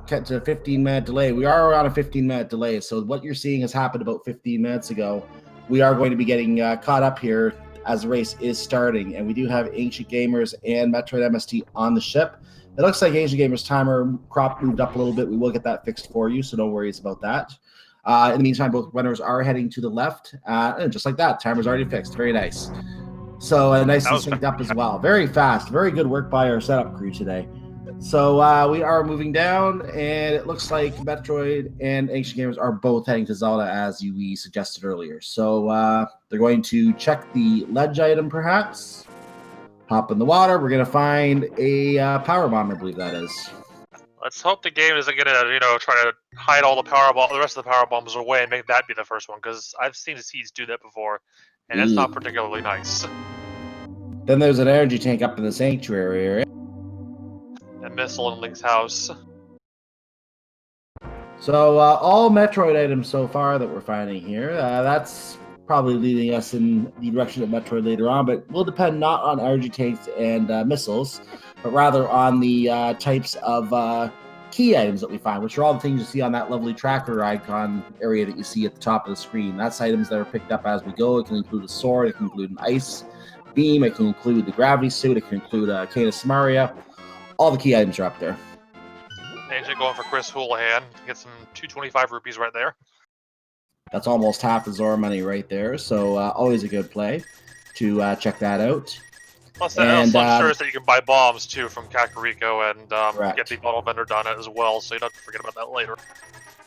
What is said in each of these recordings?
cut to a 15-minute delay. We are on a 15-minute delay, so what you're seeing has happened about 15 minutes ago. We are going to be getting caught up here as the race is starting, and we do have Ancient Gamers and MetroidMst on the ship. It looks like Ancient Gamers' timer crop moved up a little bit. We will get that fixed for you, so no worries about that. In the meantime, both runners are heading to the left, and just like that, timer's already fixed. Very nice. So nice and synced up as well. Very fast. Very good work by our setup crew today. So we are moving down, and it looks like Metroid and Ancient Gamers are both heading to Zelda, as we suggested earlier. So they're going to check the ledge item, perhaps. Hop in the water. We're going to find a power bomb, I believe that is. Let's hope the game isn't gonna, try to hide all the rest of the power bombs away and make that be the first one, because I've seen the seeds do that before, and that's not particularly nice. Then there's an energy tank up in the sanctuary area. A missile in Link's house. So all Metroid items so far that we're finding here, that's probably leading us in the direction of Metroid later on, but will depend not on energy tanks and missiles, but rather on the types of key items that we find, which are all the things you see on that lovely tracker icon area that you see at the top of the screen. That's items that are picked up as we go. It can include a sword, it can include an ice beam, it can include the gravity suit, it can include a cane of Samaria. All the key items are up there. Ancient going for Chris Houlihan. Get some 225 rupees right there. That's almost half the Zora money right there, so always a good play to check that out. Plus, that also ensures that you can buy bombs, too, from Kakariko and get the bottle bender done as well, so you don't have to forget about that later.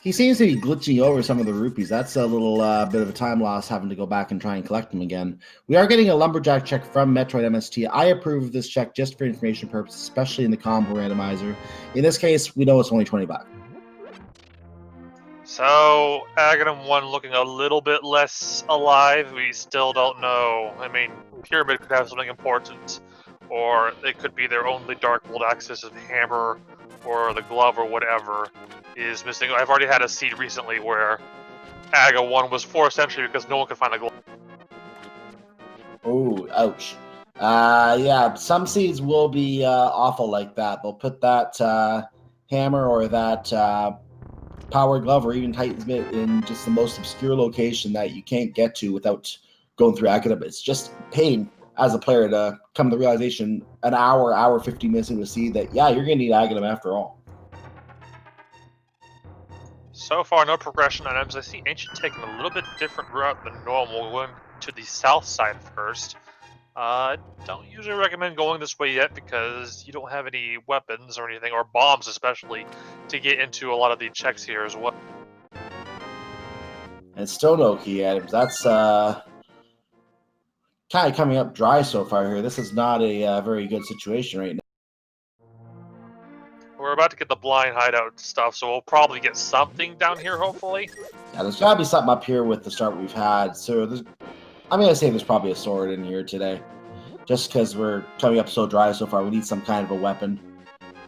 He seems to be glitching over some of the rupees. That's a little bit of a time loss having to go back and try and collect them again. We are getting a lumberjack check from MetroidMst. I approve of this check just for information purposes, especially in the combo randomizer. In this case, we know it's only 20 bucks. So, Aghanim 1 looking a little bit less alive. We still don't know. I mean, Pyramid could have something important, or it could be their only Dark World access of hammer or the glove or whatever is missing. I've already had a seed recently where Aga 1 was forced entry because no one could find the glove. Oh, ouch. Yeah, some seeds will be awful like that. They'll put that hammer or that power glove or even Titan's Mitt in just the most obscure location that you can't get to without going through Aghanim. It's just pain as a player to come to the realization an hour, 15 minutes into a seed that, yeah, you're going to need Aghanim after all. So far, no progression items. I see Ancient taking a little bit different route than normal, going to the south side first. Don't usually recommend going this way yet because you don't have any weapons or anything, or bombs especially, to get into a lot of the checks here as well. And still no key items. That's kind of coming up dry so far here. This is not a very good situation right now. We're about to get the blind hideout stuff, so we'll probably get something down here, hopefully. Yeah, there's got to be something up here with the start we've had. So I'm going to say there's probably a sword in here today. Just because we're coming up so dry so far, we need some kind of a weapon.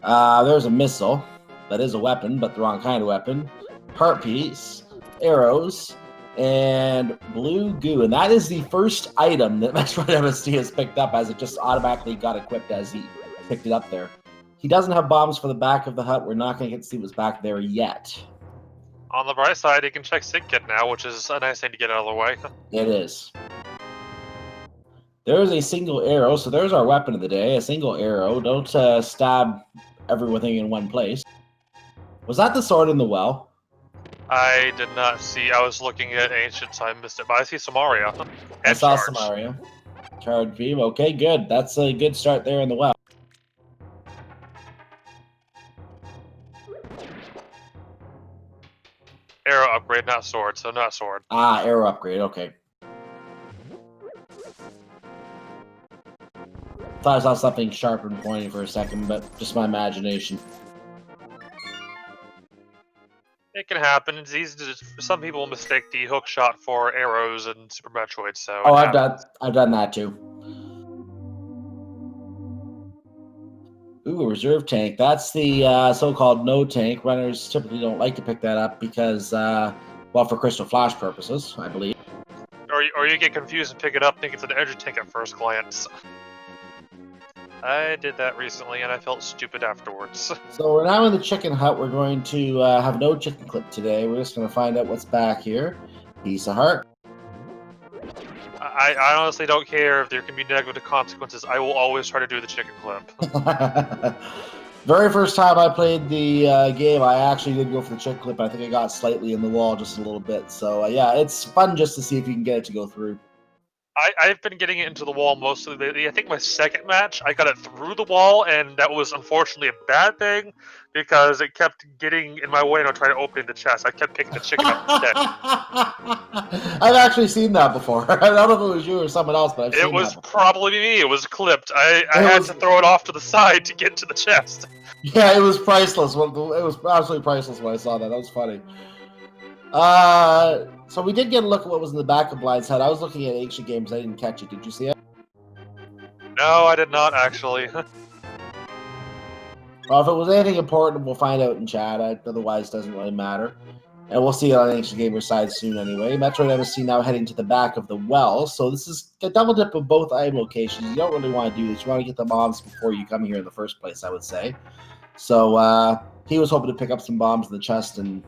There's a missile. That is a weapon, but the wrong kind of weapon. Heart piece, arrows, and blue goo. And that is the first item that MetroidMst has picked up, as it just automatically got equipped as he picked it up there. He doesn't have bombs for the back of the hut. We're not going to get to see what's back there yet. On the bright side, you can check Sig Kit now, which is a nice thing to get out of the way. It is. There's a single arrow, so there's our weapon of the day, a single arrow. Don't stab everything in one place. Was that the sword in the well? I did not see. I was looking at Ancient, so I missed it, but I see Samaria. I saw Samaria. Charge beam. Okay, good. That's a good start there in the well. Arrow upgrade, not sword, so not sword. Ah, arrow upgrade, okay. Thought I saw something sharp and pointy for a second, but just my imagination. It can happen. It's easy to. Some people mistake the hook shot for arrows in Super Metroid, so. Oh, I've done that too. Ooh, a reserve tank. That's the so-called no tank. Runners typically don't like to pick that up because, well, for Crystal Flash purposes, I believe. Or you get confused and pick it up, think it's an energy tank at first glance. I did that recently, and I felt stupid afterwards. So we're now in the chicken hut. We're going to have no chicken clip today. We're just going to find out what's back here. Piece of heart. I honestly don't care if there can be negative consequences. I will always try to do the chicken clip. Very first time I played the game, I actually did go for the chicken clip. I think I got slightly in the wall just a little bit. So yeah, it's fun just to see if you can get it to go through. I've been getting it into the wall mostly lately. I think my second match, I got it through the wall, and that was unfortunately a bad thing because it kept getting in my way and I tried to open the chest. I kept picking the chicken up instead. I've actually seen that before. I don't know if it was you or someone else, but I've seen It was that before. probably me. It was clipped. I had to throw it off to the side to get to the chest. Yeah, it was priceless. It was absolutely priceless when I saw that. That was funny. So we did get a look at what was in the back of Blind's head. I was looking at ancient games. I didn't catch it. Did you see it? No, I did not actually. Well, if it was anything important, we'll find out in chat. Otherwise, it doesn't really matter. And we'll see it on Ancient Gamer's side soon anyway. MetroidMst now heading to the back of the well. So this is a double dip of both item locations. You don't really want to do this. You want to get the bombs before you come here in the first place, I would say. So he was hoping to pick up some bombs in the chest and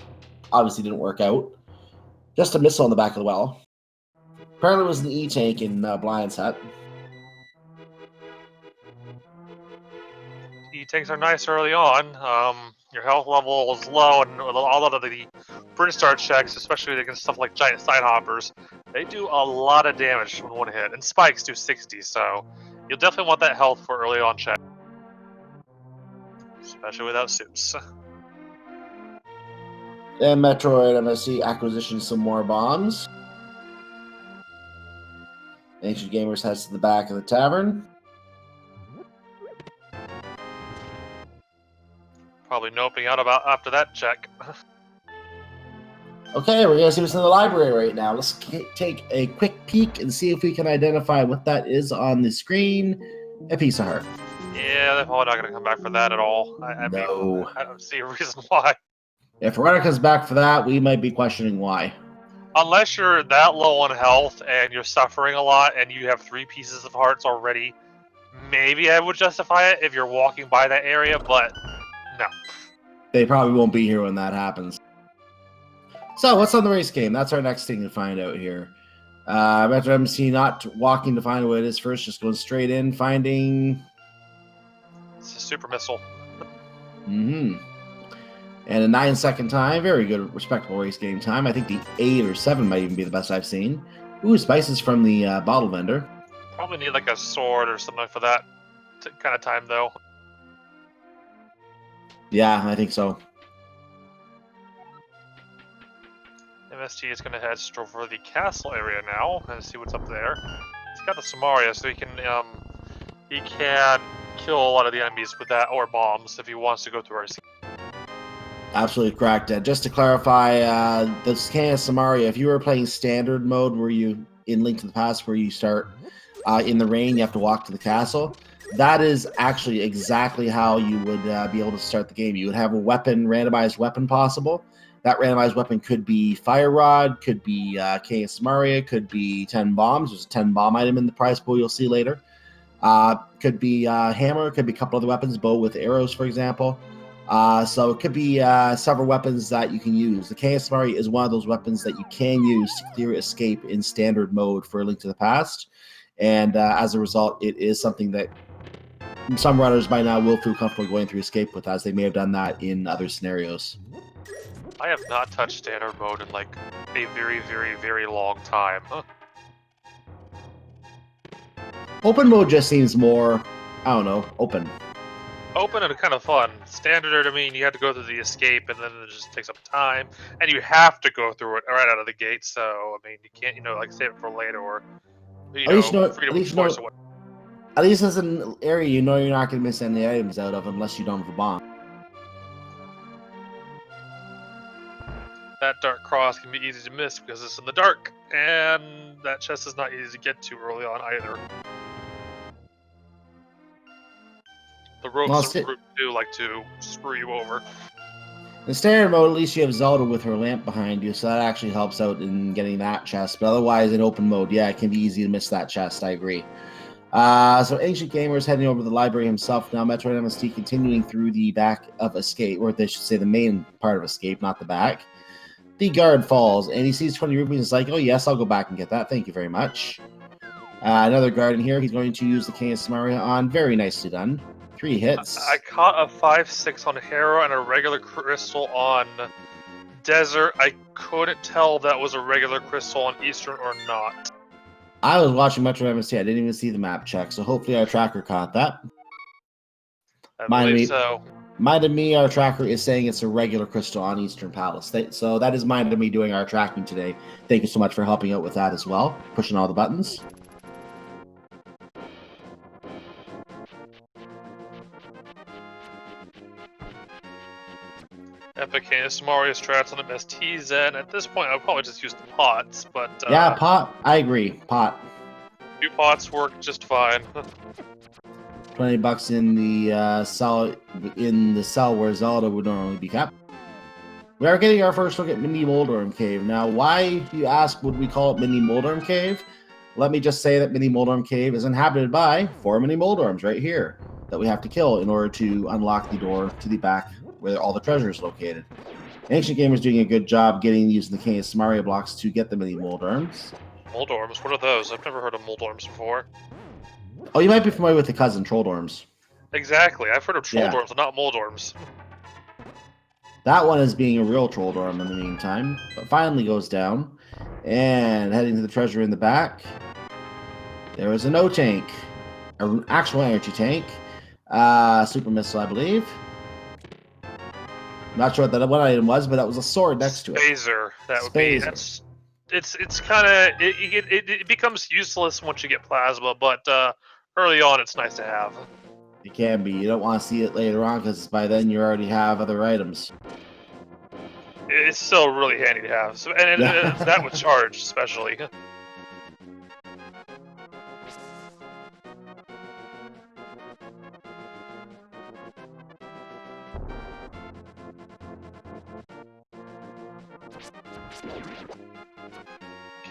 obviously didn't work out. Just a missile on the back of the well. Apparently it was an E-tank in Blind's hut. E-tanks are nice early on. Your health level is low, and a lot of the Brinstar checks, especially against stuff like giant side hoppers, they do a lot of damage with one hit, and spikes do 60, so you'll definitely want that health for early on check, especially without suits. And MetroidMst acquisition some more bombs. Ancient Gamers heads to the back of the tavern. Probably noping out about after that check. Okay, we're going to see what's in the library right now. Let's take a quick peek and see if we can identify what that is on the screen. A piece of heart. Yeah, they're probably not going to come back for that at all. I mean, I don't see a reason why. If Loretta comes back for that, we might be questioning why. Unless you're that low on health and you're suffering a lot and you have 3 pieces of hearts already, maybe I would justify it if you're walking by that area, but no. They probably won't be here when that happens. So, what's on the race game? That's our next thing to find out here. MetroidMst not walking to find what it is first, just going straight in, finding... It's a super missile. And a 9-second time. Very good, respectable race game time. I think the 8 or 7 might even be the best I've seen. Ooh, spices from the bottle vendor. Probably need like a sword or something for that kind of time, though. Yeah, I think so. MST is going to head over the castle area now and see what's up there. He's got the Samaria, so he can kill a lot of the enemies with that or bombs if he wants to go through our scene. Absolutely correct. Just to clarify, the can of Samaria, if you were playing standard mode, where you in Link to the Past, where you start in the rain, you have to walk to the castle. That is actually exactly how you would be able to start the game. You would have a weapon, randomized weapon possible. That randomized weapon could be Fire Rod, could be King of Samaria, could be 10 bombs. There's a 10 bomb item in the prize pool you'll see later. Could be hammer, could be a couple other weapons, bow with arrows, for example. So it could be several weapons that you can use. The King of Samaria is one of those weapons that you can use to clear escape in standard mode for A Link to the Past. And as a result, it is something that some runners by now will feel comfortable going through escape with, as they may have done that in other scenarios. I have not touched standard mode in like a very, very, very long time. Open mode just seems more, I don't know, open. Open and kind of fun. Standard, I mean, you have to go through the escape, and then it just takes up time, and you have to go through it right out of the gate. So, I mean, you can't, like save it for later or freedom of choice or what. At least as an area, you're not going to miss any items out of unless you don't have a bomb. That dark cross can be easy to miss because it's in the dark, and that chest is not easy to get to early on either. The ropes do like to screw you over. In standard mode, at least you have Zelda with her lamp behind you, so that actually helps out in getting that chest. But otherwise, in open mode, yeah, it can be easy to miss that chest. I agree. So Ancient Gamer is heading over to the library himself now. MetroidMst continuing through the back of Escape, or they should say the main part of Escape, not the back. The guard falls, and he sees 20 rupees and is like, oh yes, I'll go back and get that. Thank you very much. Another guard in here. He's going to use the King of Samaria on. Very nicely done. 3 hits. I caught a 5/6 on Hero and a regular crystal on Desert. I couldn't tell that was a regular crystal on Eastern or not. I was watching MetroidMst. I didn't even see the map check, so hopefully our tracker caught that. I believe so. Mind of me, our tracker is saying it's a regular crystal on Eastern Palace. So that is Mind of me doing our tracking today. Thank you so much for helping out with that as well. Pushing all the buttons. Epic and Samaria strats on the best Zen. At this point, I'll probably just use the pots, but yeah, pot. I agree. Pot. 2 pots work just fine. $20 in the cell where Zelda would normally be kept. We are getting our first look at Mini Moldorm Cave. Now, why, you ask, would we call it Mini Moldorm Cave? Let me just say that Mini Moldorm Cave is inhabited by 4 Mini Moldorms right here that we have to kill in order to unlock the door to the back where all the treasure is located. Ancient Gamer's doing a good job using the King of Samaria blocks to get the Mini Moldorms. Moldorms? What are those? I've never heard of Moldorms before. Oh, you might be familiar with the cousin Trolldorms. Exactly. I've heard of Trolldorms, but not Moldorms. That one is being a real Trolldorm in the meantime, but finally goes down. And heading to the treasure in the back, there is a no tank, an actual energy tank, super missile, I believe. Not sure what that one item was, but that was a sword next to it. Phaser. That would be. It's kind of it becomes useless once you get plasma, but early on it's nice to have. It can be. You don't want to see it later on because by then you already have other items. It's still really handy to have, so, and that with charge especially.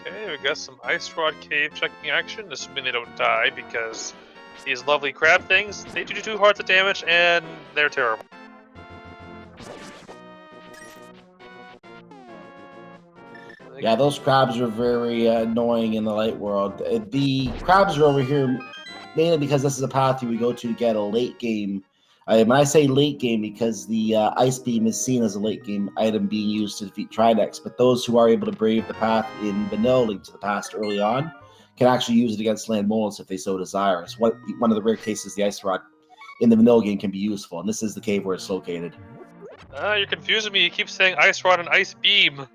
Okay, we got some Ice Rod Cave checking action, assuming they don't die, because these lovely crab things, they do 2 hearts of damage, and they're terrible. Yeah, those crabs are very annoying in the light world. The crabs are over here mainly because this is a path you would go to get a late game. When I say late game, because the Ice Beam is seen as a late game item being used to defeat Tridex, but those who are able to brave the path in Vanilla Link to the Past early on can actually use it against land molds if they so desire. It's one of the rare cases the Ice Rod in the Vanilla game can be useful, and this is the cave where it's located. You're confusing me. You keep saying Ice Rod and Ice Beam.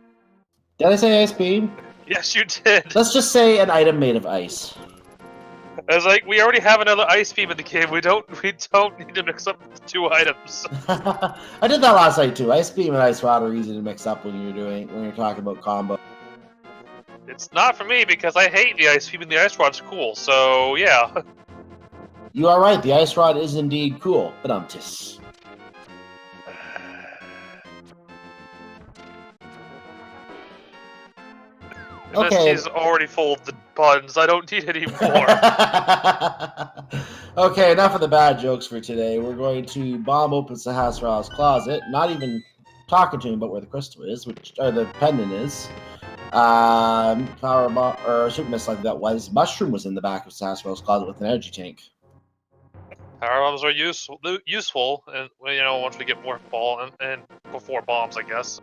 Did I say Ice Beam? Yes, you did. Let's just say an item made of ice. I was like, we already have another Ice Beam in the cave. We don't need to mix up the 2 items. I did that last night too. Ice Beam and Ice Rod are easy to mix up when you're talking about combo. It's not for me because I hate the Ice Beam and the Ice Rod's cool. So yeah. You are right. The Ice Rod is indeed cool, but I'm just. Okay. MST is already full of the buttons. I don't need any more. Okay, enough of the bad jokes for today. We're going to bomb open Sahasrar's closet. Not even talking to him about where the crystal is, or the pendant is. Power bomb or super missile like that was. Mushroom was in the back of Sahasrar's closet with an energy tank. Power bombs are useful, and once we get more ball and before bombs, I guess.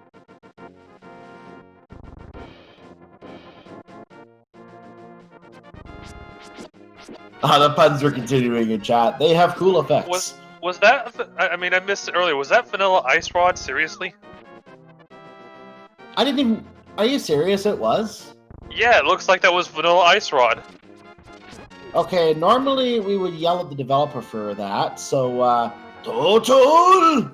The puns are continuing in chat. They have cool effects. Was that? I mean, I missed it earlier. Was that Vanilla Ice Rod? Seriously? I didn't even. Are you serious? It was. Yeah, it looks like that was Vanilla Ice Rod. Okay, normally we would yell at the developer for that. So, Total.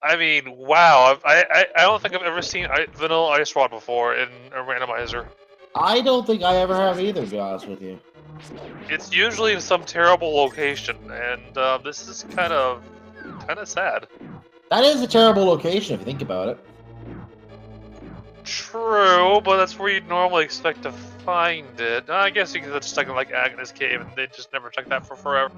I mean, wow. I don't think I've ever seen Vanilla Ice Rod before in a randomizer. I don't think I ever have either, to be honest with you. It's usually in some terrible location, and this is kind of sad. That is a terrible location if you think about it. True, but that's where you'd normally expect to find it. I guess you could have stuck in like Agnes Cave and they just never checked that for forever.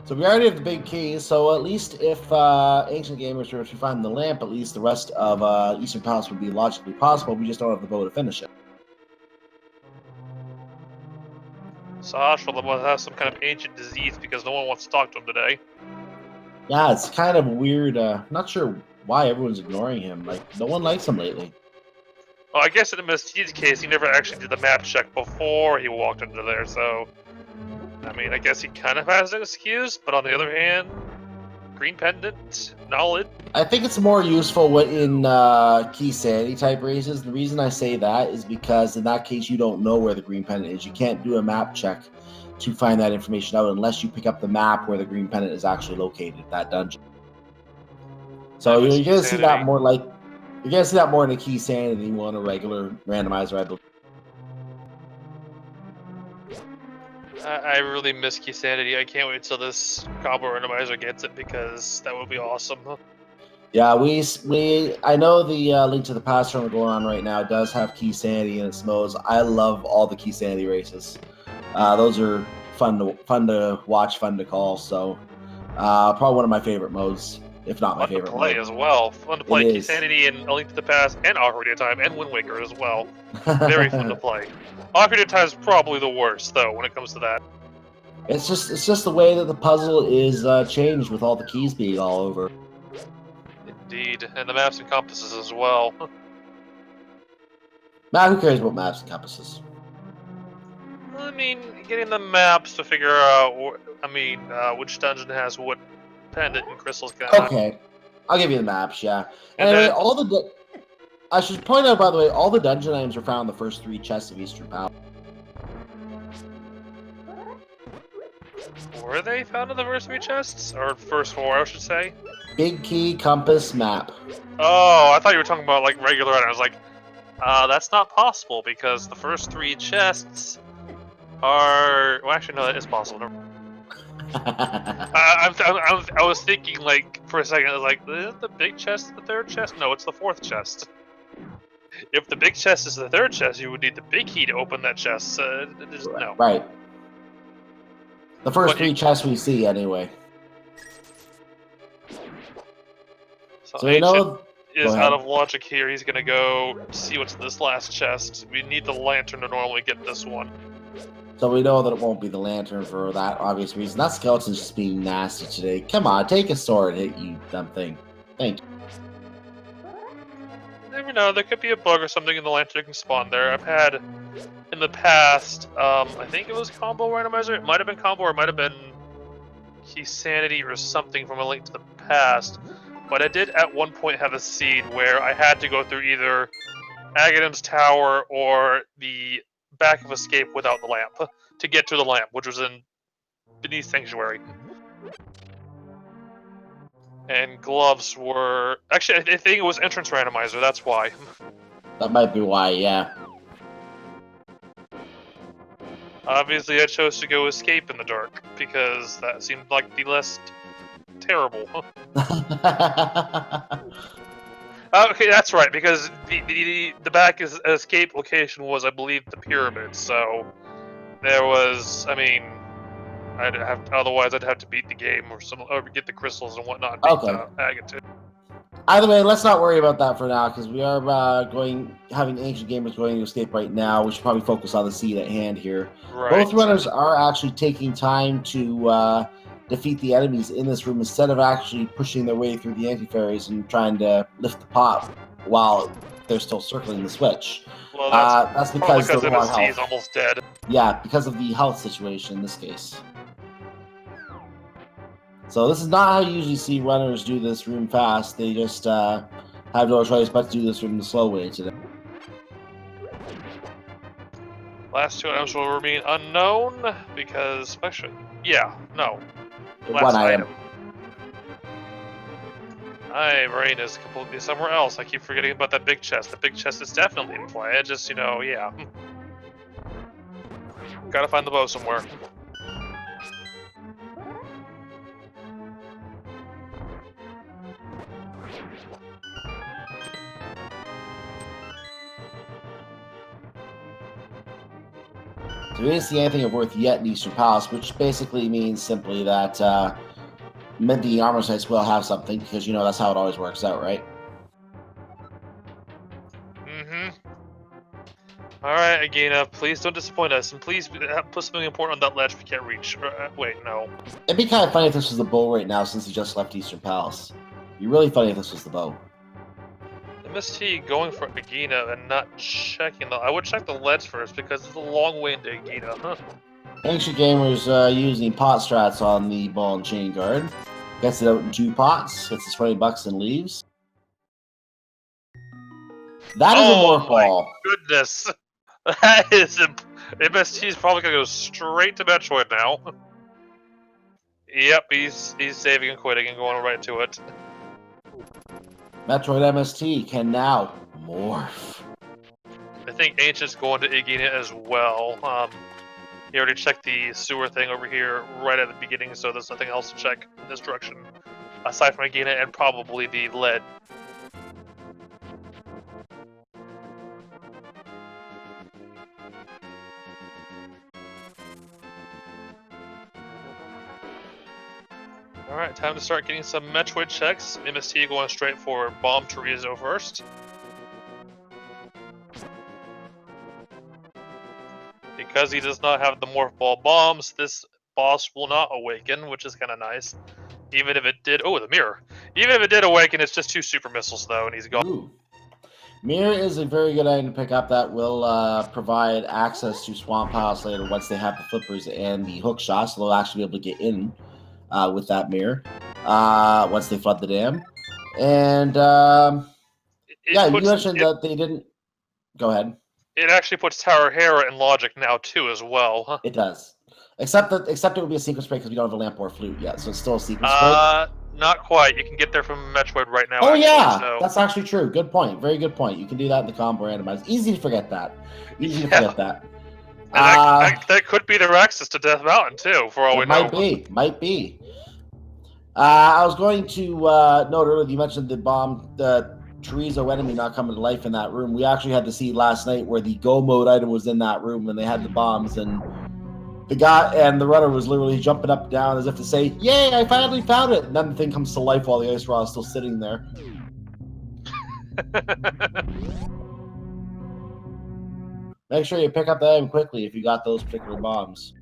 So we already have the big key, so at least if Ancient Gamers were to find the lamp, at least the rest of Eastern Palace would be logically possible. We just don't have the bow to finish it. Sash will have some kind of ancient disease because no one wants to talk to him today. Yeah, it's kind of weird. Not sure why everyone's ignoring him. Like, no one likes him lately. Well, I guess in MST's case, he never actually did the map check before he walked into there, so... I mean, I guess he kind of has an excuse, but on the other hand, green pendant, knowledge. I think it's more useful in key sanity type races. The reason I say that is because in that case, you don't know where the green pendant is. You can't do a map check to find that information out unless you pick up the map where the green pendant is actually located, that dungeon. So you're going to see that more like... You're going to see that more in a key sanity than on a regular randomizer, I believe. I really miss Key Sanity. I can't wait till this combo randomizer gets it because that would be awesome. Yeah, I know the Link to the Past tournament going on right now does have Key Sanity in its modes. I love all the Key Sanity races. Those are fun to watch, fun to call. So probably one of my favorite modes, if not my favorite. Fun to play as well. Fun to play Key Sanity and A Link to the Past and Ocarina of Time and Wind Waker as well. Very fun to play. Ocarina of Time is probably the worst though when it comes to that. It's just the way that the puzzle is changed with all the keys being all over. Indeed, and the maps and compasses as well. Now, who cares about maps and compasses? I mean, getting the maps to figure out, which dungeon has what pendant and crystals. Okay, I'll give you the maps, yeah. And anyway, I should point out, by the way, all the dungeon items are found in the first 3 chests of Eastern Palace. Were they found in the first 3 chests? Or first 4, I should say? Big key, compass, map. Oh, I thought you were talking about, like, regular items. I was like, that's not possible, because the first 3 chests are... Well, actually, no, that is possible. I was thinking, like, for a second, I was like, is the big chest the 3rd chest? No, it's the 4th chest. If the big chest is the 3rd chest, you would need the big key to open that chest. No. Right. The first 3 chests we see, anyway. So Ancient is out of logic here. He's gonna go see what's in this last chest. We need the lantern to normally get this one. So we know that it won't be the lantern for that obvious reason. That skeleton's just being nasty today. Come on, take a sword, hit you dumb thing. Thank you. You never know, there could be a bug or something in the lantern that can spawn there. I've had, in the past, I think it was Combo Randomizer. It might have been Combo or it might have been Key Sanity or something from A Link to the Past. But I did at one point have a seed where I had to go through either Aghanim Tower or the back of Escape without the lamp to get to the lamp, which was in Beneath Sanctuary. And gloves were... Actually, I think it was Entrance Randomizer, that's why. That might be why, yeah. Obviously, I chose to go Escape in the dark, because that seemed like the less terrible. Okay, that's right, because the back escape location was, I believe, the pyramid, so there was, I mean, otherwise I'd have to beat the game or get the crystals and whatnot. Agate. Either way, let's not worry about that for now, because we are having Ancient Gamers going to Escape right now. We should probably focus on the seed at hand here. Right. Both runners are actually taking time to defeat the enemies in this room instead of actually pushing their way through the anti-fairies and trying to lift the pot while they're still circling the switch. Well, that's because the MST is almost dead. Yeah, because of the health situation in this case. So this is not how you usually see runners do this room fast. They just have no choice but to do this room the slow way today. Last 2 items will remain unknown because, especially, One item. My brain is completely somewhere else. I keep forgetting about that big chest. The big chest is definitely in play. It just, yeah. Gotta find the bow somewhere. So we didn't see anything of worth yet in Eastern Palace, which basically means simply that the armor sites will have something, because, you know, that's how it always works out, right? Mm-hmm. Alright, Agina, please don't disappoint us, and please put something important on that ledge we can't reach. Wait, no. It'd be kind of funny if this was the bow right now, since he just left Eastern Palace. It'd be really funny if this was the bow. MST going for Agina and not checking the... I would check the ledge first, because it's a long way into Agina, huh? Ancient Gamers using pot strats on the ball and chain guard. Gets it out in 2 pots, gets his $20 and leaves. That is a morph ball. Goodness. That is... MST is probably gonna go straight to Metroid now. Yep, he's saving and quitting and going right to it. Metroid MST can now morph. I think Ancient's going to Agina as well. He already checked the sewer thing over here right at the beginning, so there's nothing else to check in this direction. Aside from Agina and probably the lead. Alright, time to start getting some Metroid checks. MST going straight for Bomb Chorizo first. Because he does not have the Morph Ball bombs, this boss will not awaken, which is kind of nice. Even if it did... Oh, the mirror! Even if it did awaken, it's just 2 super missiles, though, and he's gone. Ooh. Mirror is a very good item to pick up that will provide access to Swamp Palace later once they have the flippers and the hook shots, so they'll actually be able to get in with that mirror once they flood the dam. And yeah, you mentioned that they didn't... Go ahead. It actually puts Tower Hera in logic now, too, as well. Huh? It does. Except it would be a sequence break because we don't have a lamp or flute yet, so it's still a sequence break. Not quite. You can get there from Metroid right now. Oh, actually, yeah! So. That's actually true. Good point. Very good point. You can do that in the combo randomizer. Easy to forget that. Easy to forget that. That could be their access to Death Mountain, too, for all we know. Might be. I was going to note earlier, you mentioned the chorizo enemy not coming to life in that room. We actually had to see last night where the go mode item was in that room when they had the bombs, and the guy and the runner was literally jumping up and down as if to say, "Yay, I finally found it!" And then the thing comes to life while the ice rod is still sitting there. Make sure you pick up the item quickly if you got those particular bombs.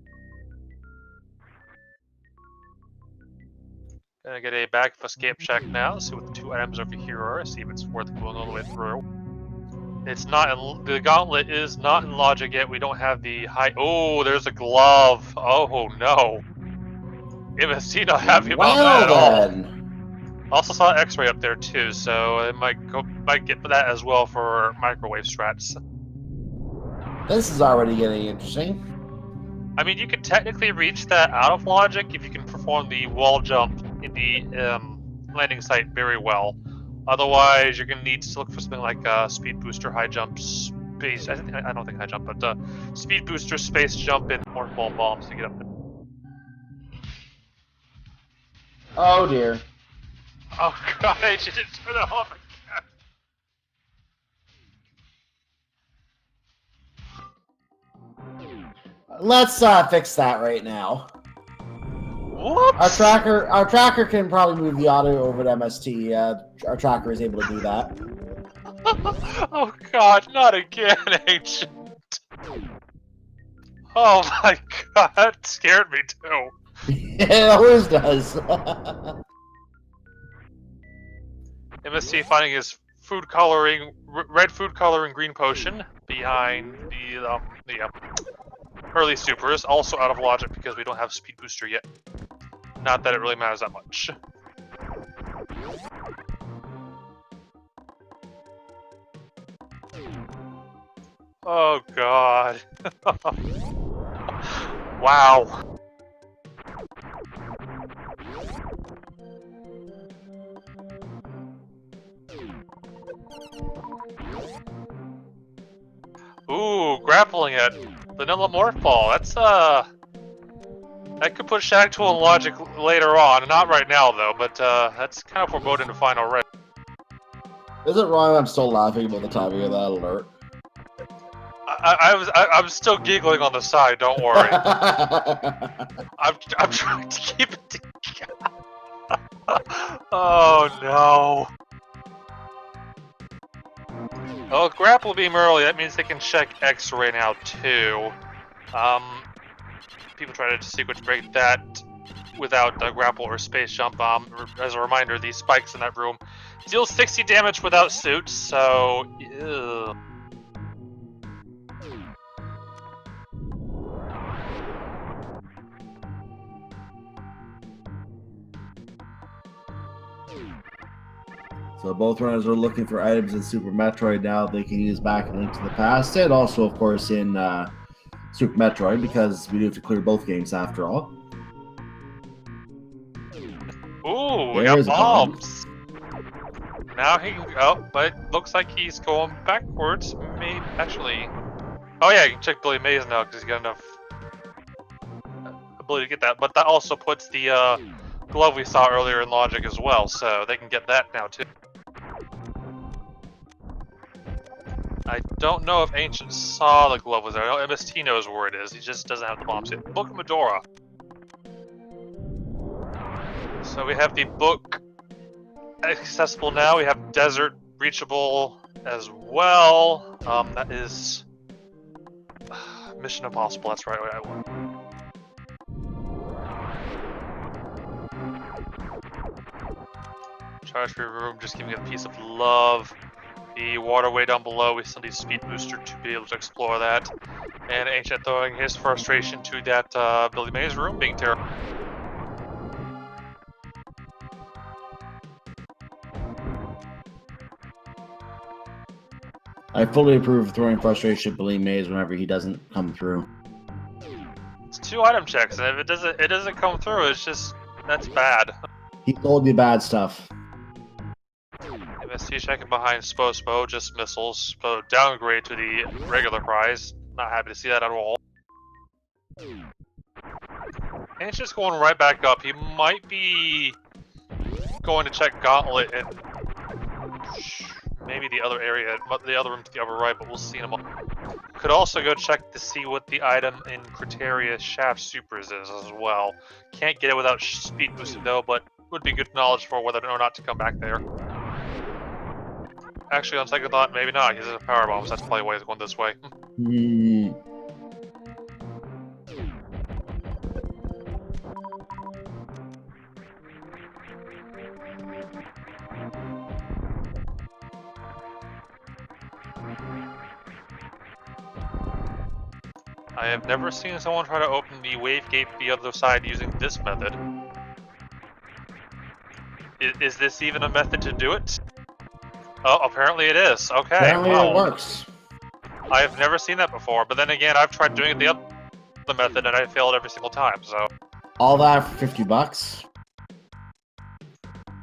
Gonna get a back of escape check now, see what the 2 items over here are, see if it's worth going all the way through. It's not the gauntlet is not in logic yet. We don't have the high... Oh, there's a glove. Oh, no. MST not happy about that at all. Also saw X-ray up there, too, so it might get that as well for microwave strats. This is already getting interesting. I mean, you could technically reach that out of logic if you can perform the wall jump in the landing site very well. Otherwise, you're gonna need to look for something like speed booster, high jump, space. I don't think high jump, but speed booster, space jump, and morph ball bombs to get up there. Oh dear. Oh god, I just didn't turn it off again. Let's fix that right now. Whoops! Our tracker can probably move the audio over to MST. Our tracker is able to do that. Oh god, not again, Ancient. Oh my god, that scared me too. It always does. MST finding his food coloring, red food coloring, green potion behind the early supers. Also out of logic because we don't have speed booster yet. Not that it really matters that much. Oh god. Wow. Ooh, grappling it. Vanilla Morph Ball. That's that could put Shagtool in logic later on. Not right now though, but that's kind of foreboding to find already. Is it wrong I'm still laughing about the timing of that alert? I'm still giggling on the side. Don't worry. I'm trying to keep it together. Oh no. Oh, grapple beam early. That means they can check X-ray now too. People try to sequence break that without grapple or space jump. As a reminder, these spikes in that room deal 60 damage without suits. So, ew. So both runners are looking for items in Super Metroid now they can use back in Link to the Past, and also, of course, in Super Metroid, because we do have to clear both games after all. Ooh, we got bombs. Now he can go, but it looks like he's going backwards. Maybe, actually. Oh yeah, you can check Billy Mays now because he's got enough ability to get that. But that also puts the glove we saw earlier in logic as well, so they can get that now too. I don't know if Ancient saw the glove was there. I know MST knows where it is. He just doesn't have the bombs yet. Book of Medora. So we have the book accessible now. We have desert reachable as well. That is Mission Impossible. That's right. I want. Charge free room, just giving it a piece of love. The waterway down below, we still need Speed Booster to be able to explore that. And Ancient throwing his frustration to that Billy Mays room, being terrible. I fully approve of throwing frustration at Billy Mays whenever he doesn't come through. It's 2 item checks, and if it doesn't come through, it's just that's bad. He told you bad stuff. MST checking behind Spo, just missiles. So downgrade to the regular prize. Not happy to see that at all. And it's just going right back up. He might be going to check Gauntlet and maybe the other area, the other room to the upper right, but we'll see in a moment. Could also go check to see what the item in Criteria Shaft Supers is as well. Can't get it without speed boosting though, but would be good knowledge for whether or not to come back there. Actually, on second thought, maybe not. He's a power bomb, so that's probably why he's going this way. I have never seen someone try to open the wave gate the other side using this method. Is this even a method to do it? Oh, apparently it is. Okay. Apparently it works. I have never seen that before, but then again, I've tried doing it the other method and I failed every single time, so... All that for $50?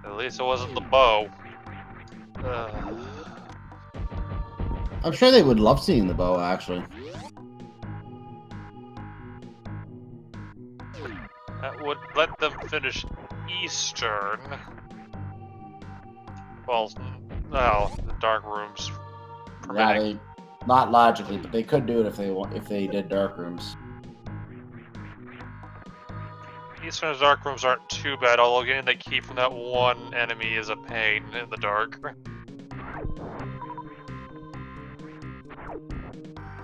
At least it wasn't the bow. I'm sure they would love seeing the bow, actually. That would let them finish Eastern. Well, no, the dark rooms. Yeah, not logically, but they could do it if they did dark rooms. Eastern's dark rooms aren't too bad, although getting that key from that one enemy is a pain in the dark.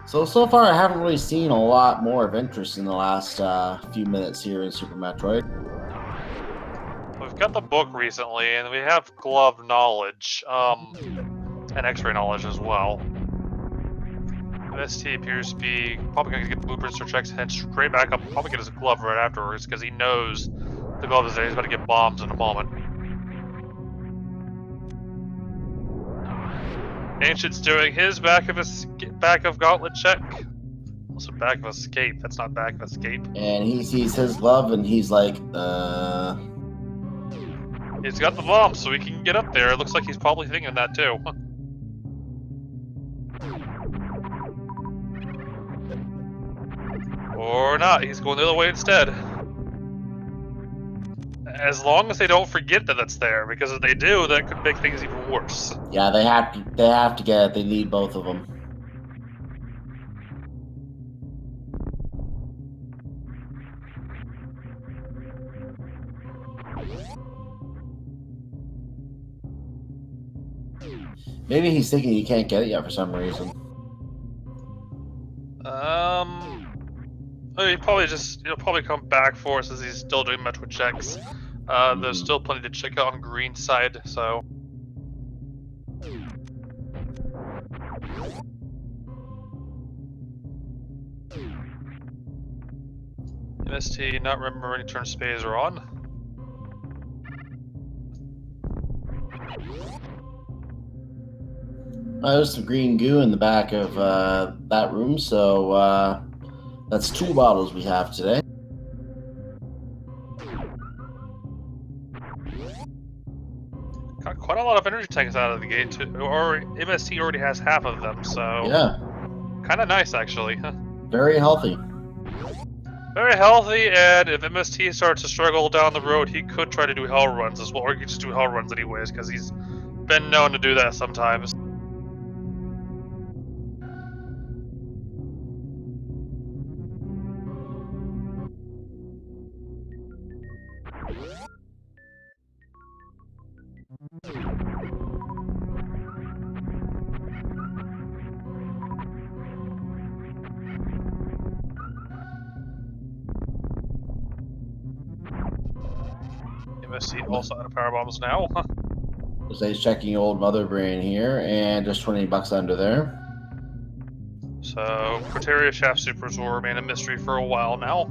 So far I haven't really seen a lot more of interest in the last few minutes here in Super Metroid. We've got the book recently, and we have glove knowledge, and X-ray knowledge as well. MST appears to be probably going to get the blueprints or checks, head straight back up, probably get his glove right afterwards, because he knows the glove is there. He's about to get bombs in a moment. Ancient's doing his back of gauntlet check. Also back of escape. That's not back of escape. And he sees his glove and he's like, He's got the bomb, so he can get up there. It looks like he's probably thinking that too. Or not. He's going the other way instead. As long as they don't forget that it's there, because if they do, that could make things even worse. Yeah, they have to get it. They need both of them. Maybe he's thinking he can't get it yet for some reason. He'll probably come back for us as he's still doing Metroid checks. There's still plenty to check out on green side, so. MST not remembering turn space are on. There's some green goo in the back of that room, so that's 2 bottles we have today. Got quite a lot of energy tanks out of the gate, too. Or MST already has half of them, so. Yeah. Kind of nice, actually. Very healthy. Very healthy, and if MST starts to struggle down the road, he could try to do hell runs as well, or he could just do hell runs anyways, because he's been known to do that sometimes. MST also out of power bombs now. So he's checking old Mother Brain here, and just 20 bucks under there. So, Criteria Shaft Supers will remain a mystery for a while now.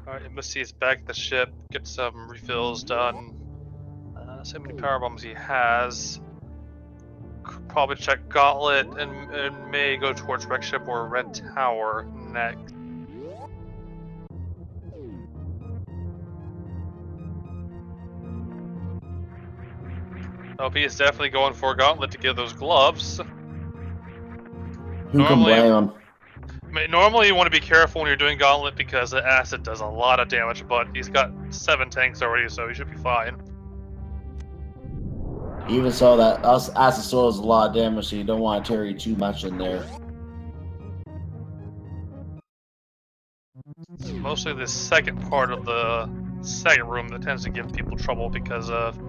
Alright, MST is back at the ship, get some refills done. See how many power bombs he has. Could probably check Gauntlet and may go towards Wreck Ship or Red Tower next. LP is definitely going for Gauntlet to get those gloves. Who can blame him? Normally you want to be careful when you're doing Gauntlet because the acid does a lot of damage, but he's got 7 tanks already, so he should be fine. Even so, that acid soil is a lot of damage, so you don't want to carry too much in there. It's mostly the second part of the second room that tends to give people trouble because of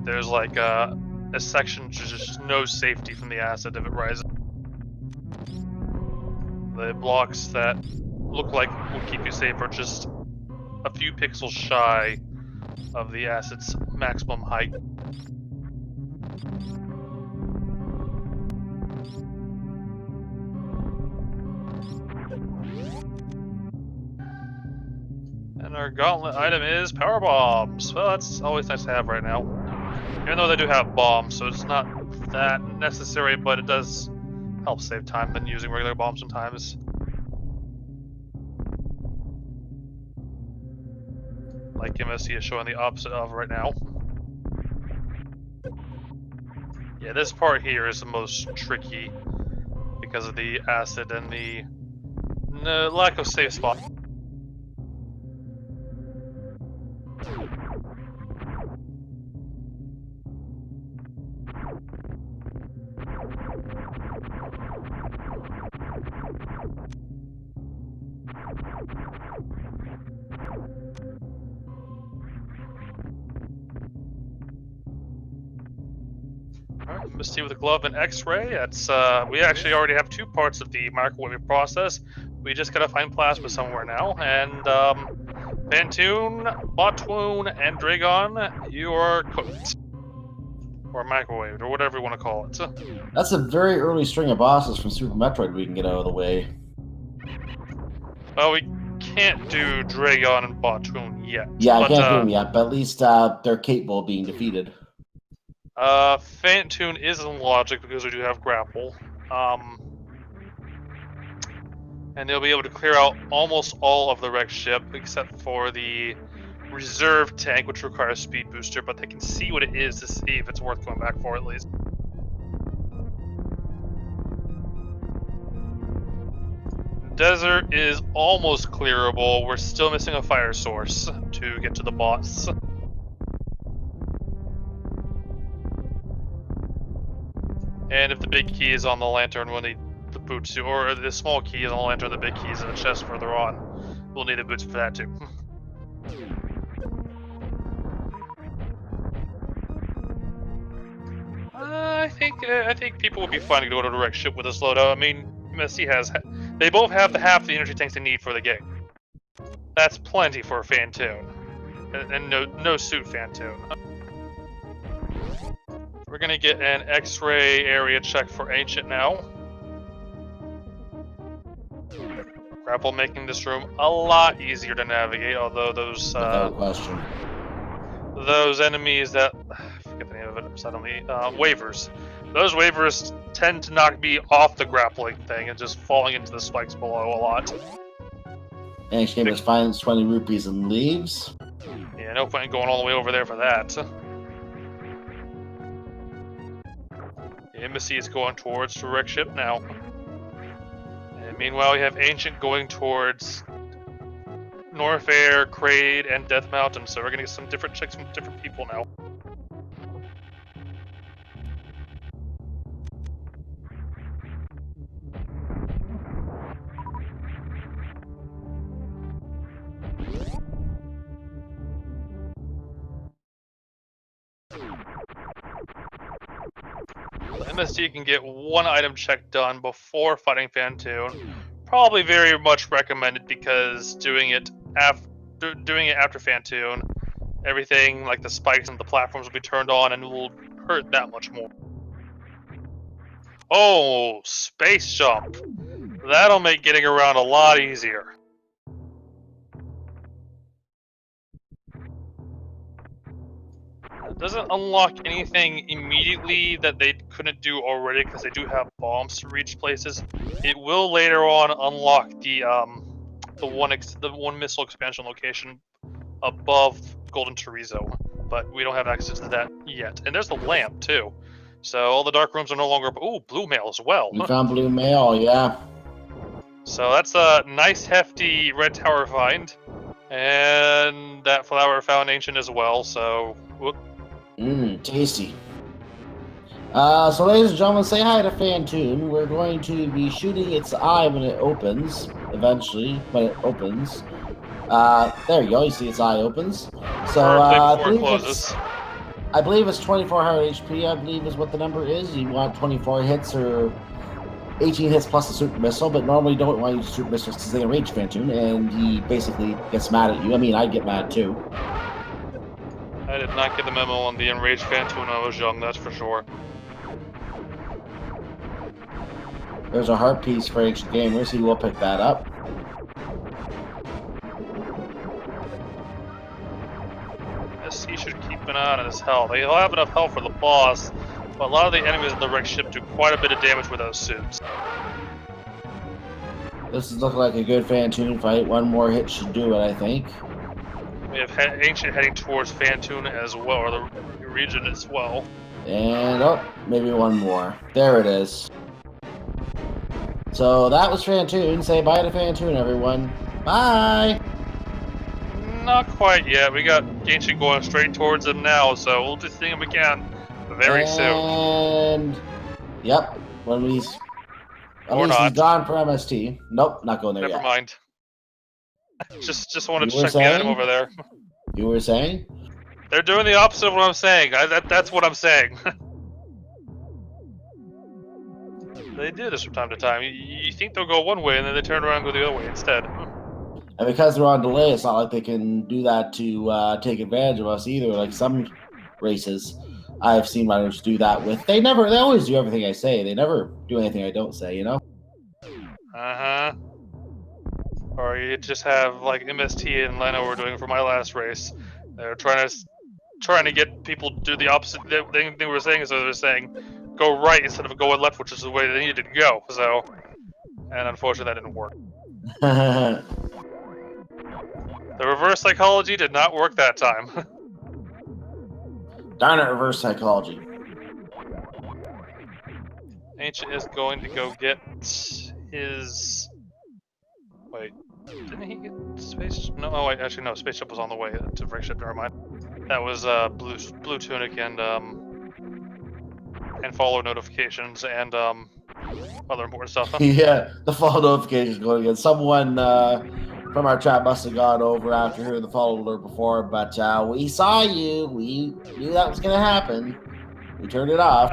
there's like a section which is just no safety from the acid if it rises. The blocks that look like will keep you safe are just a few pixels shy of the acid's maximum height. And our gauntlet item is power bombs. Well, that's always nice to have right now. Even though they do have bombs, so it's not that necessary, but it does help save time than using regular bombs sometimes. Like MSC is showing the opposite of right now. Yeah, this part here is the most tricky because of the acid and the lack of safe spot. Alright, Misty with a glove and X-ray. That's we actually already have 2 parts of the microwave process. We just gotta find plasma somewhere now. And Pantoon, Botwoon, and Dragon, you are cooked. Or microwaved, or whatever you want to call it. That's a very early string of bosses from Super Metroid we can get out of the way. Well, we can't do Dragon and Batoon yet. Yeah, I can't do them yet, but at least they're capable of being defeated. Fantoon is in logic because we do have grapple. And they'll be able to clear out almost all of the wrecked ship except for the reserve tank, which requires speed booster, but they can see what it is to see if it's worth going back for at least. Desert is almost clearable. We're still missing a fire source to get to the boss. And if the big key is on the lantern, we'll need the boots, or the small key is on the lantern, the big key is in the chest further on. We'll need the boots for that too. I think people would be fine to go to a direct ship with this loadout. I mean, MST has, they both have half the energy tanks they need for the game. That's plenty for a Fantoon, and no suit Fantoon. We're gonna get an X-ray area check for Ancient now. Grapple making this room a lot easier to navigate, although those Without question. Those enemies that I forget the name of it suddenly, waivers. Those waivers tend to knock me off the grappling thing and just falling into the spikes below a lot. Ancient Gamers finds 20 rupees and leaves. Yeah, no point in going all the way over there for that. The embassy is going towards direct ship now. And meanwhile, we have Ancient going towards Norfair, Kraid, and Death Mountain, so we're gonna get some different checks from different people now. MST can get one item check done before fighting Fantoon. Probably very much recommended because doing it after Fantoon, everything like the spikes and the platforms will be turned on and will hurt that much more. Oh, space jump. That'll make getting around a lot easier. It doesn't unlock anything immediately that they couldn't do already because they do have bombs to reach places. It will later on unlock the one missile expansion location above Golden Chorizo, but we don't have access to that yet. And there's the lamp too, so all the dark rooms are no longer. Ooh, blue mail as well. We found blue mail, yeah. So that's a nice hefty red tower find, and that flower found Ancient as well. So. Whoop. Tasty. So ladies and gentlemen, say hi to Fantoon. We're going to be shooting its eye when it opens, eventually, when it opens. There you go, you see its eye opens. So, I believe it's 2400 HP, I believe is what the number is. You want 24 hits or 18 hits plus a super missile, but normally you don't want to use super missiles because they enrage Fantoon, and he basically gets mad at you. I mean, I'd get mad too. I did not get the memo on the enraged Fantoon when I was young, that's for sure. There's a heart piece for Ancient Gamers, he will pick that up. Yes, he should keep an eye on his health. He'll have enough health for the boss, but a lot of the enemies in the wrecked ship do quite a bit of damage with those suits. This is looking like a good Fantoon fight. One more hit should do it, I think. We have Ancient heading towards Fantoon as well, or the region as well. And, oh, maybe one more. There it is. So that was Fantoon. Say bye to Fantoon, everyone. Bye! Not quite yet. We got Ancient going straight towards him now, so we'll just see him again very soon. And, yep, when we... At least he's gone for MST. Nope, not going there yet. Never mind. Just wanted to check the item over there. You were saying? They're doing the opposite of what I'm saying. That's what I'm saying. They do this from time to time. You think they'll go one way, and then they turn around and go the other way instead. And because they're on delay, it's not like they can do that to take advantage of us either. Like some races, I've seen riders do that with. They always do everything I say. They never do anything I don't say, you know? Uh-huh. Or we just have like MST and Leno were doing for my last race. They're trying to get people to do the opposite thing they were saying. So they're saying go right instead of going left, which is the way they needed to go. So, and unfortunately that didn't work. The reverse psychology did not work that time. Darn it, reverse psychology. Ancient is going to go get his. Wait, didn't he get space? No, oh wait, actually no, spaceship was on the way to Frickship. Never mind. That was blue tunic and follow notifications and other important stuff. Huh? Yeah, the follow notifications going again. Someone from our chat must have gone over after hearing the follow alert before, but we saw you. We knew that was going to happen. We turned it off.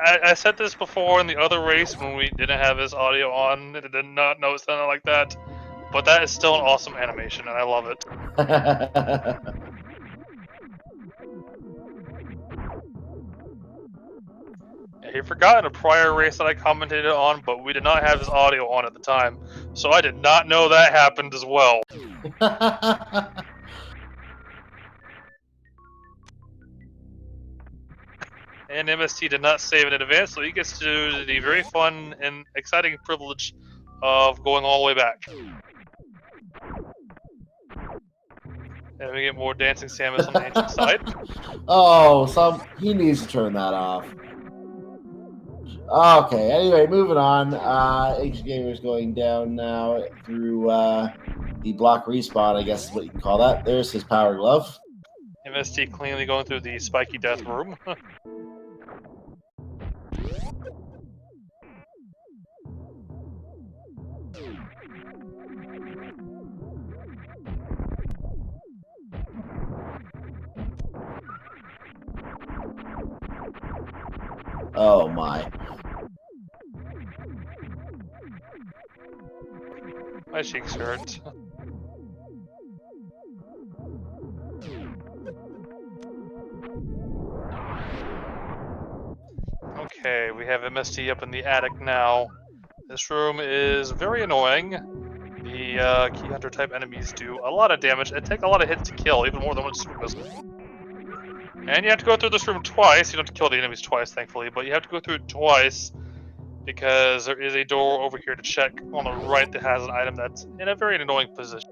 I said this before in the other race when we didn't have his audio on. It did not know it sounded like that. But that is still an awesome animation, and I love it. He forgot in a prior race that I commented on, but we did not have his audio on at the time. So I did not know that happened as well. And MST did not save it in advance, so he gets to do the very fun and exciting privilege of going all the way back. And we get more dancing Samus on the ancient side. Oh, he needs to turn that off. Okay, anyway, moving on. Ancient Gamer's going down now through the block respawn, I guess is what you can call that. There's his power glove. MST cleanly going through the spiky death room. Oh my. My cheeks hurt. Okay, we have MST up in the attic now. This room is very annoying. The Key Hunter type enemies do a lot of damage and take a lot of hits to kill, even more than one super missile. And you have to go through this room twice. You don't have to kill the enemies twice, thankfully, but you have to go through it twice because there is a door over here to check on the right that has an item that's in a very annoying position.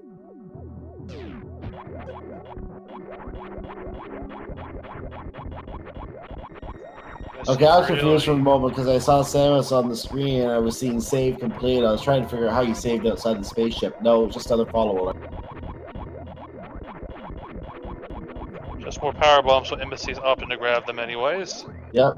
Okay, I was confused for a moment because I saw Samus on the screen and I was seeing save complete. I was trying to figure out how you saved outside the spaceship. No, just other follow alert. Just more power bombs, so MSC's opting to grab them anyways. Yep.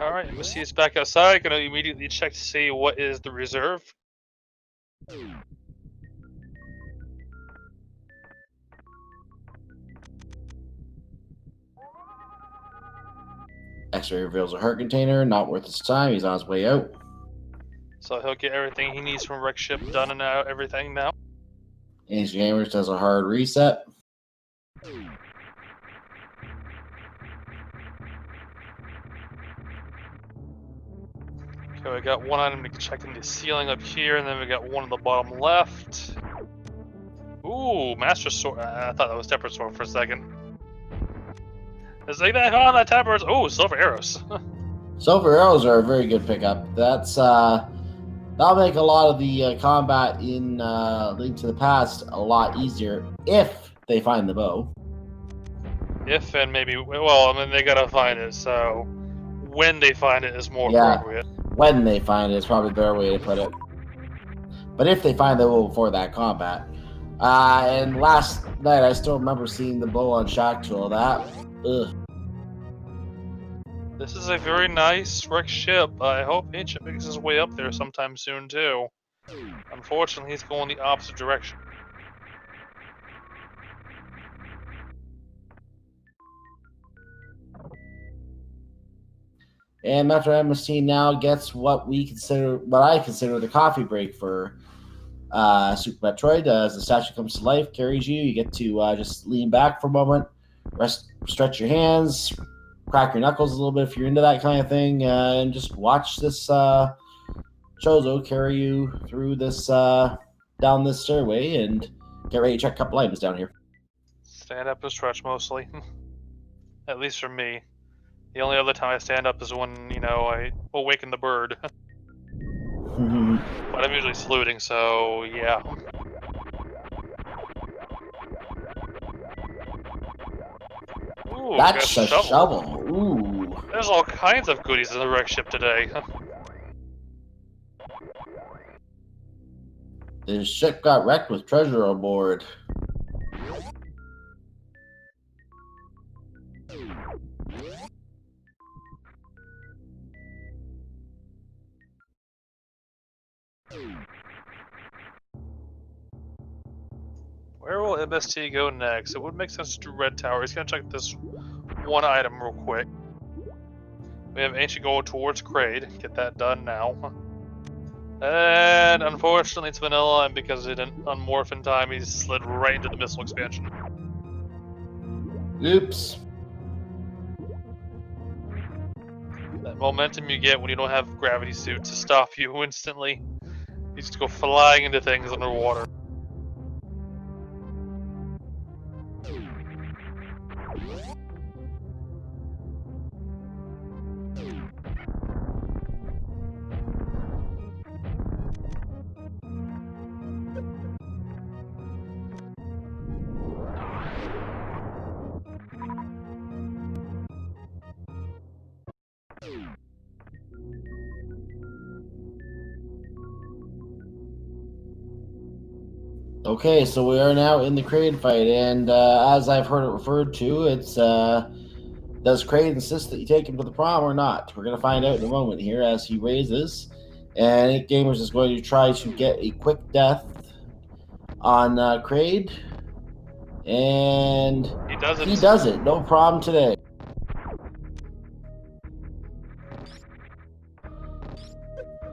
Alright, MSC is back outside. Gonna immediately check to see what is the reserve. X-ray reveals a hurt container, not worth his time. He's on his way out. So he'll get everything he needs from Wreck Ship done and out, everything now. Ancient Gamers does a hard reset. Okay, we got one item to check in the ceiling up here, and then we got one on the bottom left. Ooh, Master Sword. I thought that was Tempered Sword for a second. Is like that on that Tempered? Oh, Silver Arrows. Silver Arrows are a very good pickup. That'll make a lot of the combat in Link to the Past a lot easier if they find the bow. If and maybe, well, I mean, they gotta find it, so when they find it is more appropriate. When they find it is probably a better way to put it. But if they find the bow before that combat. And last night, I still remember seeing the bow on Shock Tool. Ugh. This is a very nice Wreck Ship. I hope Ancient makes his way up there sometime soon, too. Unfortunately, he's going the opposite direction. And MetroidMst now gets what I consider the coffee break for Super Metroid. As the statue comes to life, carries you, you get to just lean back for a moment, stretch your hands, crack your knuckles a little bit if you're into that kind of thing, and just watch this Chozo carry you through this down this stairway and get ready to check a couple items down here. Stand up and stretch mostly. At least for me. The only other time I stand up is when, I awaken the bird. But I'm usually saluting, so yeah. Ooh, That's a a shovel. Ooh. There's all kinds of goodies in the wreck ship today. This ship got wrecked with treasure on board. Where will MST go next? It would make sense to do Red Tower. He's gonna check this one item real quick. We have Ancient going towards Kraid. Get that done now. And unfortunately it's vanilla, and because it didn't unmorph in time, he's slid right into the missile expansion. Oops. That momentum you get when you don't have gravity suits to stop you instantly. You just go flying into things underwater. Okay, so we are now in the Kraid fight, and as I've heard it referred to, it's does Kraid insist that you take him to the prom or not? We're going to find out in a moment here as he raises, and 8Gamers is going to try to get a quick death on Kraid, and he does it. No problem today.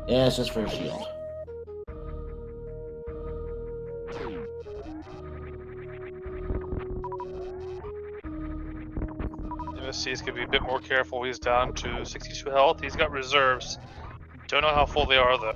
Yeah, it's just for a shield. MSC's gonna be a bit more careful. He's down to 62 health. He's got reserves. Don't know how full they are though.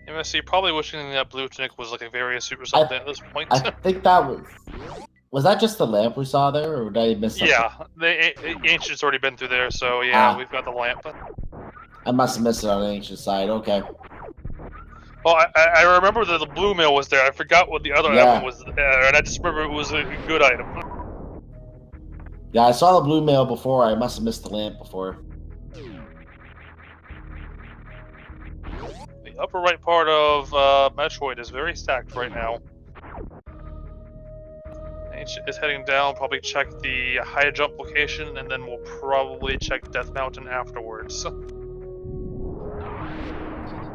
MSC probably wishing that blue tunic was like a various suit or something at this point. I think that was that just the lamp we saw there, or did I miss something? Yeah, the Ancient's already been through there, so yeah, we've got the lamp. I must have missed it on the Ancient side. Okay. Oh, I remember that the blue mail was there. I forgot what the other item was there, and I just remember it was a good item. Yeah, I saw the blue mail before. I must have missed the lamp before. The upper right part of Metroid is very stacked right now. Ancient is heading down, probably check the high jump location, and then we'll probably check Death Mountain afterwards.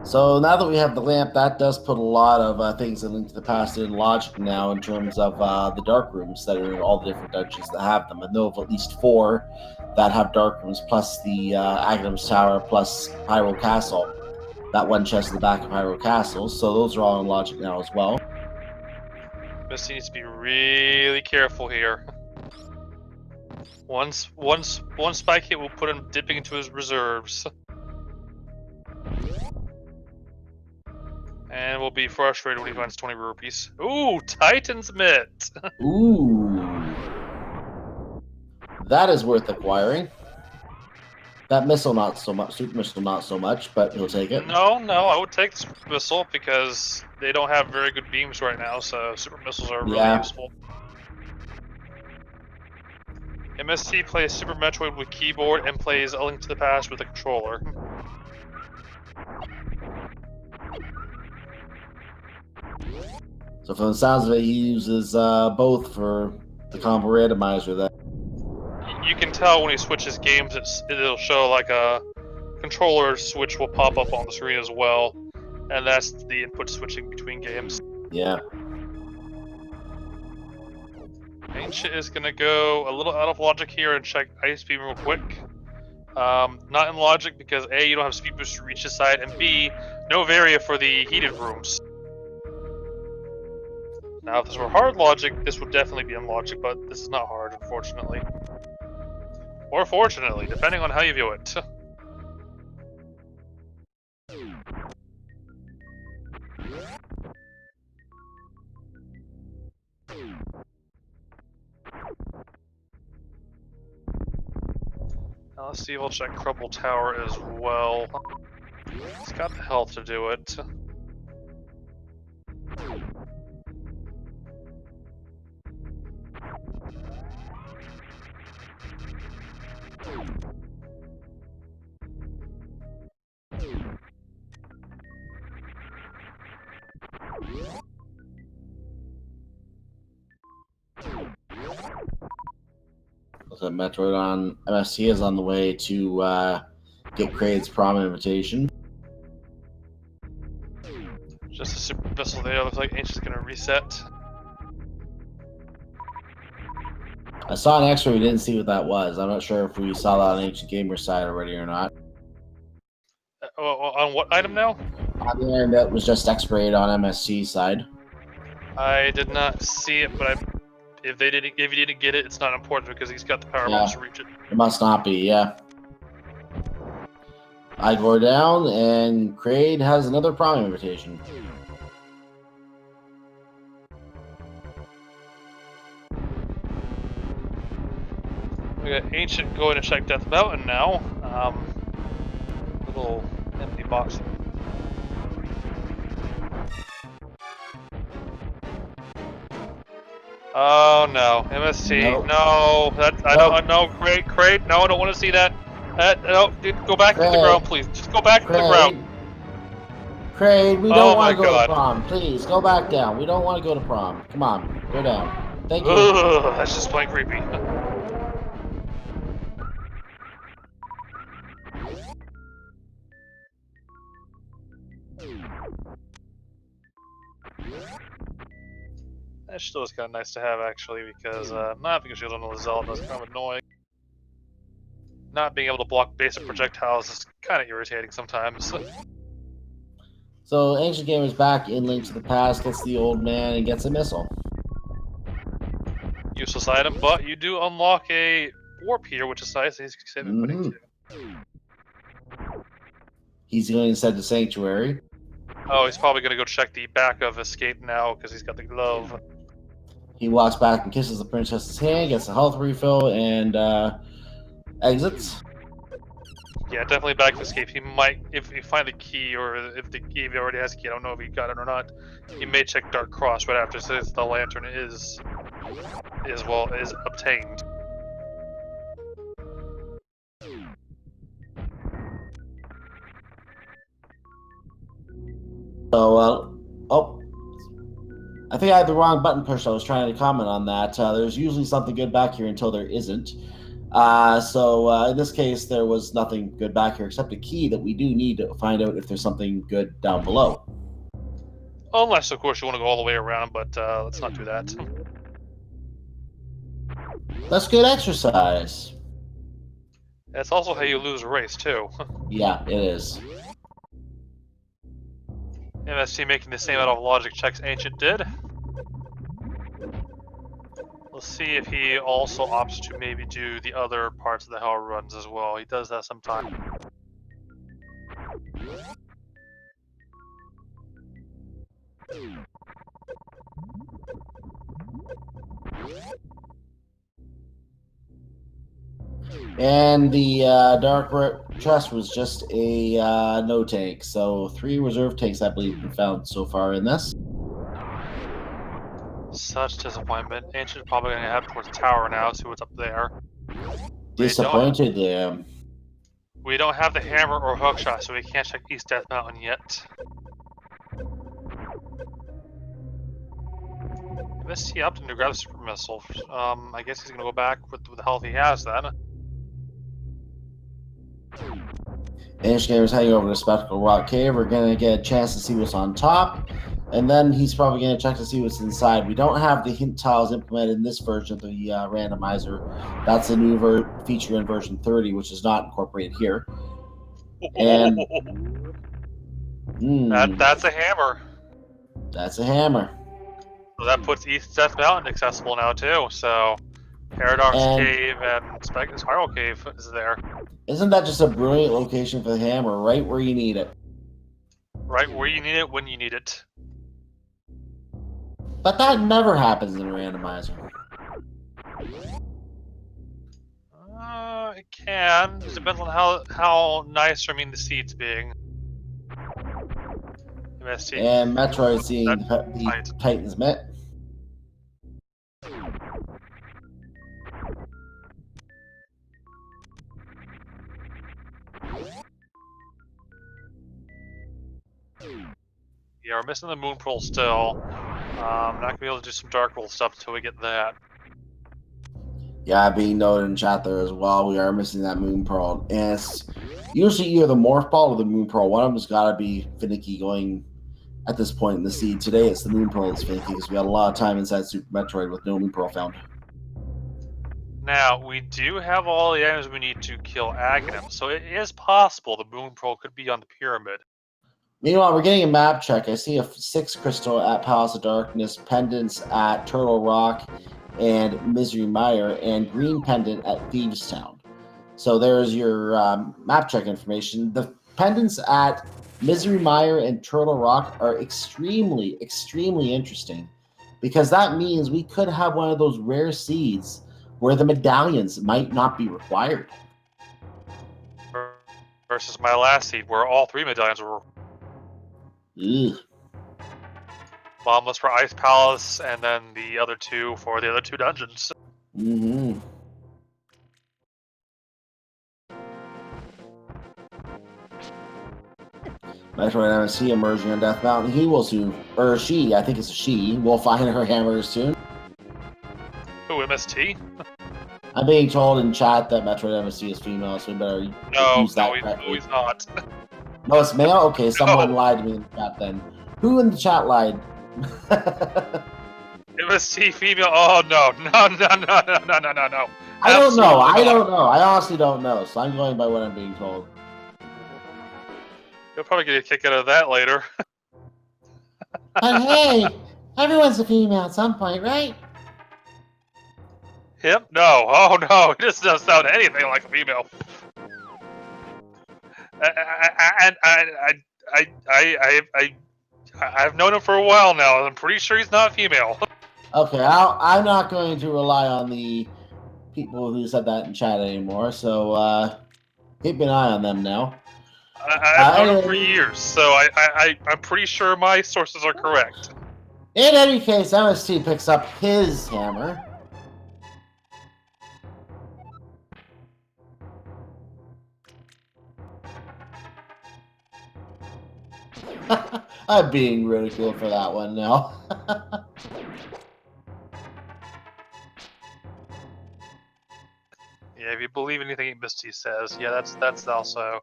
So now that we have the lamp, that does put a lot of things in Link to the Past in logic now in terms of the dark rooms that are in all the different dungeons that have them. I know of at least 4 that have dark rooms, plus the Aghanim's Tower, plus Pyro Castle. That one chest in the back of Pyro Castle. So those are all in logic now as well. Misty needs to be really careful here. One spike hit will put him dipping into his reserves. And we'll be frustrated when he finds 20 rupees. Ooh, Titan's Mitt! Ooh. That is worth acquiring. That missile not so much, super missile not so much, but he'll take it. No, I would take the super missile because they don't have very good beams right now, so super missiles are really useful. MST plays Super Metroid with keyboard and plays A Link to the Past with a controller. So from the sounds of it, he uses both for the combo randomizer. That you can tell when he switches games, it'll show like a controller switch will pop up on the screen as well, and that's the input switching between games. Yeah. Ancient is gonna go a little out of logic here and check ice beam real quick. Not in logic because A, you don't have speed boost to reach this side, and B, no varia for the heated rooms. Now, if this were hard logic, this would definitely be in logic, but this is not hard, unfortunately. Or fortunately, depending on how you view it. Now let's see if we'll check Crumble Tower as well. It's got the health to do it. So Metroid on MST is on the way to get Kraid's prom invitation. Just a super missile there. Looks like Ancient's gonna reset. I saw an X-ray. We didn't see what that was. I'm not sure if we saw that on Ancient Gamer side already or not. On what item now? On the end, that was just X-rayed on MSC side. I did not see it, but if you didn't get it, it's not important because he's got the power bombs to reach it. It must not be, yeah. I go down, and Kraid has another prom invitation. We got Ancient going to check Death Mountain now. Little empty box. Oh no, MST. Nope. No, I don't know. Kraid. No, I don't want to see that. No, dude, go back to the ground, please. Just go back to the ground. Kraid, we don't want to go to prom. Please, go back down. We don't want to go to prom. Come on, go down. Thank you. Ugh, that's just plain creepy. That still is kind of nice to have, actually, because not having a shield on the Zelda is kind of annoying. Not being able to block basic projectiles is kind of irritating sometimes. So, Ancient Gamer's back in Link to the Past, gets the old man, and gets a missile. Useless item, but you do unlock a warp here, which is nice. He's saving money too. He's going to set the Sanctuary. Oh, he's probably going to go check the back of Escape now, because he's got the glove. He walks back and kisses the princess's hand, gets a health refill, and exits. Yeah, definitely back of Escape. He might, if he find the key, or if he already has a key, I don't know if he got it or not. He may check Dark Cross right after, since the lantern is obtained. So, oh, I think I had the wrong button pushed. I was trying to comment on that. There's usually something good back here until there isn't. So in this case, there was nothing good back here except a key that we do need to find out if there's something good down below. Unless, of course, you want to go all the way around, but let's not do that. That's good exercise. It's also how you lose a race, too. Yeah, it is. MST making the same out of logic checks Ancient did. We'll see if he also opts to maybe do the other parts of the hell runs as well. He does that sometimes. And the Dark Trust was just a no tank. So 3 reserve tanks, I believe, have been found so far in this. Such disappointment. Ancient's probably going to head towards the tower now, see what's up there. Disappointed there. We don't have the hammer or hookshot, so we can't check East Death Mountain yet. MST opted to grab the super missile. I guess he's going to go back with the health he has then. Ancient Gamer's heading over to Spectacle Rock Cave. We're going to get a chance to see what's on top. And then he's probably going to check to see what's inside. We don't have the hint tiles implemented in this version of the randomizer. That's a new feature in version 30, which is not incorporated here. And that's a hammer. That's a hammer. So that puts East Death Mountain accessible now too. So Paradox Cave and Spiral Cave is there. Isn't that just a brilliant location for the hammer, right where you need it? Right where you need it, when you need it. But that never happens in a randomizer. It can. It depends on how nice or mean the seed's being. MST. And Metroid seeing the Titans met. Yeah, we're missing the Moon Pearl still. Not gonna be able to do some Dark World stuff until we get that. Yeah, being noted in chat there as well. We are missing that Moon Pearl. And it's usually either the Morph Ball or the Moon Pearl. One of them's got to be finicky going at this point in the seed. Today it's the Moon Pearl that's finicky because we had a lot of time inside Super Metroid with no Moon Pearl found. Now, we do have all the items we need to kill Aghanim, so it is possible the Moon Pearl could be on the pyramid. Meanwhile, we're getting a map check. I see a 6 crystal at Palace of Darkness, pendants at Turtle Rock and Misery Mire, and green pendant at Thieves Town. So there's your map check information. The pendants at Misery Mire and Turtle Rock are extremely, extremely interesting because that means we could have one of those rare seeds where the medallions might not be required. Versus my last seed where all 3 medallions were. Ugh. Bombless for Ice Palace, and then the other 2 for the other 2 dungeons. Mm-hmm. MetroidMst emerging on Death Mountain. He will soon, or she, I think it's a she, will find her hammer soon. Who, MST? I'm being told in chat that MetroidMst is female, so we better use that correctly. No, he's not. No, it's male? Okay, someone lied to me in the chat then. Who in the chat lied? MST female? Oh, no. No. I don't know. I honestly don't know, so I'm going by what I'm being told. You'll probably get a kick out of that later. But hey, everyone's a female at some point, right? Him? No. Oh, no. He just doesn't sound anything like a female. I've known him for a while now. I'm pretty sure he's not female. Okay, I'm not going to rely on the people who said that in chat anymore, so keep an eye on them now. I've known him for years, so I'm pretty sure my sources are correct. In any case, MST picks up his hammer. I'm being ridiculed for that one now. Yeah, if you believe anything Misty says, yeah, that's also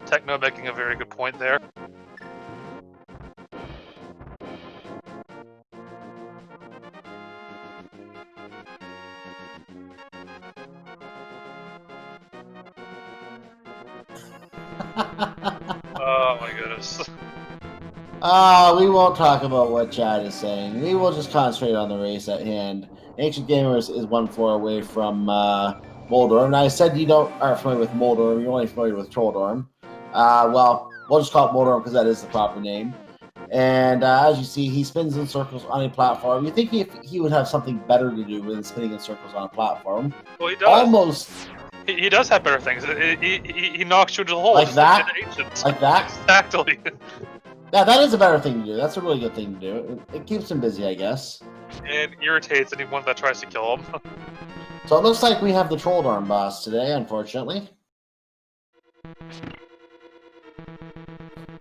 Techno making a very good point there. Oh my goodness. We won't talk about what chat is saying. We will just concentrate on the race at hand. Ancient Gamers is 1 floor away from Moldorm. And I said you aren't familiar with Moldorm, you're only familiar with Trolldorm. Well, we'll just call it Moldorm because that is the proper name. And as you see, he spins in circles on a platform. You think he would have something better to do than spinning in circles on a platform? Well, he does. Almost. He does have better things. He knocks you into the hole. Like that? Like that? Exactly. Yeah, that is a better thing to do. That's a really good thing to do. It keeps him busy, I guess. And irritates anyone that tries to kill him. So it looks like we have the Trolldorm boss today, unfortunately.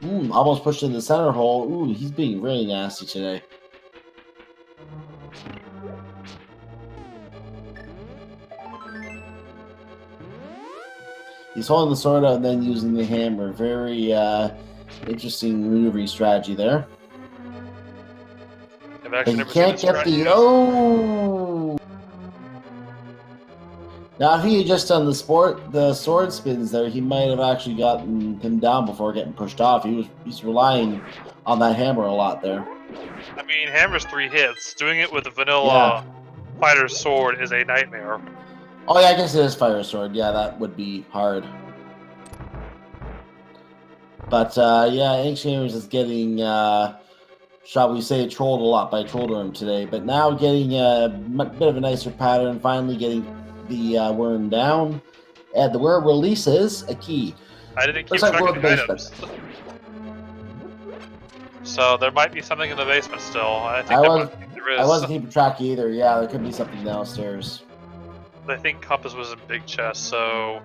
Almost pushed in the center hole. Ooh, he's being really nasty today. He's holding the sword out and then using the hammer. Very interesting maneuvering strategy there. I've But actually he never seen can't this get strategy. the... Oh! Now, if he had just done the sword spins there, he might have actually gotten him down before getting pushed off. He's relying on that hammer a lot there. I mean, hammer's 3 hits. Doing it with a Yeah. vanilla fighter's sword is a nightmare. Oh yeah, I guess it is fire sword. Yeah, that would be hard. But yeah, Ancient Gamers is getting, shall we say, trolled a lot by Trolldorm today. But now getting a bit of a nicer pattern, finally getting the worm down. And the worm releases a key. I didn't keep Looks like track we're of in the the basement. items. So there might be something in the basement still. I think there I is. wasn't keeping track either. Yeah, there could be something downstairs. I think Compass was in big chest, so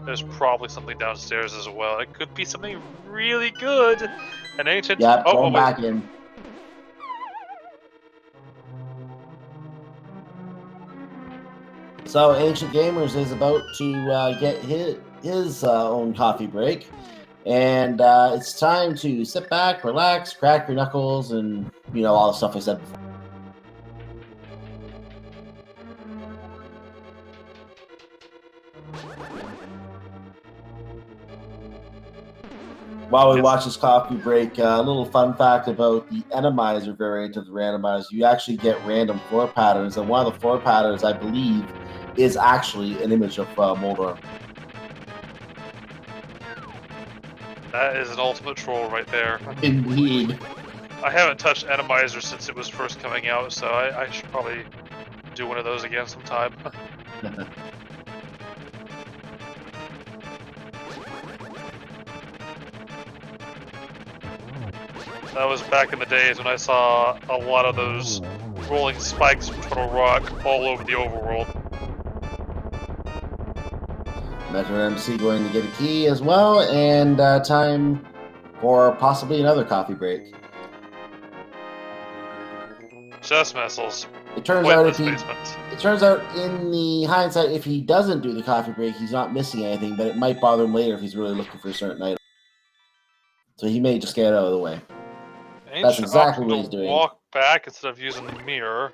there's probably something downstairs as well. It could be something really good. An ancient. Yep, Oh, going wait. back in. So Ancient Gamers is about to get his own coffee break. And it's time to sit back, relax, crack your knuckles, and, all the stuff I said before. While we watch this coffee break, a little fun fact about the Randomizer variant of the Randomizer. You actually get random floor patterns, and one of the floor patterns, I believe, is actually an image of Moldor. That is an ultimate troll right there. Indeed. I haven't touched Randomizer since it was first coming out, so I should probably do one of those again sometime. That was back in the days when I saw a lot of those rolling spikes from Turtle Rock all over the overworld. MetroidMst going to get a key as well, and time for possibly another coffee break. Just missiles. It turns out in the hindsight, if he doesn't do the coffee break, he's not missing anything, but it might bother him later if he's really looking for a certain item. So he may just get it out of the way. That's exactly what he's doing. Walk back instead of using the mirror.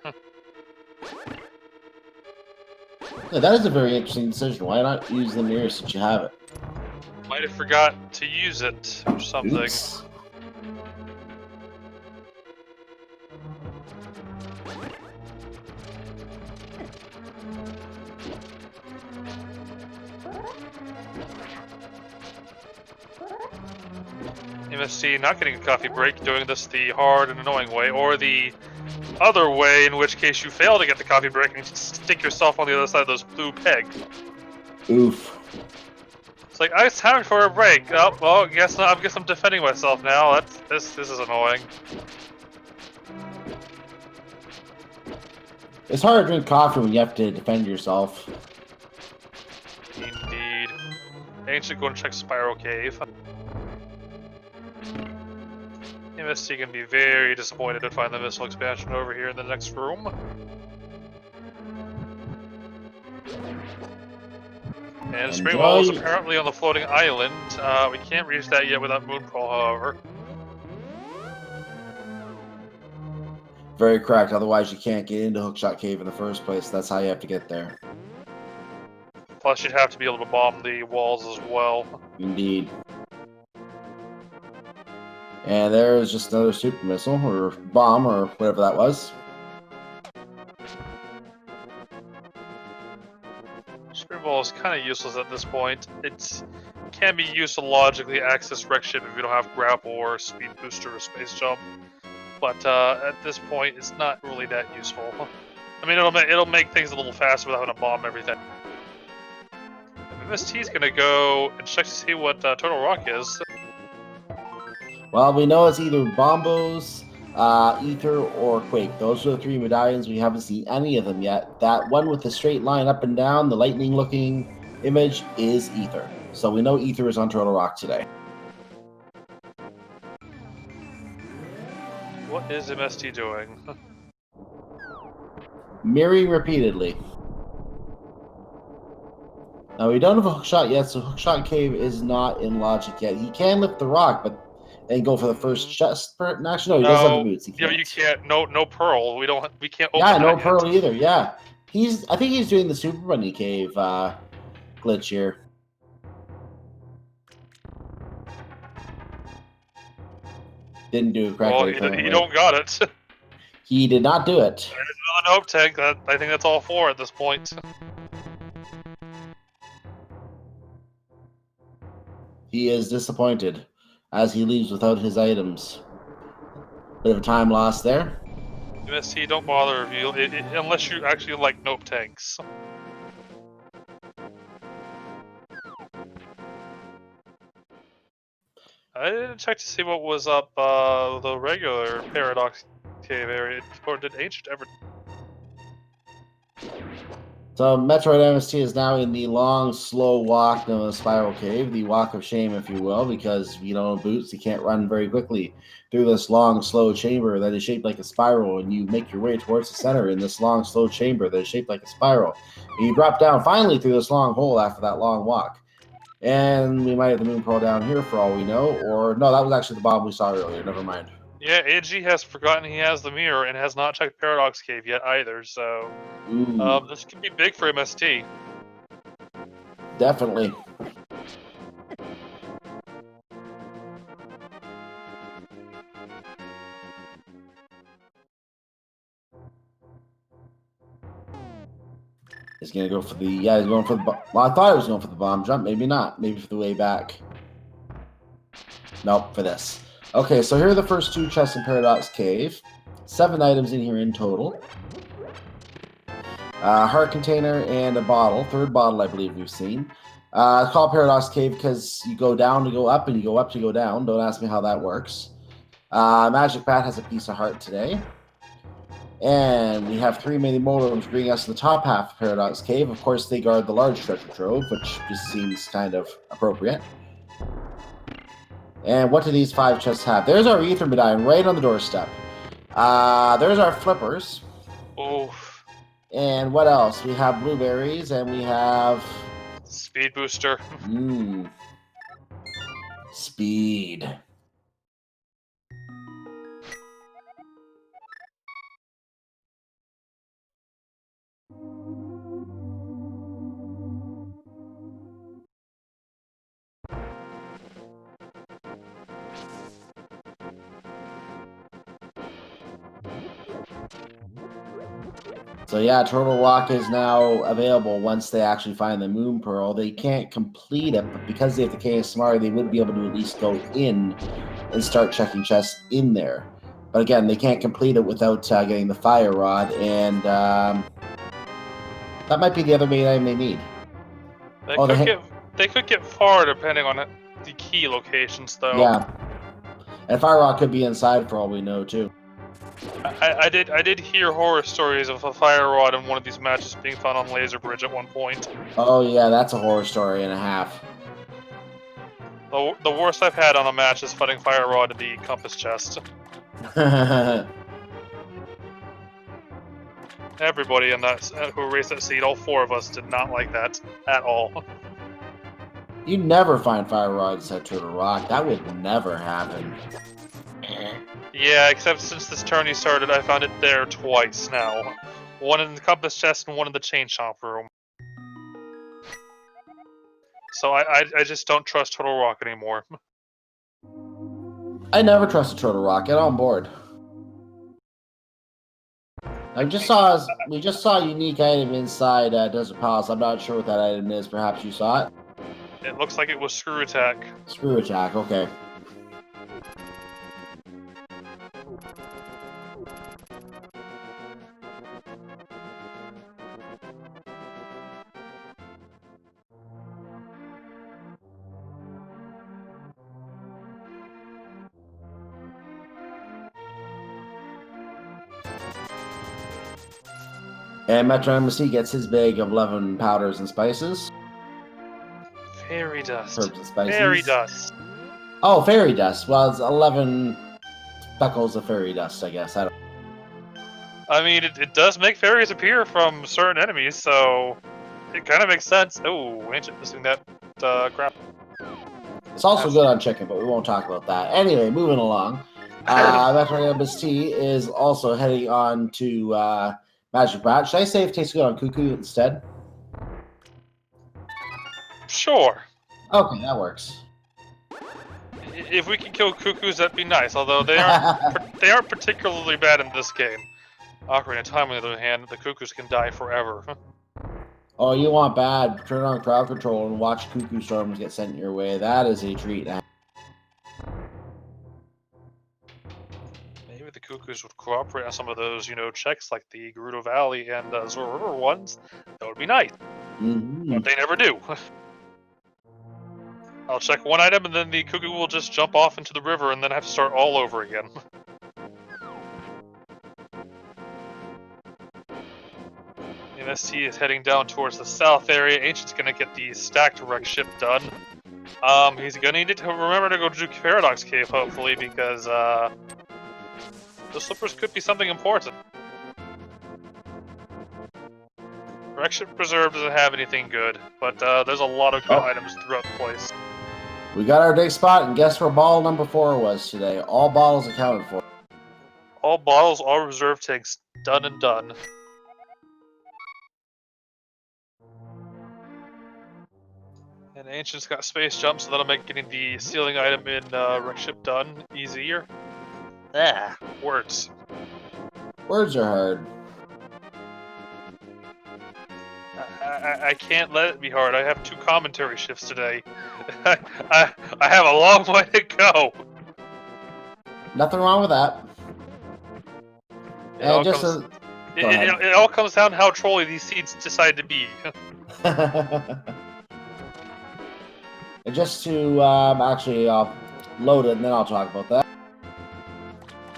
Yeah, that is a very interesting decision. Why not use the mirror since you have it? Might have forgot to use it or something. Oops. MST not getting a coffee break, doing this the hard and annoying way, or the other way, in which case you fail to get the coffee break and stick yourself on the other side of those blue pegs. Oof. It's like, it's time for a break. Oh, well, I guess I'm defending myself now. This is annoying. It's hard to drink coffee when you have to defend yourself. Indeed. Ancient, go and check Spiral Cave. MST can be very disappointed to find the missile expansion over here in the next room. And Spring Wall is apparently on the floating island. We can't reach that yet without Moonfall, however. Very correct. Otherwise, you can't get into Hookshot Cave in the first place. That's how you have to get there. Plus, you'd have to be able to bomb the walls as well. Indeed. And there's just another super missile, or bomb, or whatever that was. Spring Ball is kind of useless at this point. It can be used to logically access wreck ship if you don't have grapple or speed booster or space jump. But at this point, it's not really that useful. I mean, it'll make things a little faster without having to bomb everything. MST is gonna go and check to see what Turtle Rock is. Well, we know it's either Bombos, Ether, or Quake. Those are the three medallions. We haven't seen any of them yet. That one with the straight line up and down, the lightning-looking image, is Ether. So we know Ether is on Turtle Rock today. What is MST doing? Mirroring repeatedly. Now, we don't have a hookshot yet, so hookshot cave is not in logic yet. He can lift the rock, but and go for the first chest. Actually, no, he does have the No, boots. He yeah, can't. you can't. No pearl. We can't Yeah, open no that pearl yet. either. Yeah, I think he's doing the Super Bunny Cave glitch here. Didn't do it Well, correctly, he apparently. don't got it. He did not do it. Another note tank. I think that's all four at this point. He is disappointed as he leaves without his items. Bit of time lost there. MST, don't bother reveal unless you actually like nope tanks. I didn't check to see what was up the regular Paradox Cave area, or did Ancient ever? So MetroidMst is now in the long, slow walk down the spiral cave, the walk of shame, if you will, because you don't have boots, you can't run very quickly through this long, slow chamber that is shaped like a spiral, and you make your way towards the center in this long, slow chamber that is shaped like a spiral. And you drop down finally through this long hole after that long walk. And we might have the moon pearl down here for all we know, or no, that was actually the bomb we saw earlier. Never mind. Yeah, AG has forgotten he has the mirror and has not checked Paradox Cave yet either, so this could be big for MST. Definitely. He's gonna go for the he's going for the well, I thought he was going for the bomb jump, maybe not, maybe for the way back. Nope, for this. Okay, so here are the first two chests in Paradox Cave. 7 items in here in total. Heart container and a bottle. Third bottle, I believe we've seen. It's called Paradox Cave because you go down to go up and you go up to go down. Don't ask me how that works. Magic Bat has a piece of heart today. And we have 3 mini modems bringing us to the top half of Paradox Cave. Of course, they guard the large treasure trove, which just seems kind of appropriate. And what do these 5 chests have? There's our Ether Medallion right on the doorstep. There's our flippers. Oh. And what else? We have blueberries and we have... Speed booster. Speed. So yeah, Turtle Rock is now available once they actually find the Moon Pearl. They can't complete it, but because they have the KSMR, they would be able to at least go in and start checking chests in there. But again, they can't complete it without getting the Fire Rod, and that might be the other main item they need. They could get far depending on the key locations, though. Yeah, and Fire Rod could be inside for all we know too. I did hear horror stories of a fire rod in one of these matches being found on Laser Bridge at one point. Oh yeah, that's a horror story and a half. The worst I've had on a match is fighting fire rod in the compass chest. Everybody in that who raced that seat, all 4 of us, did not like that at all. You never find Fire Rods at Turtle Rock. That would never happen. Yeah, except since this tourney started, I found it there twice now. One in the compass chest and one in the chain shop room. So I just don't trust Turtle Rock anymore. I never trust a Turtle Rock. Get on board. We just saw a unique item inside Desert Palace. I'm not sure what that item is. Perhaps you saw it? It looks like it was Screw Attack. Screw Attack, okay. And MetroidMst gets his bag of 11 powders and spices. Fairy dust. Herbs and spices. Fairy dust. Oh, fairy dust. Well, it's 11 speckles of fairy dust, I guess. I mean, it does make fairies appear from certain enemies, so... It kind of makes sense. Oh, Ancient missing that crap. It's also good on chicken, but we won't talk about that. Anyway, moving along. MetroidMst is also heading on to Magic Bat. Should I say it tastes good on Cuckoo instead? Sure. Okay, that works. If we can kill cuckoos, that'd be nice. Although they aren't particularly bad in this game. Ocarina of Time, on the other hand, the cuckoos can die forever. Oh, you want bad? Turn on crowd control and watch Cuckoo Storms get sent your way. That is a treat. Maybe the cuckoos would cooperate on some of those, checks like the Gerudo Valley and Zora River ones. That would be nice. But they never do. I'll check one item and then the cuckoo will just jump off into the river and then have to start all over again. MST is heading down towards the south area. Ancient's gonna get the stacked wreck ship done. He's gonna need to remember to go to Paradox Cave, hopefully, because the slippers could be something important. Wreck ship preserve doesn't have anything good, but there's a lot of good items throughout the place. We got our day spot, and guess where bottle number 4 was today? All bottles accounted for. All bottles, all reserve tanks, done and done. And Ancient's got space jump, so that'll make getting the ceiling item in wreck ship done easier. Words. Words are hard. I can't let it be hard. I have 2 commentary shifts today. I have a long way to go. Nothing wrong with that. It all comes down to how trolly these seeds decide to be. And just to actually load it, and then I'll talk about that.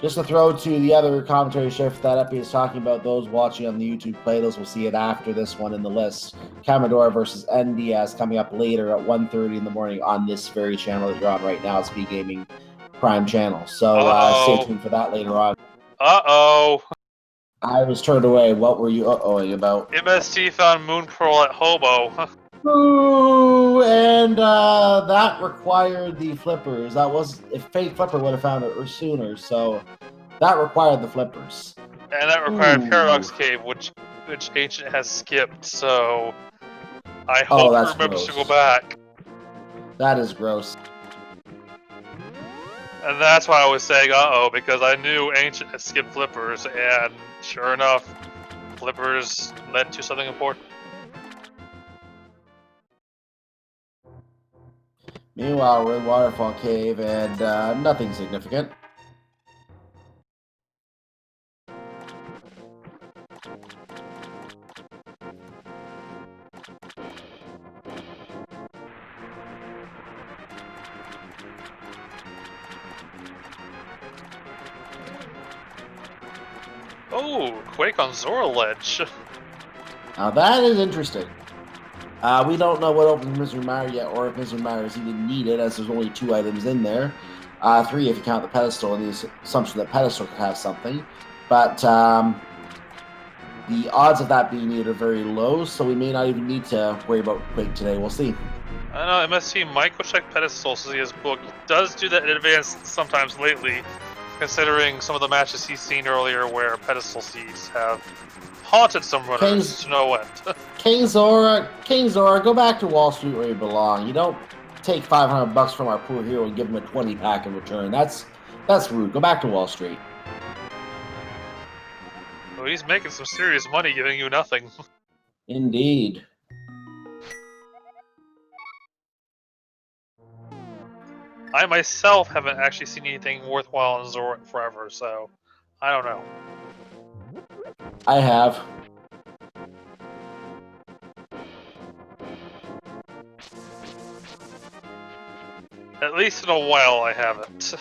Just to throw to the other commentary shift that Epi is talking about, those watching on the YouTube playlist will see it after this one in the list. Commodore versus NDS coming up later at 1:30 in the morning on this very channel that you're on right now, Speed Gaming Prime channel. So stay tuned for that later on. Uh-oh. I was turned away. What were you uh-ohing about? MST found Moon Pearl at Hobo. Ooh, and that required the flippers. That was if Fake Flipper would have found it sooner, so that required the flippers. And that required Paradox Cave, which Ancient has skipped. So I hope he remembers to go back. That is gross. And that's why I was saying uh-oh, because I knew Ancient had skipped flippers, and sure enough, flippers led to something important. Meanwhile, we're in Waterfall Cave, and nothing significant. Oh, Quake on Zora Ledge. Now that is interesting. We don't know what opens Misery Mire yet, or if Misery Mire is even needed, as there's only 2 items in there. 3 if you count the pedestal, and the assumption that pedestal could have something. But the odds of that being needed are very low, so we may not even need to worry about Quake today. We'll see. I know, MST might go check pedestal to see his book. He does do that in advance sometimes lately, considering some of the matches he's seen earlier where pedestal seeds have haunted some runners to no end. King Zora, go back to Wall Street where you belong. You don't take $500 from our poor hero and give him a 20-pack in return. That's rude. Go back to Wall Street. Well, he's making some serious money giving you nothing. Indeed. I myself haven't actually seen anything worthwhile in Zora forever, so I don't know. I have. At least in a while I haven't.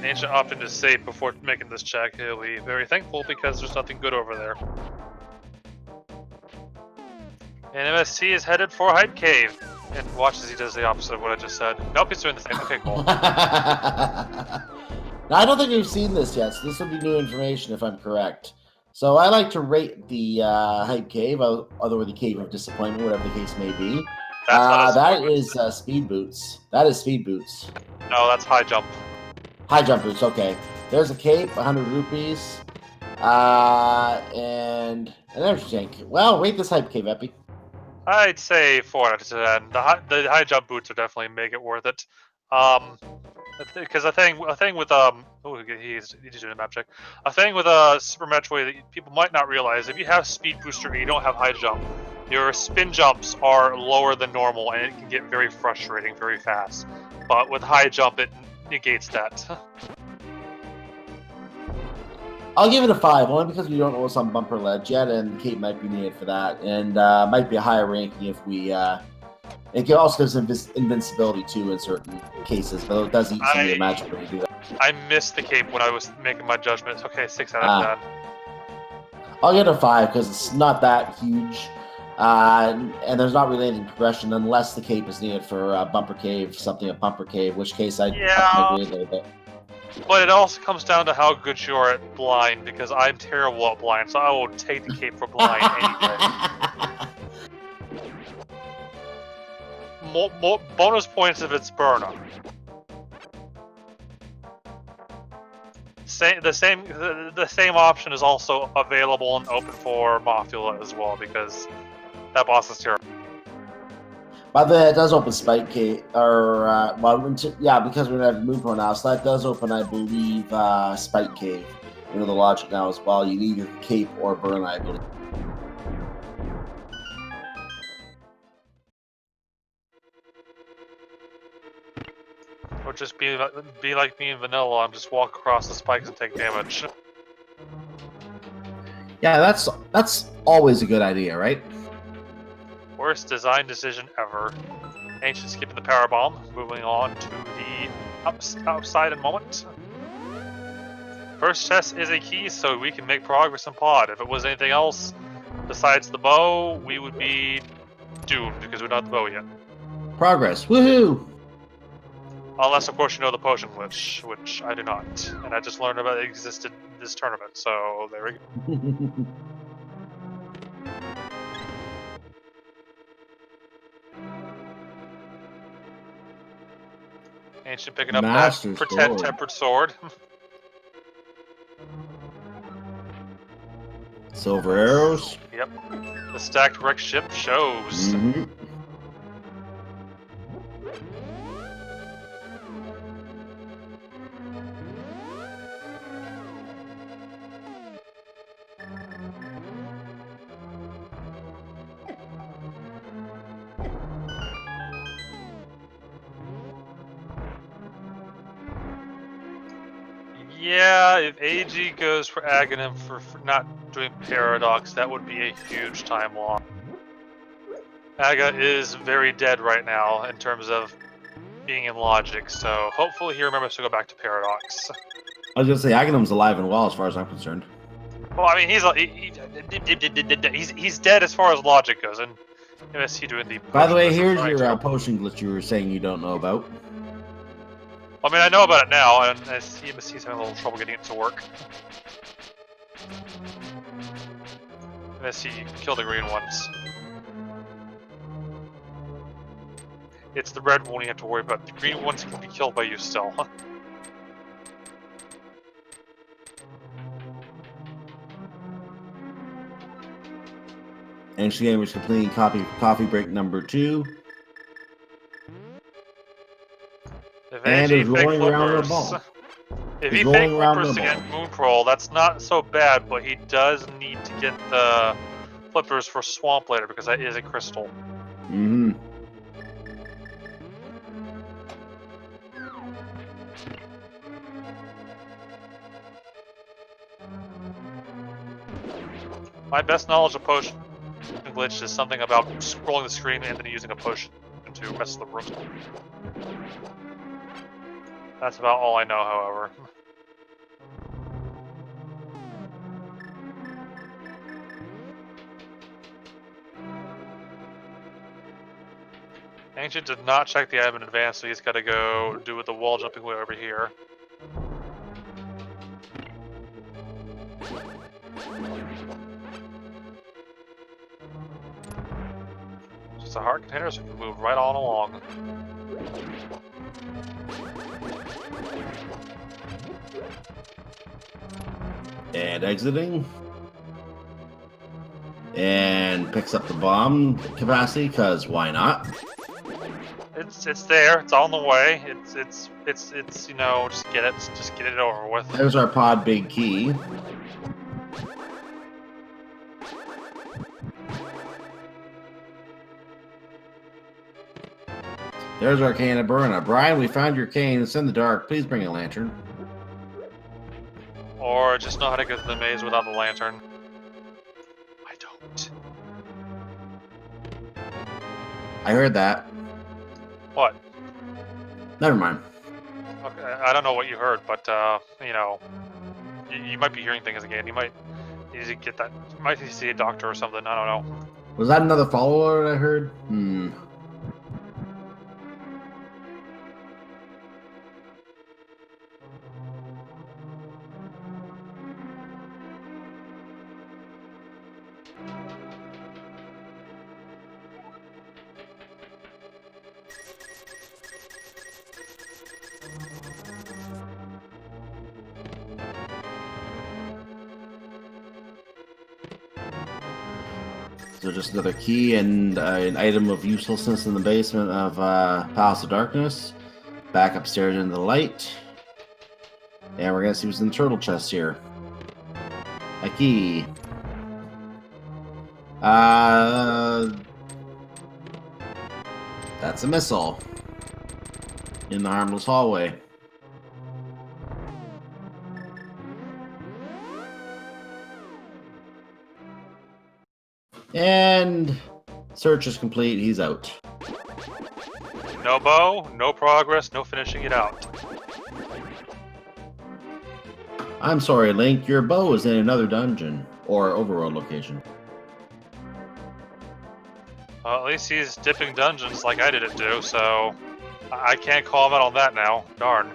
Ancient opted to save before making this check. He'll be very thankful because there's nothing good over there. And MST is headed for Hype Cave. And watch as he does the opposite of what I just said. Nope, he's doing the same. Okay, cool. Now, I don't think we've seen this yet, so this will be new information if I'm correct. So I like to rate the Hype Cave, other the Cave of Disappointment, whatever the case may be. That's not a That disappointment. is Speed Boots. That is Speed Boots. No, that's high jump. High Jump Boots, okay. There's a cape, 100 rupees. And an energy tank. Well, rate this Hype Cave, Epi. I'd say 4 out of 10. The high jump boots would definitely make it worth it. Because a thing with he's doing a map check. A thing with Super Metroid that people might not realize: if you have speed booster and you don't have high jump, your spin jumps are lower than normal, and it can get very frustrating very fast. But with high jump, it negates that. I'll give it a 5, only because we don't know what's on Bumper Ledge yet, and the cape might be needed for that, and might be a higher ranking if we. It also gives invincibility too in certain cases, but it does eat some of your magic when you do that. I missed the cape when I was making my judgment. Okay, 6 out of 10. I'll get a 5 because it's not that huge, and there's not really any progression unless the cape is needed for Bumper Cave, something at Bumper Cave, which case I agree a little bit. But it also comes down to how good you are at blind, because I'm terrible at blind, so I will take the cape for blind anyway. More bonus points if it's burner. The same option is also available and open for Mafula as well, because that boss is terrible. By the way, it does open Spike Cave, or because we're gonna have Moon Pro now, so that does open, I believe, Spike Cave. You know the logic now as well. You need either cape or burn, I believe. Or just be like me and Vanilla and just walk across the spikes and take damage. Yeah, that's always a good idea, right? Worst design decision ever. Ancient skipping the power bomb. Moving on to the outside in a moment. First chest is a key, so we can make progress in pod. If it was anything else besides the bow, we would be doomed because we're not the bow yet. Progress, woohoo! Unless, of course, you know the potion glitch, which I do not, and I just learned about it existed in this tournament. So there we go. Ancient picking up Master that pretend sword. tempered sword. Silver arrows. Yep. The stacked wreck ship shows. Mm-hmm. Yeah, if AG goes for Aghanim for not doing Paradox, that would be a huge time loss. Aga is very dead right now in terms of being in logic, so hopefully he remembers to go back to Paradox. I was gonna say Aghanim's alive and well as far as I'm concerned. Well, I mean, he's dead as far as logic goes, and MSC doing the. By the way, here's your potion glitch you were saying you don't know about. I mean, I know about it now, and I see MSC's having a little trouble getting it to work. MSC, kill the green ones. It's the red one you have to worry about. The green ones can be killed by you still. Ancient Gamers completing coffee break number 2. And is rolling around the ball. If he fake flippers to get Moon Pro, that's not so bad, but he does need to get the flippers for Swamp later because that is a crystal. Mm-hmm. My best knowledge of potion glitch is something about scrolling the screen and then using a potion to mess the room. That's about all I know, however. Ancient did not check the item in advance, so he's got to go do with the wall jumping way over here. It's a hard container, so we can move right on along. And exiting. And picks up the bomb capacity, because why not? It's there. It's on the way. It's you know, just get it over with. There's our pod big key. There's our cane of Burna. Brian, we found your cane. It's in the dark. Please bring a lantern. Or just know how to get to the maze without the lantern. I don't. I heard that. What? Never mind. Okay, I don't know what you heard, but you know, you might be hearing things again. You might need to get that. You might need to see a doctor or something. I don't know. Was that another follower I heard? So just another key and an item of uselessness in the basement of Palace of Darkness. Back upstairs into the light. And we're going to see what's in the turtle chest here. A key. That's a missile. In the harmless hallway. And search is complete. He's out. No bow, no progress, no finishing it out. I'm sorry, Link. Your bow is in another dungeon or overworld location. Well, at least he's dipping dungeons like I didn't do, so I can't call him out on that now. Darn.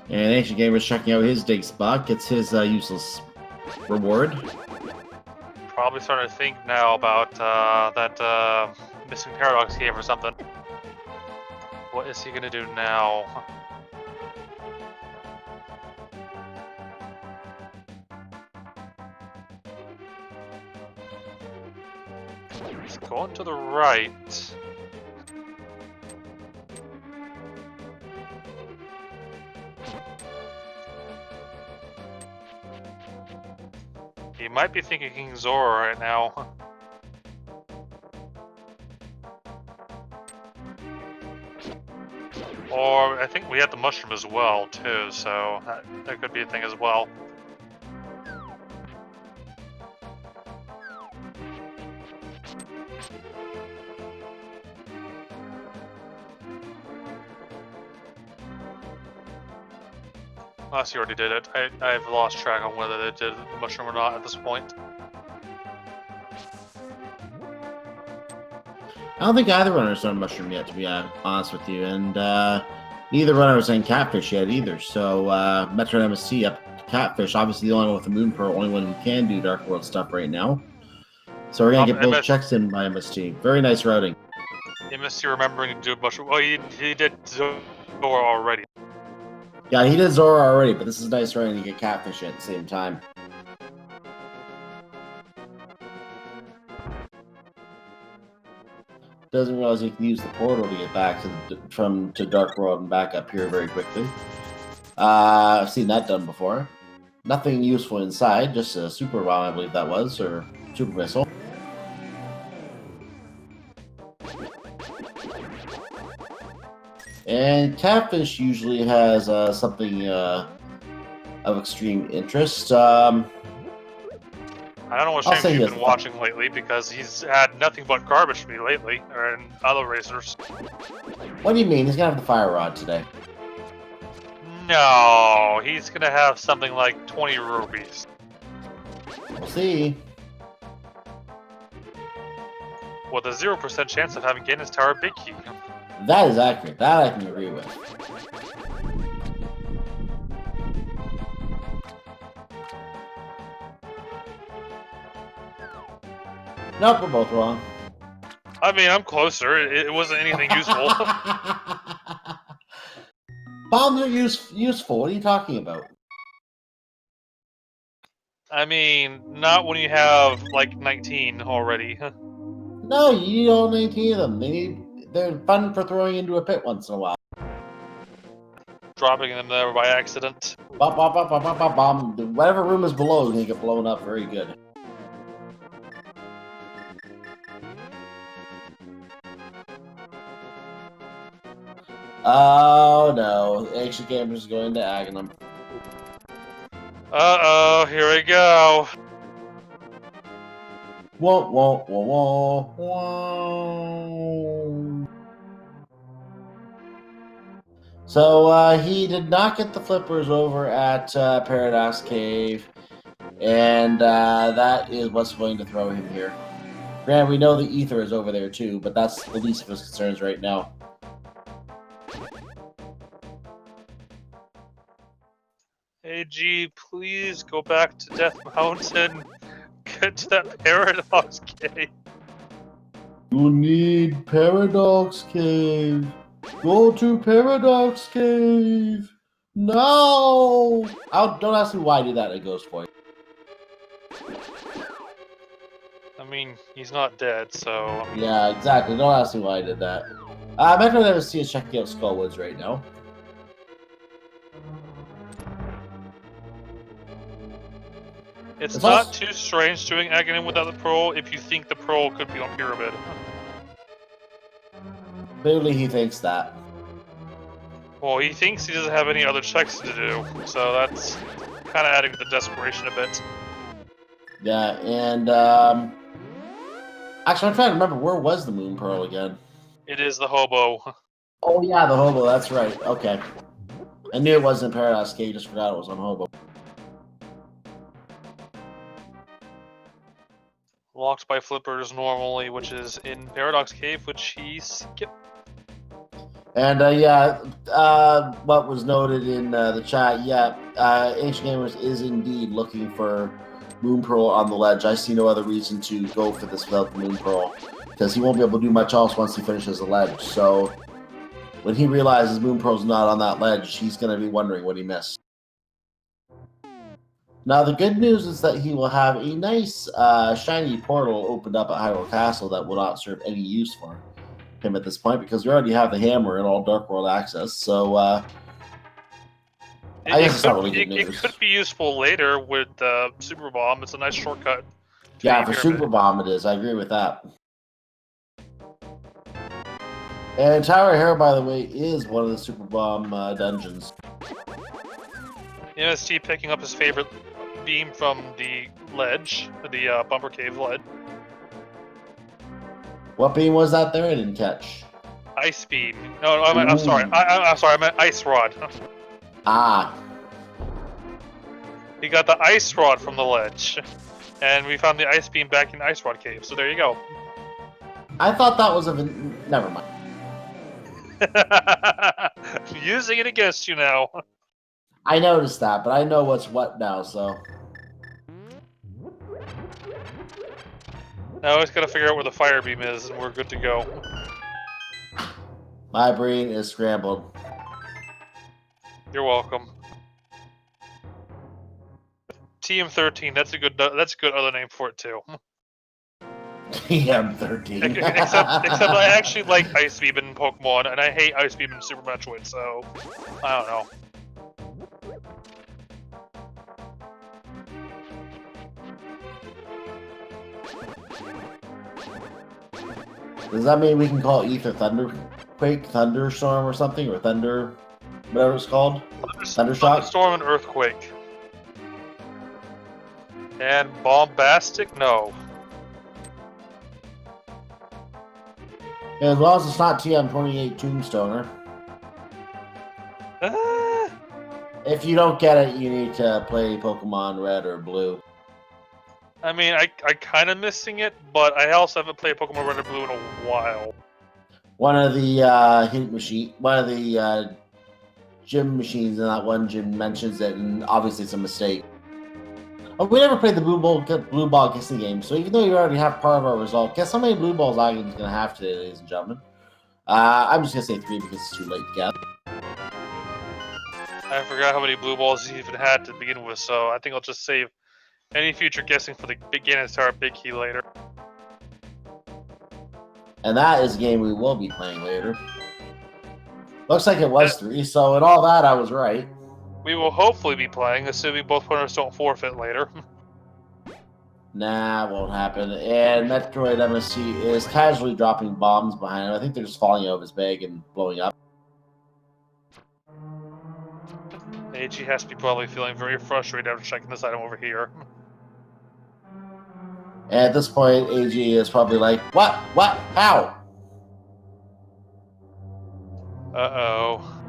And Ancient Gamer's checking out his dig spot, gets his useless reward. Probably starting to think now about that missing paradox cave or something. What is he gonna do now? He's going to the right. He might be thinking King Zora right now. Or I think we had the mushroom as well too, so that could be a thing as well. Unless you already did it. I've lost track on whether they did the mushroom or not at this point. I don't think either runner's done mushroom yet, to be honest with you, and neither runner's done catfish yet either. So MetroidMst up to catfish, obviously the only one with the moon pearl, only one who can do Dark World stuff right now. So we're gonna get both checks in by MST. Very nice routing. MST remembering to do mushroom. Well, he did Zora already. Yeah, he did Zora already, but this is nice routing to get catfish at the same time. Doesn't realize you can use the portal to get back to Dark World and back up here very quickly. I've seen that done before. Nothing useful inside, just a super bomb, I believe that was, or super missile. And catfish usually has something of extreme interest. I don't know what Shane's been watching lately because he's had nothing but garbage to me lately, and other racers. What do you mean? He's gonna have the fire rod today. No, he's gonna have something like 20 rupees. We'll see. With a 0% chance of having Gainus Tower Big Key. That is accurate. That I can agree with. Nope, we're both wrong. I mean, I'm closer. It wasn't anything useful. Bombs are useful. What are you talking about? I mean, not when you have like 19 already. No, you need all 19 of them. They're fun for throwing into a pit once in a while. Dropping them there by accident. Bop, bop, bop, bop, bop, bop, bomb. Whatever room is below is going to get blown up very good. Oh no, Ancient Gamers is going to Aghanim. Uh-oh, here we go. Whoa, whoa, whoa, whoa, whoa. So he did not get the flippers over at Paradox Cave, and that is what's going to throw him here. Granted, we know the ether is over there too, but that's the least of his concerns right now. Hey, G, please go back to Death Mountain. Get to that Paradox Cave. You need Paradox Cave. Go to Paradox Cave. No! Don't ask me why I did that at Ghost Point. I mean, he's not dead, so... Yeah, exactly. Don't ask me why I did that. MetroidMst is checking out Skullwoods right now. It's not too strange doing Aghanim without the pearl if you think the pearl could be on Pyramid. Clearly he thinks that. Well, he thinks he doesn't have any other checks to do, so that's kind of adding to the desperation a bit. Yeah, and actually I'm trying to remember, where was the Moon Pearl again? It is the hobo. Oh yeah, the hobo, that's right. Okay. I knew it wasn't Paradox Cave, just forgot it was on hobo. Locked by flippers normally, which is in Paradox Cave, which he skipped. And what was noted in the chat, Ancient Gamers is indeed looking for Moon Pearl on the ledge. I see no other reason to go for this without the Moon Pearl, because he won't be able to do much else once he finishes the ledge. So when he realizes Moon Pearl's not on that ledge, he's going to be wondering what he missed. Now, the good news is that he will have a nice shiny portal opened up at Hyrule Castle that will not serve any use for him at this point, because we already have the hammer and all Dark World access, so I guess it's not really good news. It could be useful later with Super Bomb. It's a nice shortcut. Yeah, for Super Bomb it is. I agree with that. And Tower of Hero, by the way, is one of the Super Bomb dungeons. MST picking up his favorite beam from the ledge, the Bumper Cave ledge. What beam was that there? I didn't catch. Ice beam. No, I'm sorry. I'm sorry. I meant ice rod. Ah. He got the ice rod from the ledge, and we found the ice beam back in the Ice Rod Cave. So there you go. I thought that was never mind. Using it against you now. I noticed that, but I know what's what now, so. Now I just gotta figure out where the fire beam is, and we're good to go. My brain is scrambled. You're welcome. TM13. That's a good other name for it too. TM13. except I actually like Ice Beam in Pokemon, and I hate Ice Beam in Super Metroid. So I don't know. Does that mean we can call Ether Thunderquake, Thunderstorm, or something, or Thunder, whatever it's called? Thundershock? Thunderstorm and Earthquake. And Bombastic? No. Yeah, as long as it's not TM28 Tombstoner. If you don't get it, you need to play Pokemon Red or Blue. I mean, I kind of missing it, but I also haven't played Pokemon Red or Blue in a while. One of the gym machines in that one gym mentions it, and obviously it's a mistake. Oh, we never played the blue ball guessing game, so even though you already have part of our result, guess how many blue balls I'm going to have today, ladies and gentlemen? I'm just going to say 3 because it's too late to guess. I forgot how many blue balls he even had to begin with, so I think I'll just save any future guessing for the beginning and start big key later. And that is a game we will be playing later. Looks like it was 3, so in all that, I was right. We will hopefully be playing, assuming both winners don't forfeit later. Nah, won't happen. And MetroidMst is casually dropping bombs behind him. I think they're just falling out of his bag and blowing up. AG has to be probably feeling very frustrated after checking this item over here. And at this point, AG is probably like, what? What? How? Uh-oh.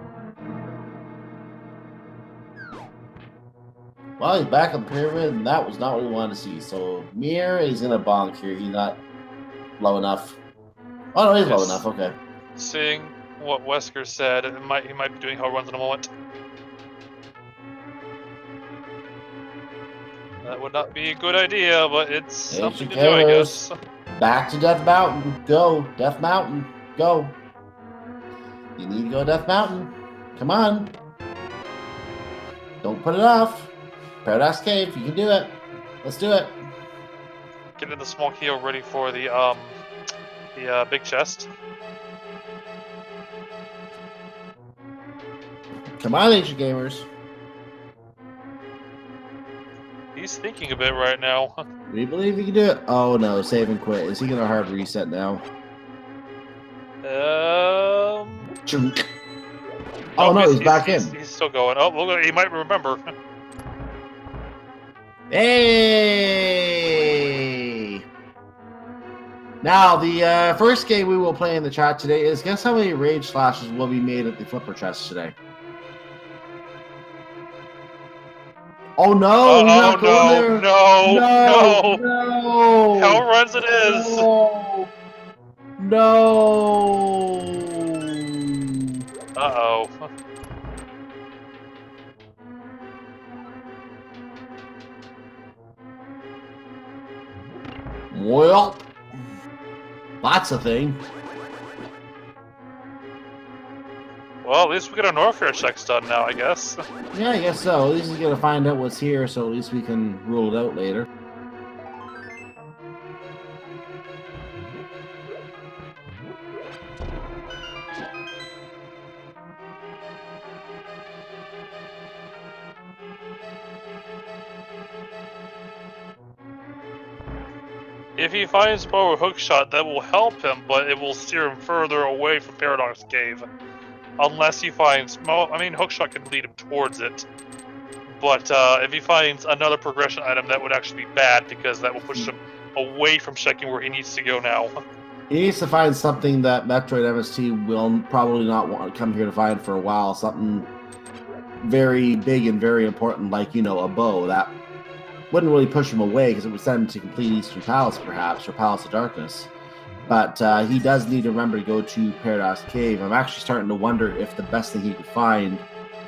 Well, he's back on the pyramid, and that was not what we wanted to see. So, Mir, he's going to bonk here. He's not low enough. Oh, no, he's low enough. Okay. Seeing what Wesker said, he might be doing hell runs in a moment. That would not be a good idea, but it's something to do, I guess. Back to Death Mountain. Go. Death Mountain. Go. You need to go Death Mountain. Come on. Don't put it off. Paradise Cave. You can do it. Let's do it. Get in the small keel ready for the big chest. Come on, Ancient Gamers. He's thinking a bit right now. We believe you can do it. Oh no, save and quit. Is he gonna hard reset now? Chunk. Oh no, he's back in. He's still going. Oh, look, he might remember. Hey! Now, the first game we will play in the chat today is guess how many rage slashes will be made at the flipper chest today? Oh no! He's not going there. No! Hell runs it is. No! Uh-oh. Well, that's a thing. Well, at least we got our Norfair checks done now, I guess. Yeah, I guess so. At least he's gonna find out what's here, so at least we can rule it out later. If he finds bow or hookshot, that will help him, but it will steer him further away from Paradox Cave. Unless he finds... Well, I mean, hookshot can lead him towards it. But if he finds another progression item, that would actually be bad, because that will push him away from checking where he needs to go now. He needs to find something that MetroidMst will probably not want to come here to find for a while. Something very big and very important, like, you know, a bow. That wouldn't really push him away because it would send him to complete Eastern Palace, perhaps, or Palace of Darkness. But he does need to remember to go to Paradox Cave. I'm actually starting to wonder if the best thing he could find...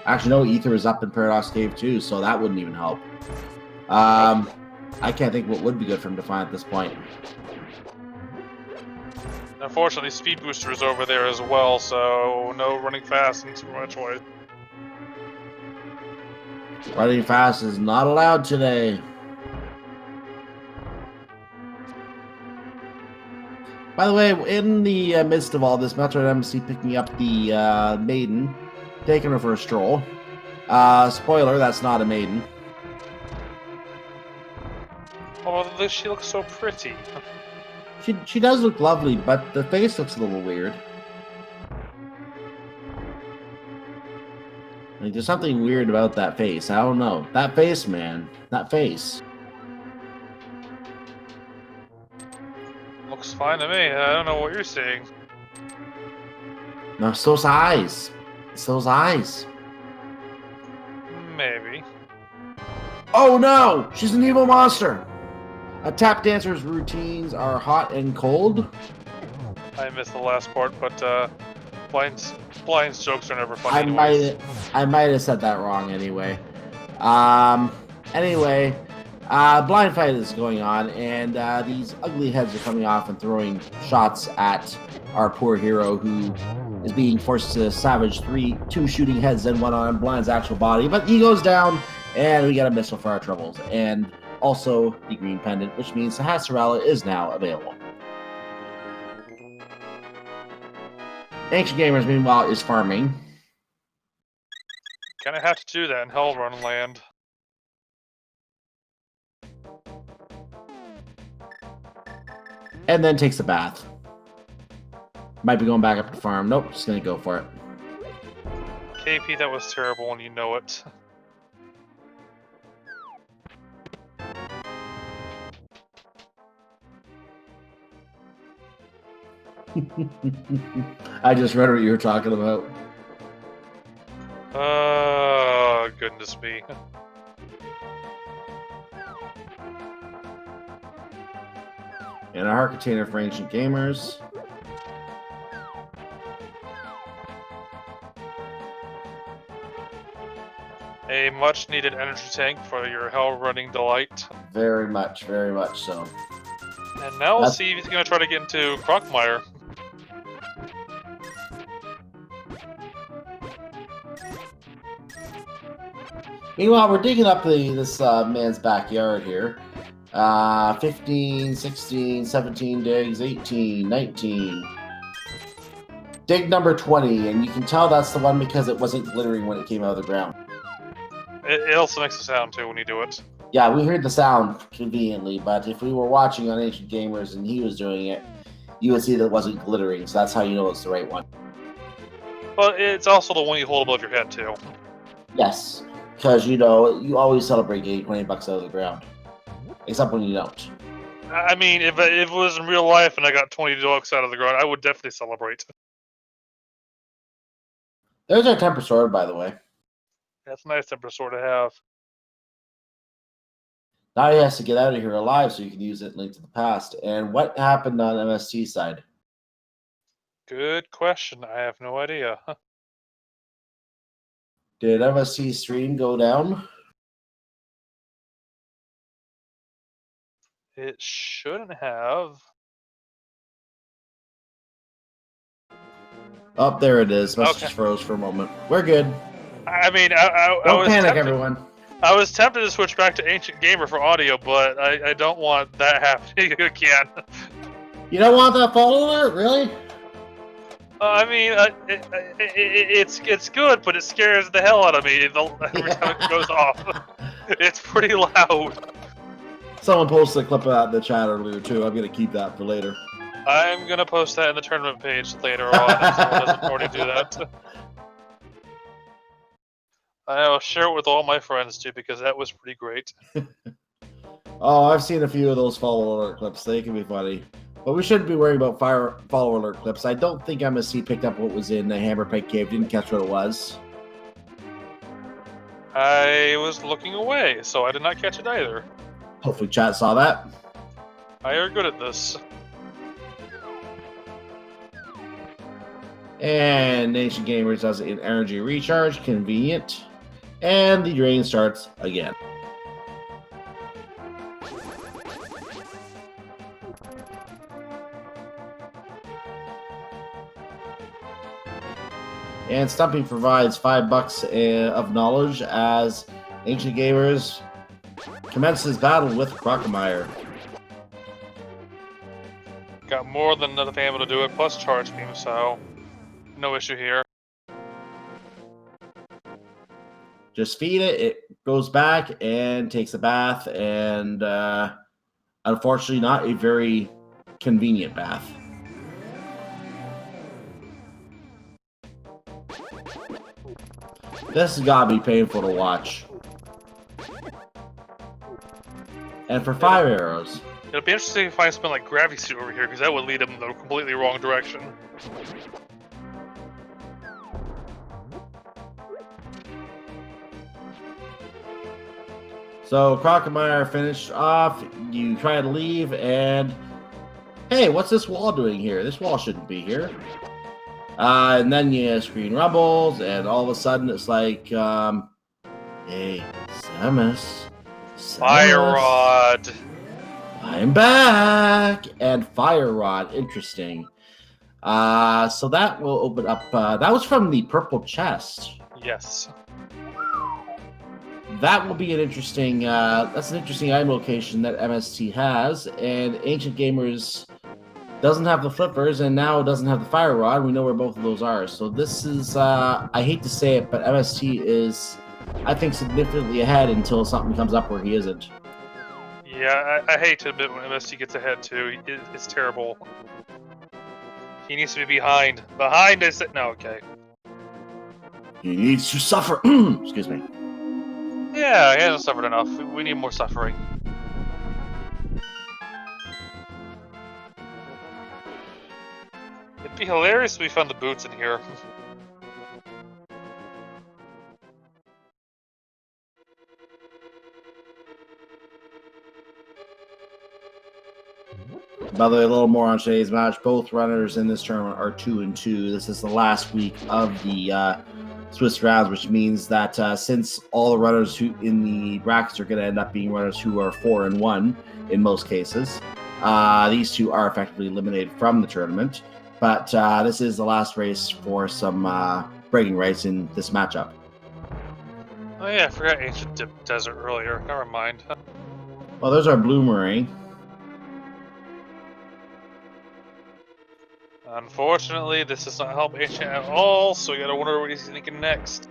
Actually, no, Ether is up in Paradox Cave too, so that wouldn't even help. I can't think what would be good for him to find at this point. Unfortunately, Speed Booster is over there as well, so no running fast in Super Metroid. Running fast is not allowed today. By the way, in the midst of all this, MetroidMst picking up the maiden, taking her for a stroll. Spoiler, that's not a maiden. Oh, she looks so pretty. She does look lovely, but the face looks a little weird. Like, there's something weird about that face. I don't know. That face, man. That face. Looks fine to me. I don't know what you're seeing. No, it's those eyes. It's those eyes. Maybe. Oh no! She's an evil monster! A tap dancer's routines are hot and cold. I missed the last part, but Blind's jokes are never funny. I might have said that wrong anyway. Anyway, Blind fight is going on, and these ugly heads are coming off and throwing shots at our poor hero, who is being forced to savage two shooting heads and one on Blind's actual body. But he goes down, and we get a missile for our troubles, and also the green pendant, which means the Hasserella is now available. Ancient Gamers, meanwhile, is farming. Kinda have to do that in Hellrun land. And then takes a bath. Might be going back up to farm. Nope, just gonna go for it. KP, that was terrible and you know it. I just read what you were talking about. Oh, goodness me. And a heart container for Ancient Gamers. A much needed energy tank for your hell running delight. Very much so. And now we'll see if he's going to try to get into Crockmire. Meanwhile, we're digging up this man's backyard here. 15, 16, 17 digs, 18, 19. Dig number 20, and you can tell that's the one because it wasn't glittering when it came out of the ground. It also makes a sound too when you do it. Yeah, we heard the sound conveniently, but if we were watching on Ancient Gamers and he was doing it, you would see that it wasn't glittering, so that's how you know it's the right one. But it's also the one you hold above your head too. Yes, because you know, you always celebrate getting 20 bucks out of the ground. Except when you don't. I mean, if it was in real life and I got 20 bucks out of the ground, I would definitely celebrate. There's our temper sword, by the way. That's a nice temper sword to have. Now he has to get out of here alive so you can use it in Link to the Past. And what happened on MST side? Good question. I have no idea. Did MST stream go down? It shouldn't have. Oh, there it is. Must just froze for a moment. We're good. I mean, I Don't was panic, tempted, everyone. I was tempted to switch back to Ancient Gamer for audio, but I don't want that happening again. You don't want that fall alert, really? I mean, it's good, but it scares the hell out of me every time it goes off. It's pretty loud. Someone posted a clip of that in the chat earlier, too. I'm going to keep that for later. I'm going to post that in the tournament page later on if someone doesn't already do that. I'll share it with all my friends, too, because that was pretty great. Oh, I've seen a few of those follow alert clips. They can be funny. But we shouldn't be worrying about follow alert clips. I don't think MSC picked up what was in the Hammerpike Cave. Didn't catch what it was. I was looking away, so I did not catch it either. Hopefully chat saw that. I are good at this. And Ancient Gamers does an energy recharge. Convenient. And the drain starts again. And Stumping provides $5 of knowledge as Ancient Gamers commences battle with Crockmire. Got more than enough ammo to do it, plus charge beam, so no issue here. Just feed it, it goes back and takes a bath, and unfortunately not a very convenient bath. This has got to be painful to watch. And for 5 arrows. It'll be interesting if I spend like gravity suit over here, because that would lead him in the completely wrong direction. So Crockmire finished off. You try to leave, and hey, what's this wall doing here? This wall shouldn't be here. And then you screen rumbles, and all of a sudden it's like, hey, Samus. Fire Rod. I'm back! And Fire Rod, interesting. So that will open up. That was from the purple chest. Yes. That will be an interesting. That's an interesting item location that MST has, and Ancient Gamers doesn't have the flippers, and now doesn't have the Fire Rod. We know where both of those are. So this is. I hate to say it, but MST is, I think, significantly ahead until something comes up where he isn't. Yeah, I hate to admit when MST gets ahead too. It's terrible. He needs to be behind. Behind is it? No, okay. He needs to suffer. Excuse me. Yeah, he hasn't suffered enough. We need more suffering. It'd be hilarious if we found the boots in here. By the way, a little more on today's match. Both runners in this tournament are 2-2. This is the last week of the Swiss rounds, which means that since all the runners who in the brackets are going to end up being runners who are 4-1 in most cases, these two are effectively eliminated from the tournament. But this is the last race for some bragging rights in this matchup. Oh yeah, I forgot Ancient Desert earlier. Never mind. Well, there's our Bloomerang. Unfortunately, this does not help Ancient at all, so we gotta wonder what he's thinking next.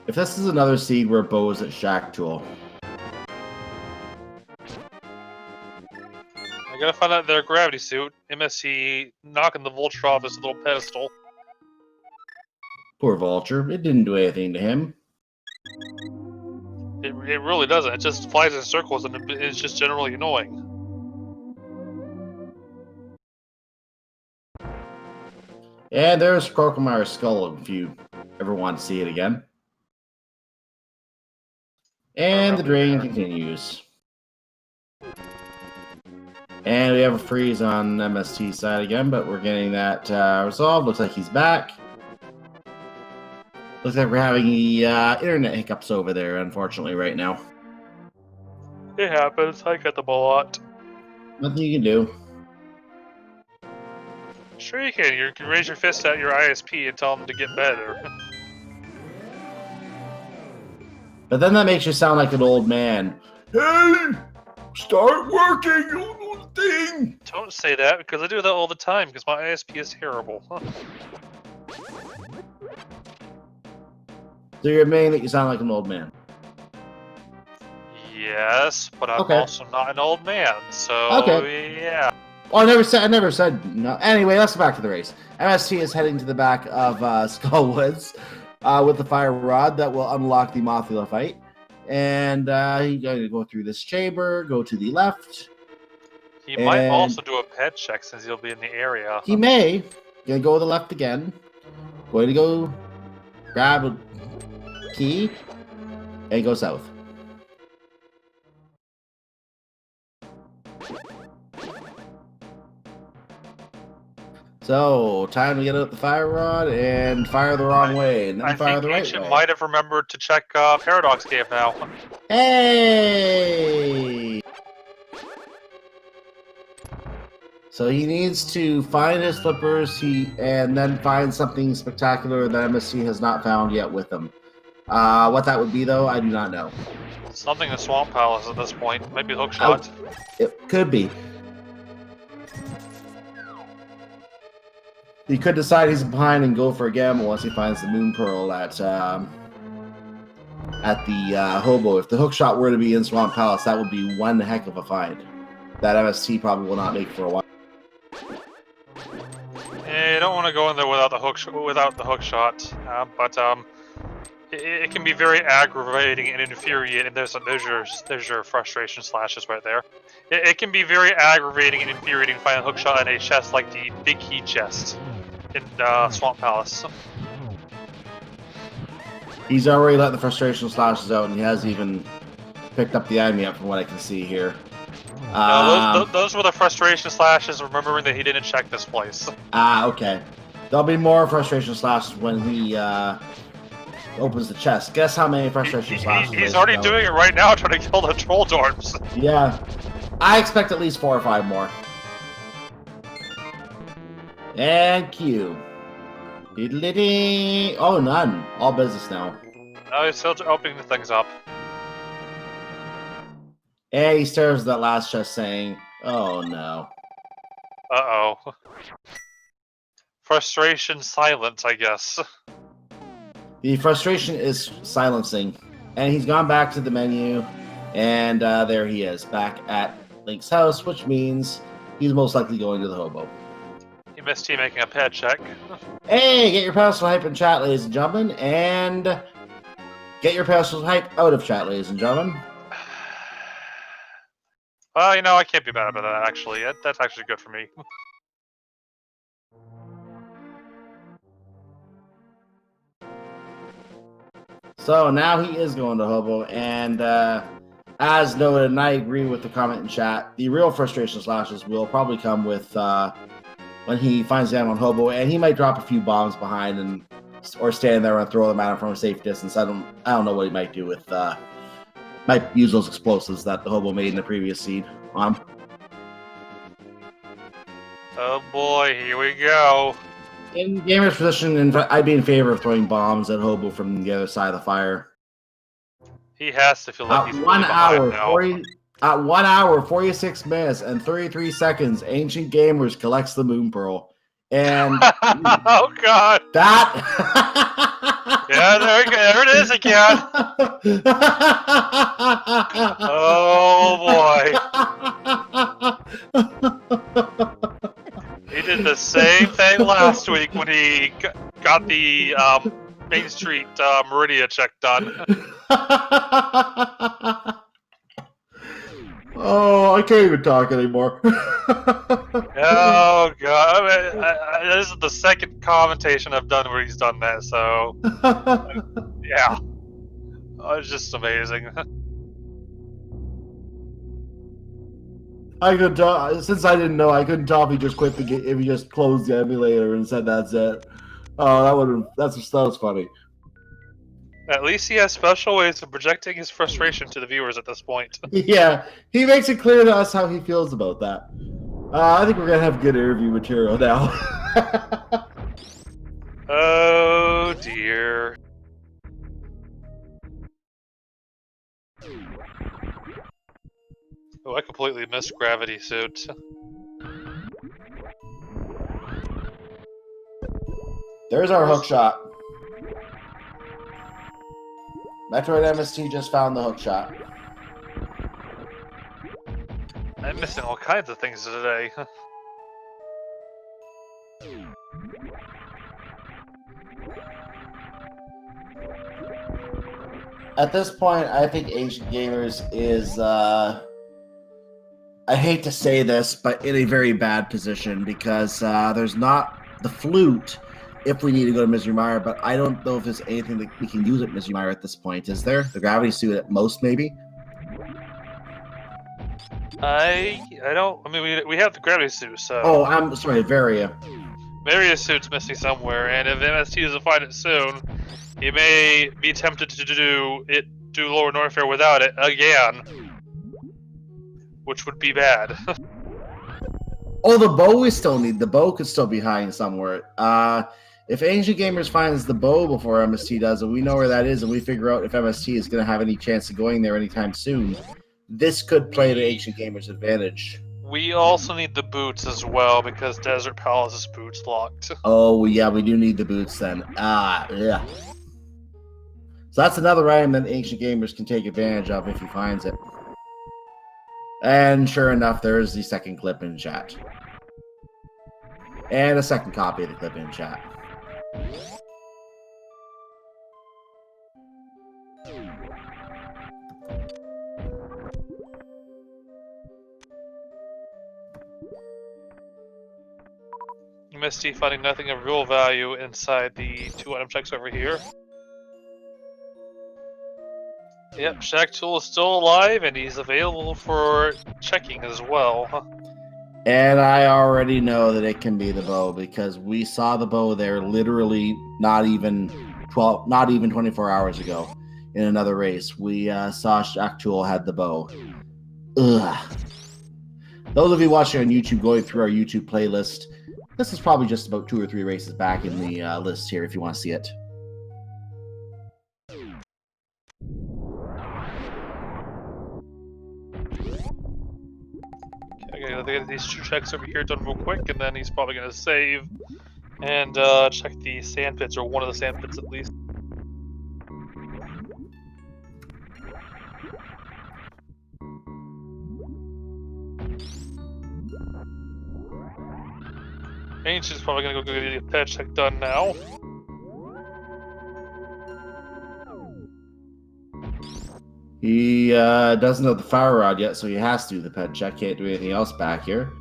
If this is another seed where Bo is at Shack Tool. I gotta find out their gravity suit. MSC knocking the Vulture off his little pedestal. Poor Vulture. It didn't do anything to him. It really doesn't. It just flies in circles and it's just generally annoying. And there's Crocodile's skull if you ever want to see it again. And the drain continues. And we have a freeze on MST side again, but we're getting that resolved. Looks like he's back. Looks like we're having the internet hiccups over there, unfortunately, right now. It happens. I get them a lot. Nothing you can do. Sure you can. You can raise your fist at your ISP and tell them to get better. But then that makes you sound like an old man. Hey! Start working, you little thing! Don't say that, because I do that all the time, because my ISP is terrible. So you're admitting that you sound like an old man? Yes, but I'm also not an old man, so yeah. Well, I never said no. Anyway, let's go back to the race. MST is heading to the back of Skullwoods with the Fire Rod that will unlock the Mothula fight. And he's going to go through this chamber, go to the left. He might also do a pet check since he'll be in the area. He may. Gonna go to the left again. Going to go grab a key and go south. So, time to get out the Fire Rod and fire the wrong way, and then fire the right way. I think might have remembered to check Paradox Cave now. Hey! So he needs to find his flippers, and then find something spectacular that MSC has not found yet with him. What that would be, though, I do not know. Something in Swamp Palace at this point. Maybe Hookshot. It could be. He could decide he's behind and go for a gamble once he finds the Moon Pearl at the Hobo. If the hookshot were to be in Swamp Palace, that would be one heck of a find. That MST probably will not make for a while. Yeah, you don't want to go in there without the hookshot, but it can be very aggravating and infuriating. And there's your frustration slashes right there. It can be very aggravating and infuriating to find a hookshot in a chest like the Big Key chest in Swamp Palace. He's already let the frustration slashes out, and he hasn't even picked up the enemy up from what I can see here. No, those were the frustration slashes, remembering that he didn't check this place. Okay. There'll be more frustration slashes when he opens the chest. Guess how many frustration slashes? He's already doing it right now, trying to kill the troll dorms. Yeah. I expect at least 4 or 5 more. And Q. Diddly-dee. Oh, none. All business now. Oh, he's still opening the things up. And he stares at that last chest saying, oh no. Uh-oh. Frustration silence, I guess. The frustration is silencing. And he's gone back to the menu. And there he is, back at Link's house, which means he's most likely going to the hobo. He missed he making a pet check. Hey, get your personal hype in chat, ladies and gentlemen. And get your personal hype out of chat, ladies and gentlemen. Well, you know, I can't be mad about that, actually. That's actually good for me. So now he is going to hobo, and as noted, and I agree with the comment in chat, the real frustration slashes will probably come with when he finds them on hobo, and he might drop a few bombs behind and or stand there and throw them at him from a safe distance. I don't know what he might do with might use those explosives that the hobo made in the previous seed on him. Oh boy, here we go. In gamer's position, I'd be in favor of throwing bombs at hobo from the other side of the fire. He has to feel like he's At really 1 hour, now. At 1 hour, 46 minutes, and 33 seconds, Ancient Gamers collects the Moon Pearl. And oh god! That Yeah, there it is again. Oh boy! He did the same thing last week when he got the Main Street Meridia check done. Oh, I can't even talk anymore. Oh god! I mean, this is the second commentation I've done where he's done that. So yeah, it's just amazing. I could tell, since I didn't know, I couldn't tell if he just quit the game, if he just closed the emulator and said that's it. Oh, that was funny. At least he has special ways of projecting his frustration to the viewers at this point. Yeah, he makes it clear to us how he feels about that. I think we're gonna have good interview material now. Oh dear. Oh, I completely missed Gravity Suit. There's our hook shot. MetroidMst just found the hook shot. I'm missing all kinds of things today. At this point, I think Ancient Gamers is, I hate to say this, but in a very bad position because there's not the flute if we need to go to Misery Mire, but I don't know if there's anything that we can use at Misery Mire at this point. Is there? The Gravity Suit at most, maybe? I don't. I mean, we have the Gravity Suit, so. Oh, I'm sorry, Varia. Various Suit's missing somewhere, and if MST doesn't find it soon, he may be tempted to do Lower Norfair without it again, which would be bad. Oh, the bow we still need. The bow could still be hiding somewhere. If Ancient Gamers finds the bow before MST does, and we know where that is, and we figure out if MST is going to have any chance of going there anytime soon, this could play to Ancient Gamers' advantage. We also need the boots as well, because Desert Palace's boots locked. Oh, yeah, we do need the boots then. Yeah. So that's another item that Ancient Gamers can take advantage of if he finds it. And sure enough, there's the second clip in chat. And a second copy of the clip in chat. Misty finding nothing of real value inside the 2 item checks over here. Yep, Shacktool is still alive, and he's available for checking as well. And I already know that it can be the bow because we saw the bow there literally not even 24 hours ago in another race. We saw Shacktool had the bow. Ugh. Those of you watching on YouTube, going through our YouTube playlist, this is probably just about 2 or 3 races back in the list here if you want to see it. Okay, I gotta get these 2 checks over here done real quick, and then he's probably gonna save and check the sand pits, or one of the sand pits at least. Ancient's probably gonna go get the pet check done now. He doesn't have the fire rod yet, so he has to do the pet check. Can't do anything else back here.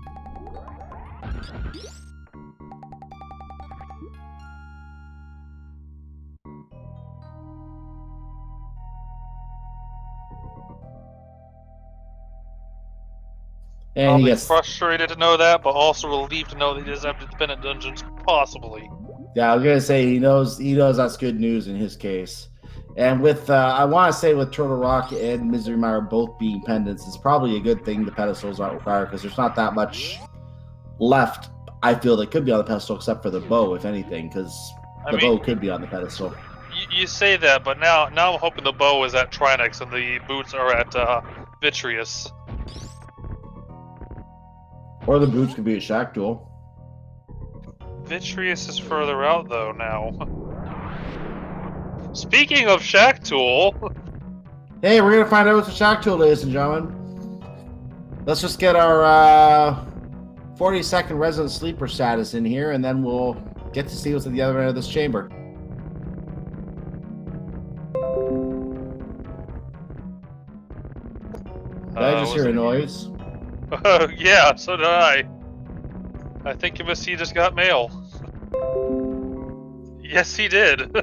And I'll he be gets frustrated to know that, but also relieved to know that he doesn't have independent dungeons, possibly. Yeah, I was gonna say he knows that's good news in his case. And with I want to say with Turtle Rock and Misery Mire both being pendants, it's probably a good thing the pedestals aren't required because there's not that much left. I feel that could be on the pedestal except for the bow, if anything, because the bow could be on the pedestal. You say that, but now I'm hoping the bow is at Trinex and the boots are at Vitreous. Or the boots could be at Shacktool. Vitreous is further out though now. Speaking of Shacktool, Hey, we're gonna find out what's a Shacktool, ladies and gentlemen. Let's just get our 40-second resident sleeper status in here, and then we'll get to see what's at the other end of this chamber. Did I just hear a noise? Yeah, so did I. I think he just got mail. Yes, he did.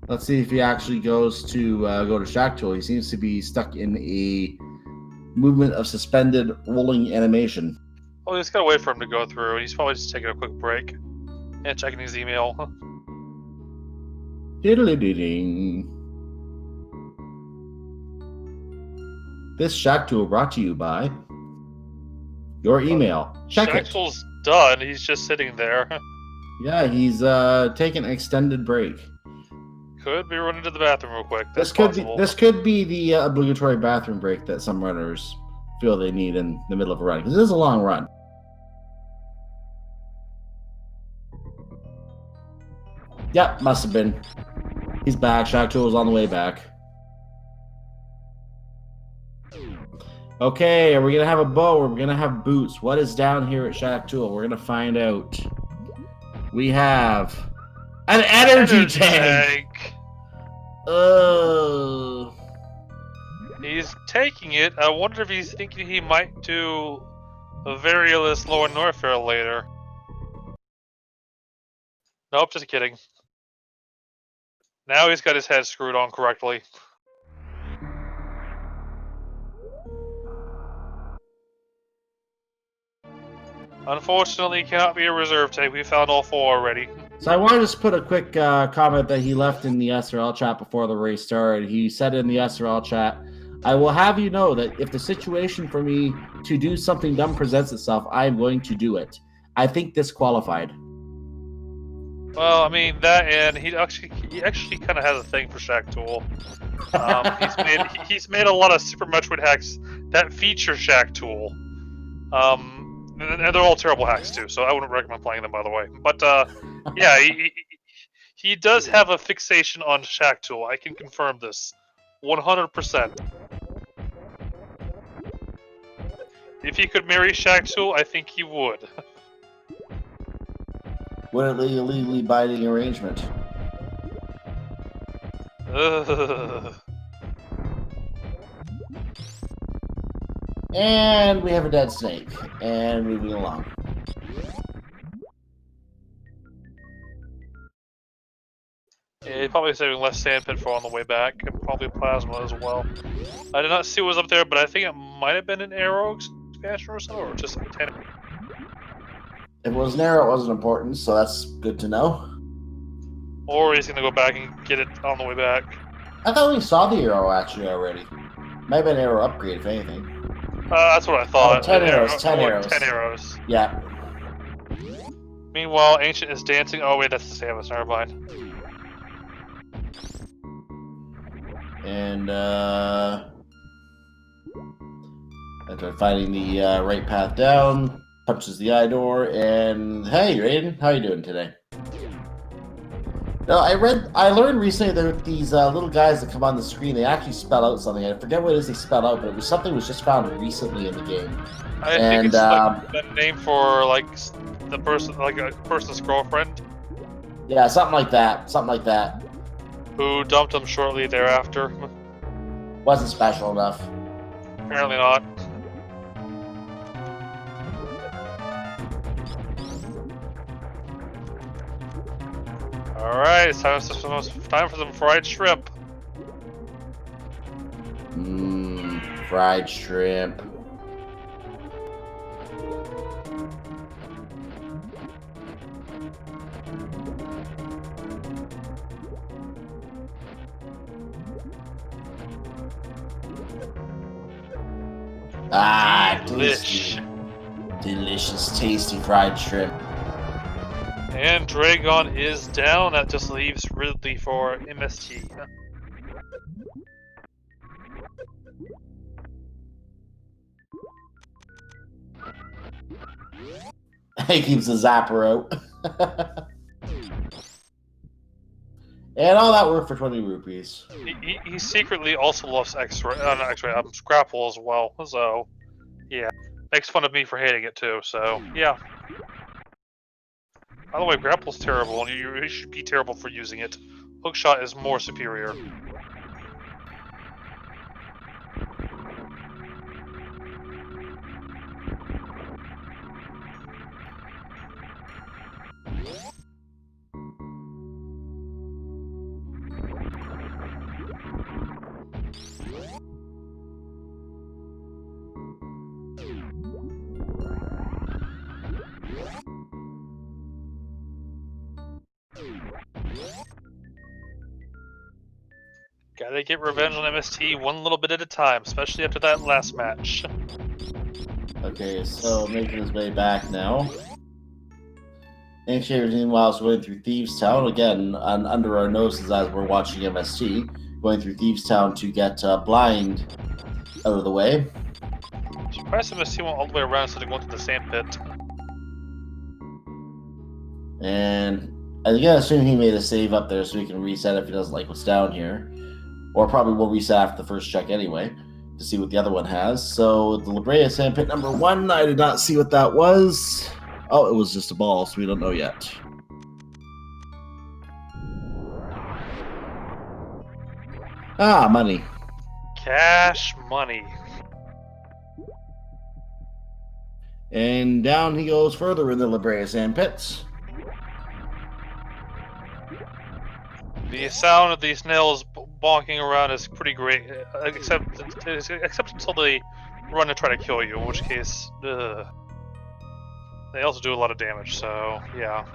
Let's see if he actually goes to go to Shacktool. He seems to be stuck in a movement of suspended rolling animation. Well, we just gotta wait for him to go through. He's probably just taking a quick break and checking his email. Diddly-ding. This Shacktool brought to you by your email. Check it. Shacktool's done. He's just sitting there. Yeah, he's taking an extended break. Could be running to the bathroom real quick. This could be the obligatory bathroom break that some runners feel they need in the middle of a run, because it is a long run. Yep, must have been. He's back. Shacktool is on the way back. Okay, are we gonna have a bow or are we gonna have boots? What is down here at Shacktool? We're gonna find out. We have an energy tank. He's taking it. I wonder if he's thinking he might do a Variolous Lower Norfair later. Nope, just kidding. Now he's got his head screwed on correctly. Unfortunately, it cannot be a reserve tank. We found all 4 already. So I want to just put a quick comment that he left in the SRL chat before the race started. He said in the SRL chat, I will have you know that if the situation for me to do something dumb presents itself, I am going to do it. I think this qualified. Well, I mean, that, and he actually kind of has a thing for Shacktool. He's made a lot of Super Metroid hacks that feature Shacktool. And they're all terrible hacks too, so I wouldn't recommend playing them, by the way. But yeah, he does have a fixation on Shacktool. I can confirm this, 100%. If he could marry Shacktool, I think he would. Would it be a legally binding arrangement? And we have a dead snake. And moving along. he's probably saving less sandpit for on the way back, and probably plasma as well. I did not see what was up there, but I think it might have been an arrow expansion or something, or just a 10. If it was an arrow, it wasn't important, so that's good to know. Or he's gonna go back and get it on the way back. I thought we saw the arrow actually already. Might have been an arrow upgrade, if anything. That's what I thought. 10 arrows, 10 arrows. 10 arrows. Yeah. Meanwhile, Ancient is dancing. Oh wait, that's the Samus. Never mind. And after finding the right path down, punches the eye door, and hey, Raiden, how you doing today? No, I learned recently that these little guys that come on the screen, they actually spell out something. I forget what it is they spell out, but it was something that was just found recently in the game. I think it's like a name for like the person, like a person's girlfriend. Yeah, something like that. Something like that. Who dumped him shortly thereafter. Wasn't special enough. Apparently not. Alright, it's time for some fried shrimp. Fried shrimp. Ah, delicious. Delicious, tasty fried shrimp. And Dragon is down. That just leaves Ridley for MST. He keeps the zapper out. And all that work for 20 rupees. He secretly also loves Scrapple as well. So, yeah. Makes fun of me for hating it too, so, yeah. By the way, Grapple's terrible, and you should be terrible for using it. Hookshot is more superior. Gotta get revenge on MST one little bit at a time, especially after that last match. Okay, so making his way back now. Ancient meanwhile is going through Thieves Town, again, under our noses as we're watching MST, going through Thieves Town to get Blind out of the way. Surprised MST went all the way around instead of going to the sand pit. And I assume he made a save up there so he can reset if he doesn't like what's down here. Or probably will reset after the first check anyway, to see what the other one has. So, the La Brea Sandpit number 1, I did not see what that was. Oh, it was just a ball, so we don't know yet. Ah, money. Cash money. And down he goes further in the La Brea Sandpits. The sound of these nails bonking around is pretty great, except until they run to try to kill you, in which case, they also do a lot of damage, so, yeah.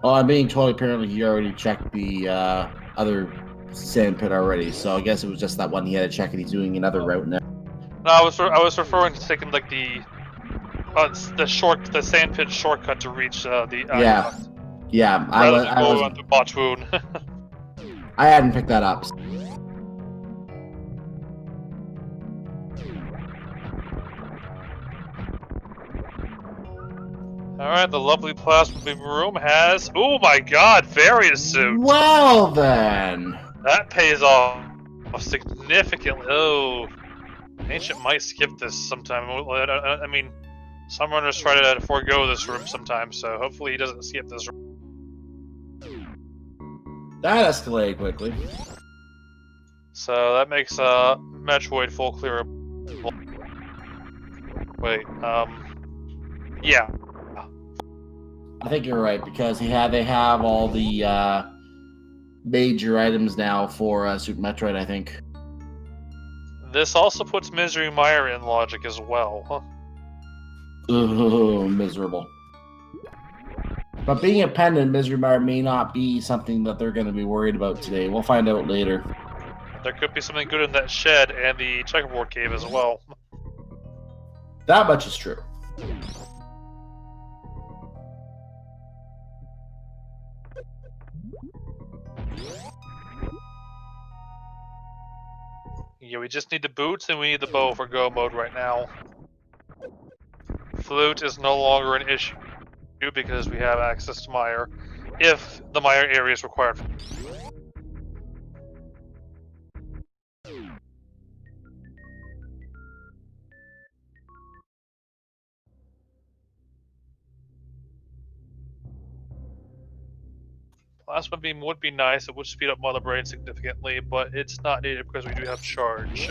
Oh, I'm being told apparently he already checked the other sand pit already, so I guess it was just that one he had to check, and he's doing another route now. No, I was referring to taking like the sand pit shortcut to reach the yeah. I was on to Botch Wound. I hadn't picked that up. Alright, the lovely plasma room has, oh my god, Various Suit! Well then! That pays off significantly. Oh, Ancient might skip this sometime. I mean, some runners try to forego this room sometimes, so hopefully he doesn't skip this room. That escalated quickly. So that makes Metroid full clear. Wait, yeah. I think you're right because they have all the major items now for Super Metroid. I think. This also puts Misery Mire in logic as well. Huh? Ugh, miserable. But being a pendant, Misery Mire may not be something that they're going to be worried about today. We'll find out later. There could be something good in that shed and the checkerboard cave as well. That much is true. Yeah, we just need the boots and we need the bow for go mode right now. Flute is no longer an issue because we have access to Mire, if the Mire area is required. Plasma beam would be nice, it would speed up Mother Brain significantly, but it's not needed because we do have charge.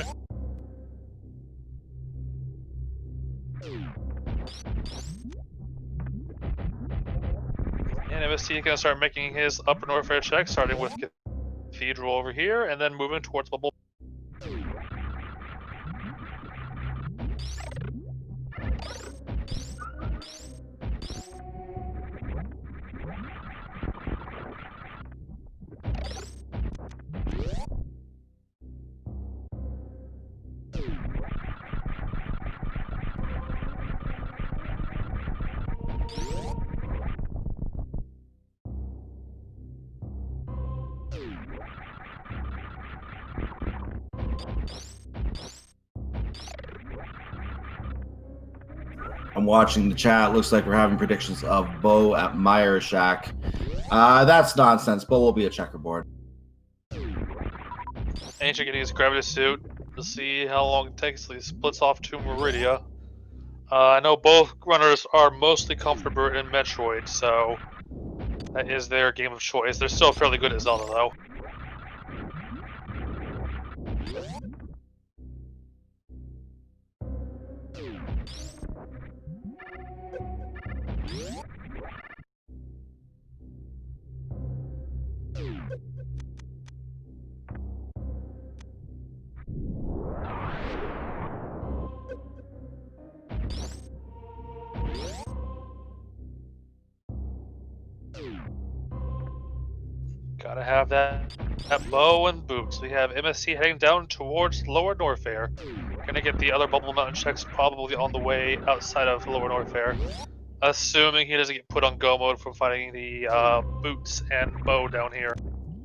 And MST is going to start making his upper Norfair check, starting with Cathedral over here, and then moving towards Bubble. I'm watching the chat. Looks like we're having predictions of Bo at Meyer Shack. That's nonsense. Bo will be a checkerboard. Ancient getting his gravity suit to see how long it takes till he splits off to Meridia. I know both runners are mostly comfortable in Metroid, so that is their game of choice. They're still fairly good at Zelda, though. Gotta have that bow and boots. We have MSC heading down towards Lower Norfair. Gonna get the other Bubble Mountain checks probably on the way outside of Lower Norfair. Assuming he doesn't get put on go mode from finding the boots and bow down here.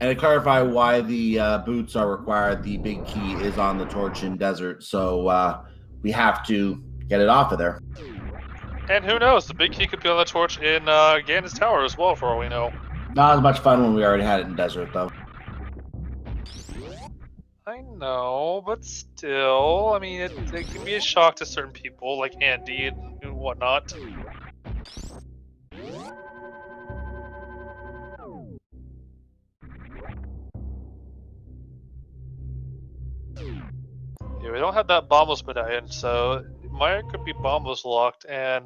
And to clarify why the boots are required, the big key is on the Torchin Desert, so we have to get it off of there. And who knows, the big key could be on the torch in Ganon's Tower as well, for all we know. Not as much fun when we already had it in Desert, though. I know, but still, I mean, it can be a shock to certain people, like Andy and whatnot. Yeah, we don't have that bombless medallion, so Maya could be bombless locked, and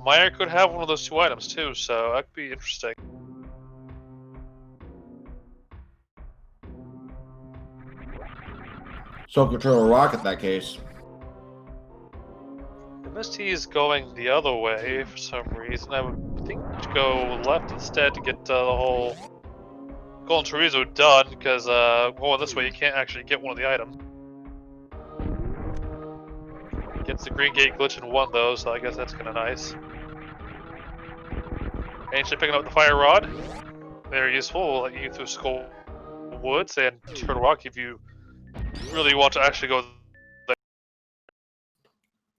Maya could have one of those two items too, so that could be interesting. So control a rock in that case. MST is going the other way for some reason. I would think to go left instead to get the whole Golden Chorizo done, because going this way you can't actually get one of the items. Gets the green gate glitch in one though, so I guess that's kind of nice. Ancient picking up the fire rod. Very useful, let you through Skull Woods and Turtle Rock if you really want to actually go.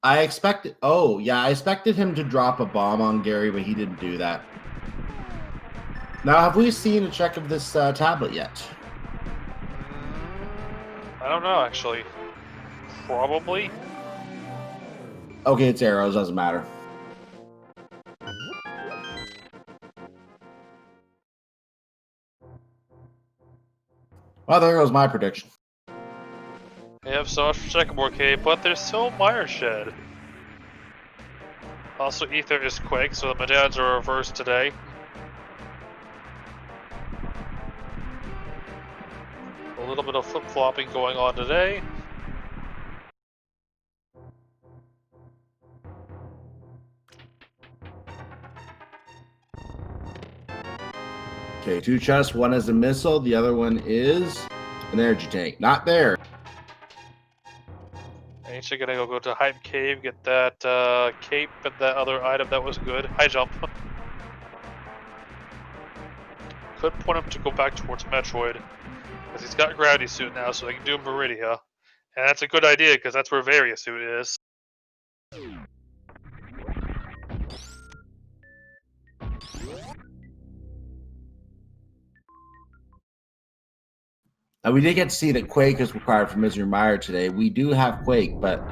I expected him to drop a bomb on Gary, but he didn't do that. Now, have we seen a check of this tablet yet? I don't know, actually. Probably. Okay, it's arrows, doesn't matter. Well, there goes my prediction. have so much for Checkerboard Cave, but there's still Mire Shed. Also, Ether is Quake, so the medallions are reversed today. A little bit of flip-flopping going on today. Okay, 2 chests. One is a missile. The other one is an energy tank. Not there. Ancient gonna go to Hype Cave, get that cape and that other item that was good. High jump. Could point him to go back towards Metroid, because he's got Gravity Suit now, so they can do Meridia. And that's a good idea, because that's where Varia Suit is. We did get to see that Quake is required for Misery Mire today. We do have Quake, but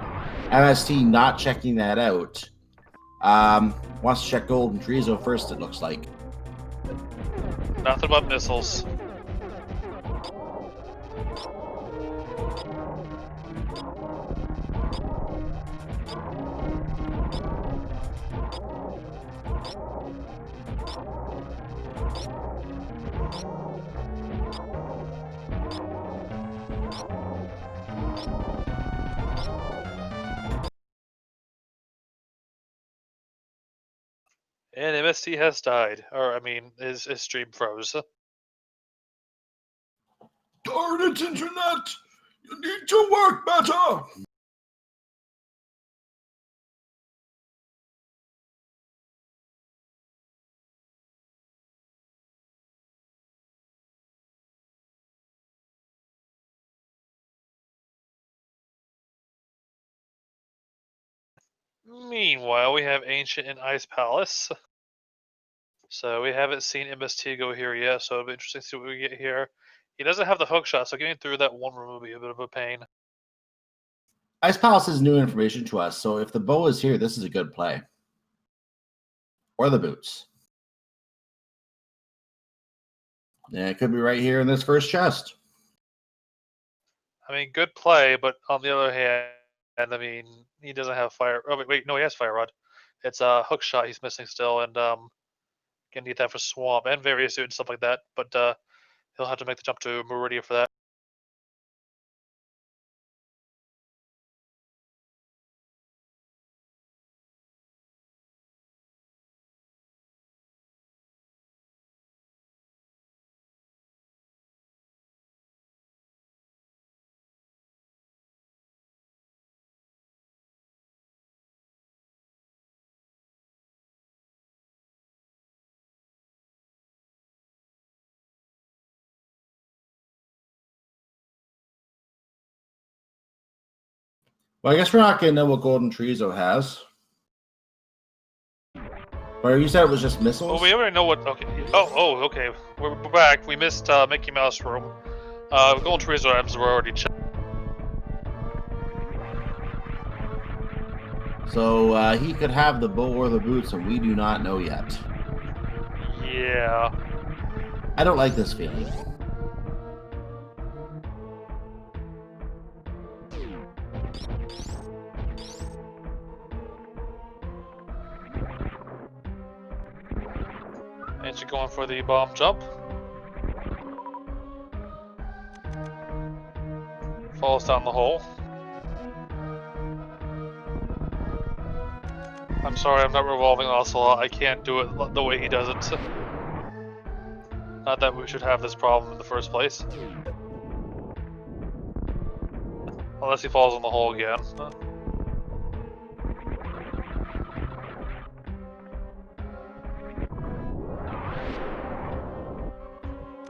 MST not checking that out. Wants to check Golden Treezo first, it looks like. Nothing but missiles. And MST has died. Or, I mean, his stream froze. Darn it, Internet! You need to work better! Meanwhile, we have Ancient and Ice Palace. So we haven't seen MST go here yet, so it'll be interesting to see what we get here. He doesn't have the hook shot, so getting through that one room will be a bit of a pain. Ice Palace is new information to us, so if the bow is here, this is a good play. Or the boots. Yeah, it could be right here in this first chest. I mean, good play, but on the other hand, I mean, he doesn't have fire. Oh, wait, no, he has Fire Rod. It's a hook shot he's missing still, and gonna need that for Swamp and various suit and stuff like that. But he'll have to make the jump to Meridia for that. Well, I guess we're not going to know what Golden Treezo has. Or you said it was just missiles? Well, we already know what. Okay. Oh, okay. We're back. We missed Mickey Mouse room. Golden Treezo items were already checked. So he could have the bow or the boots, and we do not know yet. Yeah. I don't like this feeling. And she's going for the bomb jump. Falls down the hole. I'm sorry, I'm not revolving Ocelot. I can't do it the way he does it. Not that we should have this problem in the first place. Unless he falls in the hole again.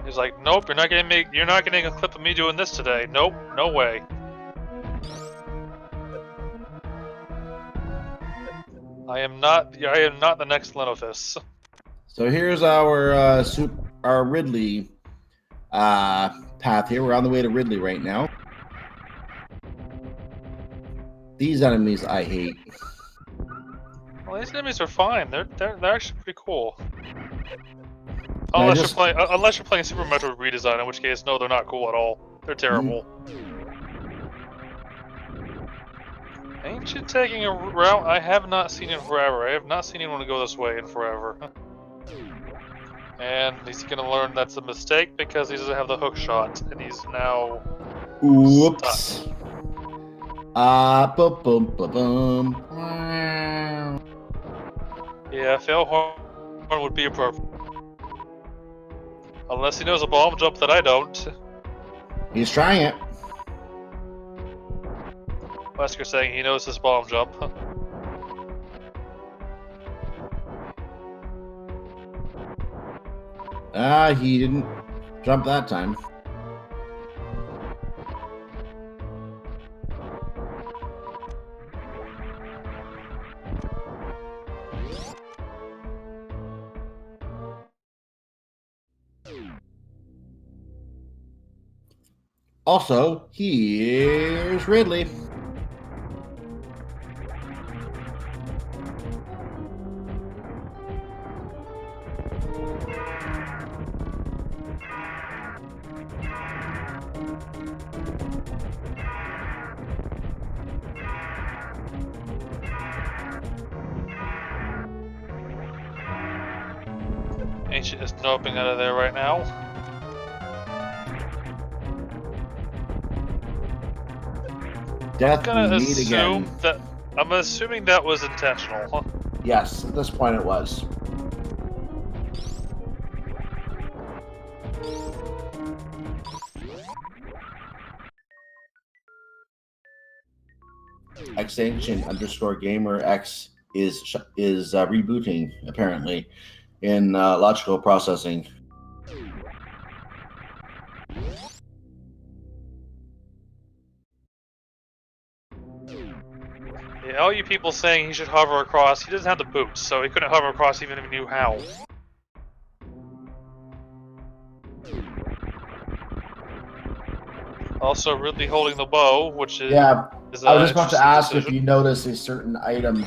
He's like, nope, you're not getting a clip of me doing this today. Nope, no way. I am not the next Lenothis. So here's our Ridley path here. We're on the way to Ridley right now. These enemies I hate. Well, these enemies are fine. They're actually pretty cool. No, Unless you're playing Super Metroid Redesign, in which case, no, they're not cool at all. They're terrible. Ancient taking a route I have not seen in forever. I have not seen anyone go this way in forever. And he's gonna learn that's a mistake because he doesn't have the hook shot, and he's now Oops. stuck. Boom, boom, boom, boom. Yeah, fail horn would be appropriate. Unless he knows a bomb jump that I don't. He's trying it. Wesker saying he knows his bomb jump. He didn't jump that time. Also, here's Ridley. Ancient is noping out of there right now. Death I'm gonna we meet assume again. that I'm assuming that was intentional. Huh? Yes, at this point it was. Xancient_gamer X is rebooting apparently in logical processing. Yeah, all you people saying he should hover across, he doesn't have the boots, so he couldn't hover across even if he knew how. Also, Ridley holding the bow, which is Yeah, I was just about to ask decision. if you notice a certain item.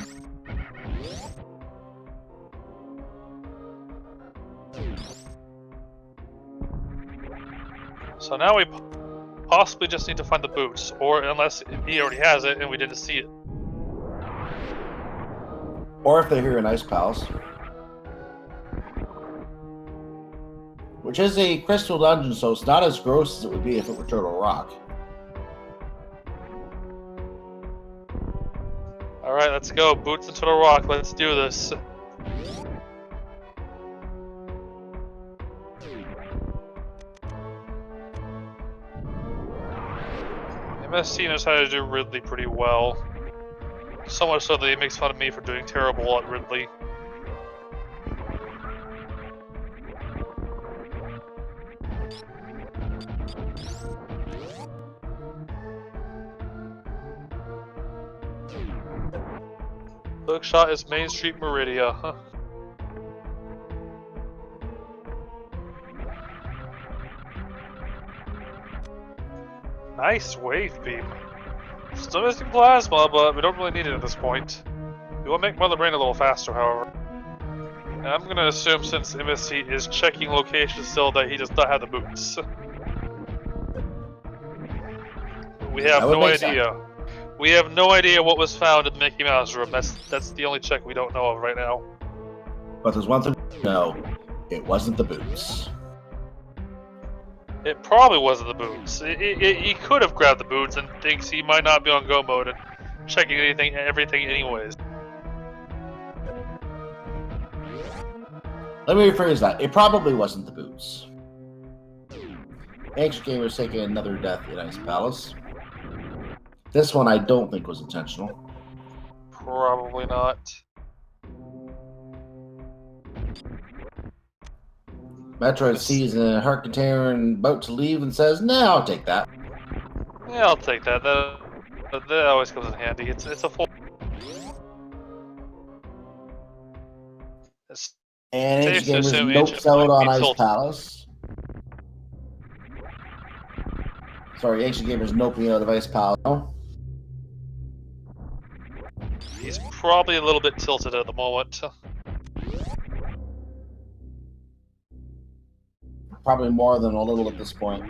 So now we possibly just need to find the boots, or unless he already has it and we didn't see it. Or if they're here in Ice Palace. Which is a crystal dungeon, so it's not as gross as it would be if it were Turtle Rock. Alright, let's go. Boots into the rock. Let's do this. MST knows how to do Ridley pretty well. So much so that he makes fun of me for doing terrible at Ridley. Hookshot is Main Street Meridia. Huh. Nice wave beam. Still missing plasma, but we don't really need it at this point. We will make Mother Brain a little faster, however. And I'm gonna assume since MSC is checking locations still that he does not have the boots. We have no idea. We have no idea what was found in the Mickey Mouse room. That's the only check we don't know of right now. But there's one thing to know. It wasn't the boots. It probably wasn't the boots. He could have grabbed the boots and thinks he might not be on go mode and checking everything anyways. Let me rephrase that. It probably wasn't the boots. Ancient Gamer's taking another death in Ice Palace. This one I don't think was intentional. Probably not. Metroid sees a heart container and about to leave and says, "No, I'll take that." Yeah, I'll take that. That always comes in handy. It's a full. And Safe Ancient to Gamer's assume nopes Ancient out might on be Ice tilted. Palace. Sorry, Ancient Gamer's noping out of Ice Palace. He's probably a little bit tilted at the moment. Probably more than a little at this point.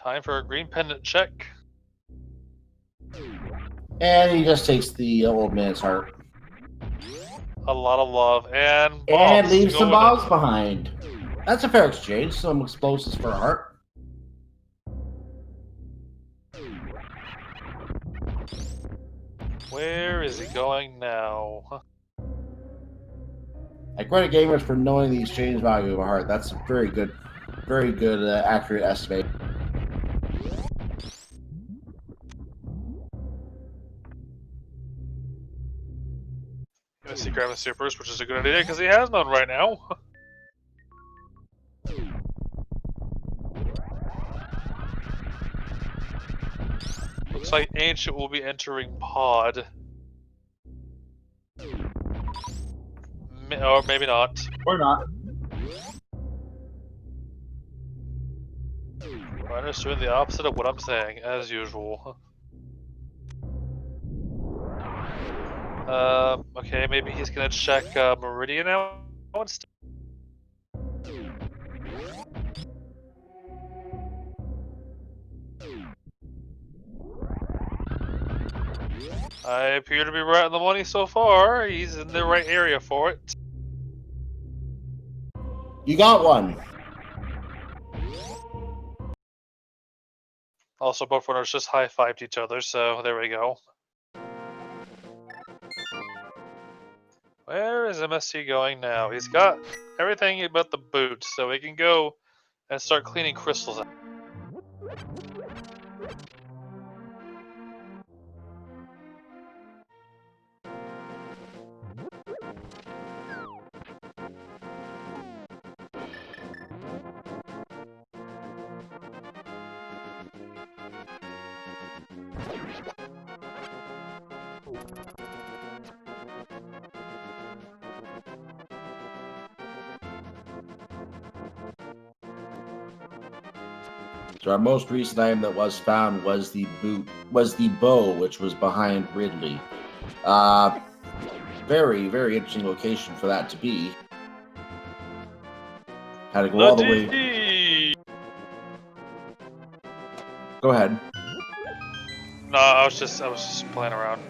Time for a green pendant check. And he just takes the old man's heart. A lot of love and And bombs to leaves go some with bombs it. behind. That's a fair exchange. Some explosives for a heart. Where is he going now? I credit gamers for knowing the exchange value of a heart. That's a very good, accurate estimate. Is he grabbing supers, which is a good idea because he has none right now. Looks like Ancient will be entering Pod. Or maybe not. Or not. Reiner's doing the opposite of what I'm saying, as usual. Okay, maybe he's gonna check Meridian now instead. I appear to be right on the money so far. He's in the right area for it. You got one. Also, both runners just high-fived each other, so there we go. Where is MST going now? He's got everything but the boot, so he can go and start cleaning crystals out. So our most recent item that was found was the bow, which was behind Ridley. Very, very interesting location for that to be. Had to go all the way. Go ahead. No, I was just playing around.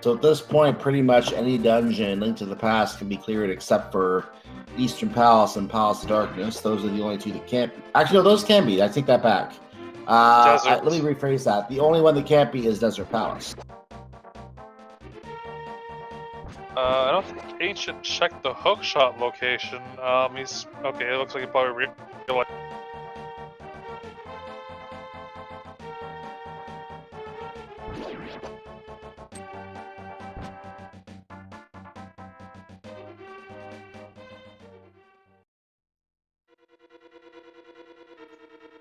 So at this point, pretty much any dungeon Link to the Past can be cleared except for Eastern Palace and Palace of Darkness. Those are the only two that can't be. Actually, no, those can be. I take that back. Let me rephrase that. The only one that can't be is Desert Palace. I don't think Ancient checked the hookshot location. He's okay. It looks like he probably realized.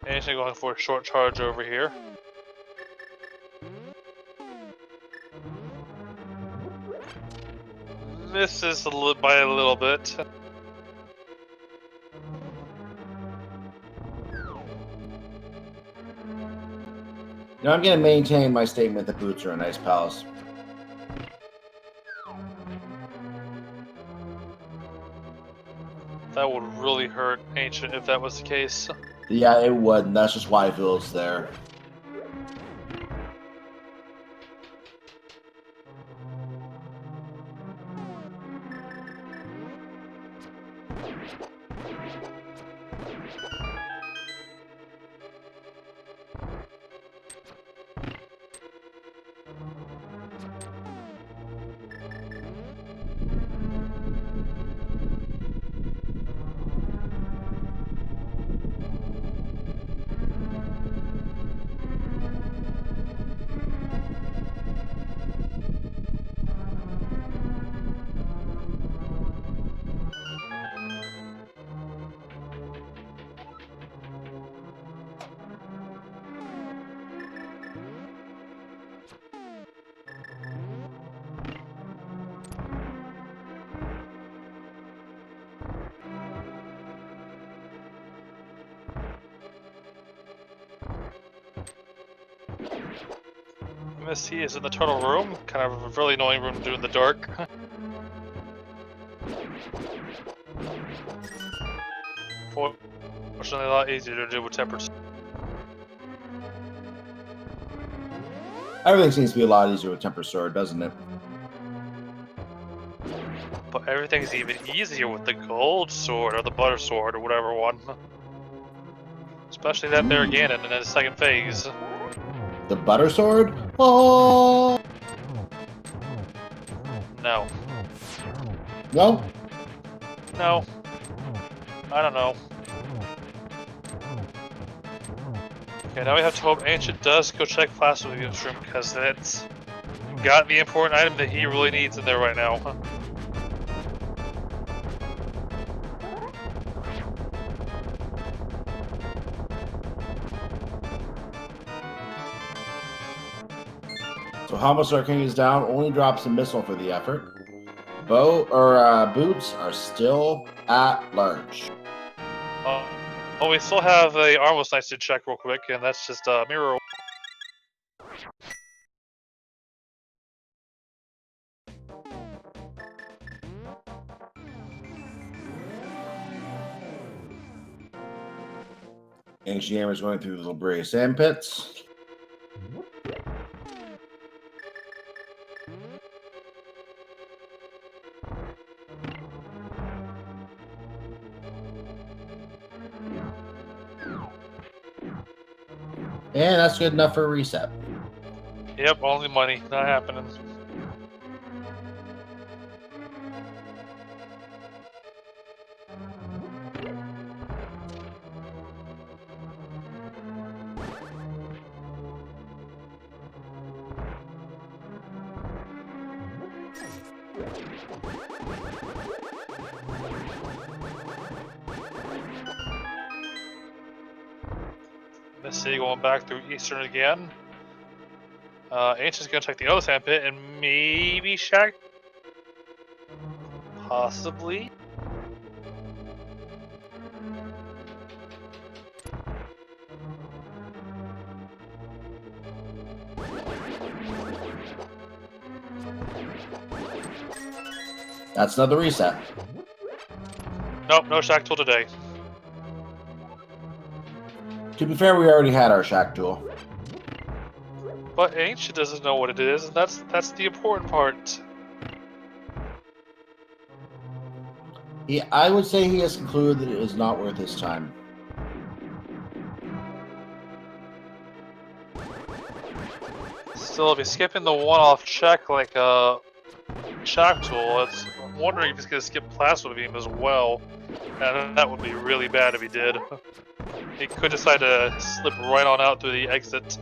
Ancient going for a short charge over here. Misses by a little bit. Now I'm going to maintain my statement that boots are a nice palace. That would really hurt Ancient if that was the case. Yeah, it would, and that's just why I feel it's there. MSC is in the tunnel room, kind of a really annoying room to do in the dark. Fortunately, a lot easier to do with tempers. Everything seems to be a lot easier with Temper Sword, doesn't it? But everything's even easier with the gold sword or the butter sword or whatever one. Especially that there again in the second phase. The Butter Sword? Oh! No. No? No. I don't know. Okay, now we have to hope Ancient does go check Plasmabeam's room because that's got the important item that he really needs in there right now. So Homosar King is down, only drops a missile for the effort. Boots are still at large. Well, we still have a Armless Knights to check real quick, and that's just mirror. Ancient Gamer's going through the Labria sand pits. And that's good enough for a reset. Yep, only money, not happening. Let's see, going back through Eastern again. Ancient's gonna check the other sand pit and maybe Shack. Possibly. That's another reset. Nope, no Shack till today. To be fair, we already had our Shack Duel. But Ancient doesn't know what it is, and that's the important part. I would say he has concluded that it is not worth his time. Still, if he's skipping the one-off check like Shock Tool, I'm wondering if he's gonna skip Plasma Beam as well. And that would be really bad if he did. He could decide to slip right on out through the exit,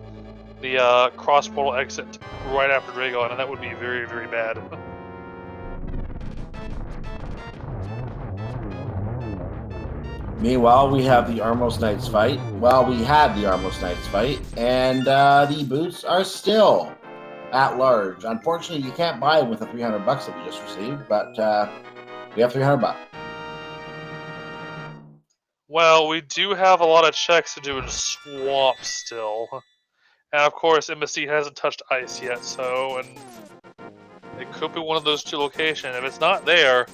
the cross-portal exit right after Dragon, and that would be very, very bad. Meanwhile, we have the Armos Knights fight. Well, we had the Armos Knights fight, and the boots are still at large. Unfortunately, you can't buy them with the $300 that we just received, but we have $300. Well, we do have a lot of checks to do in Swamp still. And of course, MSC hasn't touched ice yet, so, and it could be one of those two locations. If it's not there,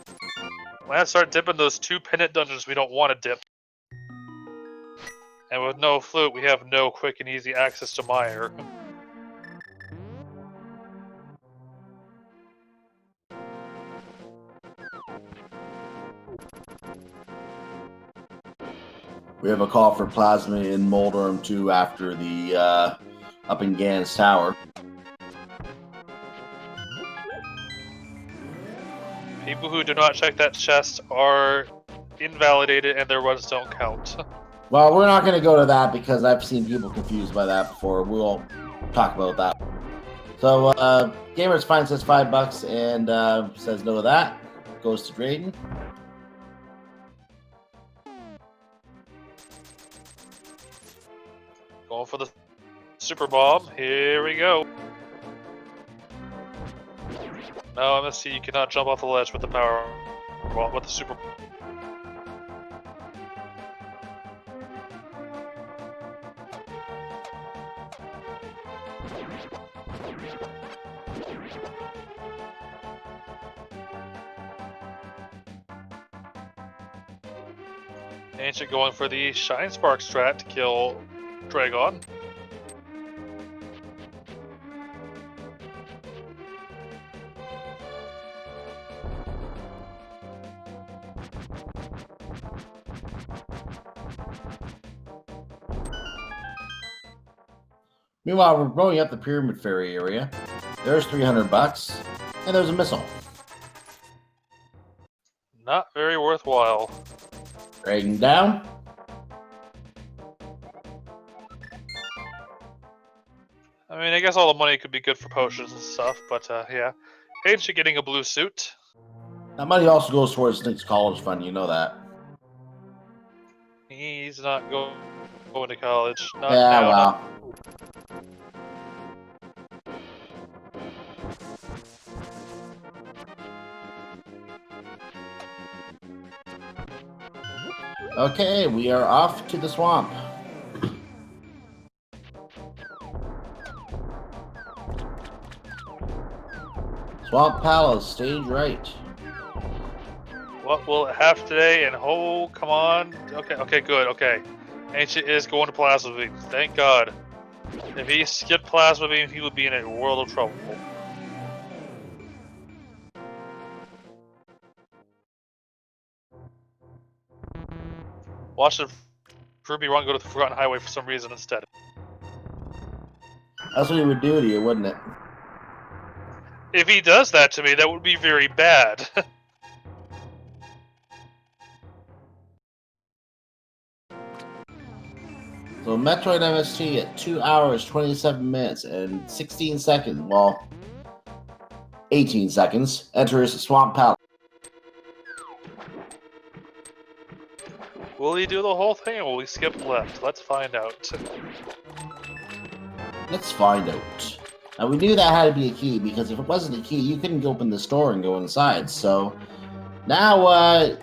we have to start dipping those two pendant dungeons we don't want to dip. And with no flute, we have no quick and easy access to Mire. We have a call for Plasma in Moldorm 2 after the up in Gans Tower. People who do not check that chest are invalidated and their runs don't count. Well, we're not going to go to that because I've seen people confused by that before. We'll talk about that. So, Gamers Fine says $5 and says no to that. Goes to Drayden. Going for the super bomb. Here we go. No, MSC, you cannot jump off the ledge with the power. Well, with the super. Ancient going for the Shine Spark strat to kill Dragon. Meanwhile, we're blowing up the Pyramid Fairy area. There's 300 bucks, and there's a missile. Not very worthwhile. Dragging down. I mean, I guess all the money could be good for potions and stuff, but yeah. Ancient getting a blue suit. That money also goes towards Nick's college fund, you know that. He's not going to college. Not Yeah, now, well. Okay, we are off to the swamp. Swamp Palace, stage right. What will it have today? And oh, come on. Okay, good, okay. Ancient is going to Plasma Beam. Thank God. If he skipped Plasma Beam, he would be in a world of trouble. Watch the Ruby Run go to the Forgotten Highway for some reason instead. That's what he would do to you, wouldn't it? If he does that to me, that would be very bad. So Metroid MST at 2 hours, 27 minutes, and 16 seconds. Well, 18 seconds. Enters Swamp Palace. Will he do the whole thing, or will he skip left? Let's find out. Let's find out. Now, we knew that had to be a key, because if it wasn't a key, you couldn't open the store and go inside. So, now,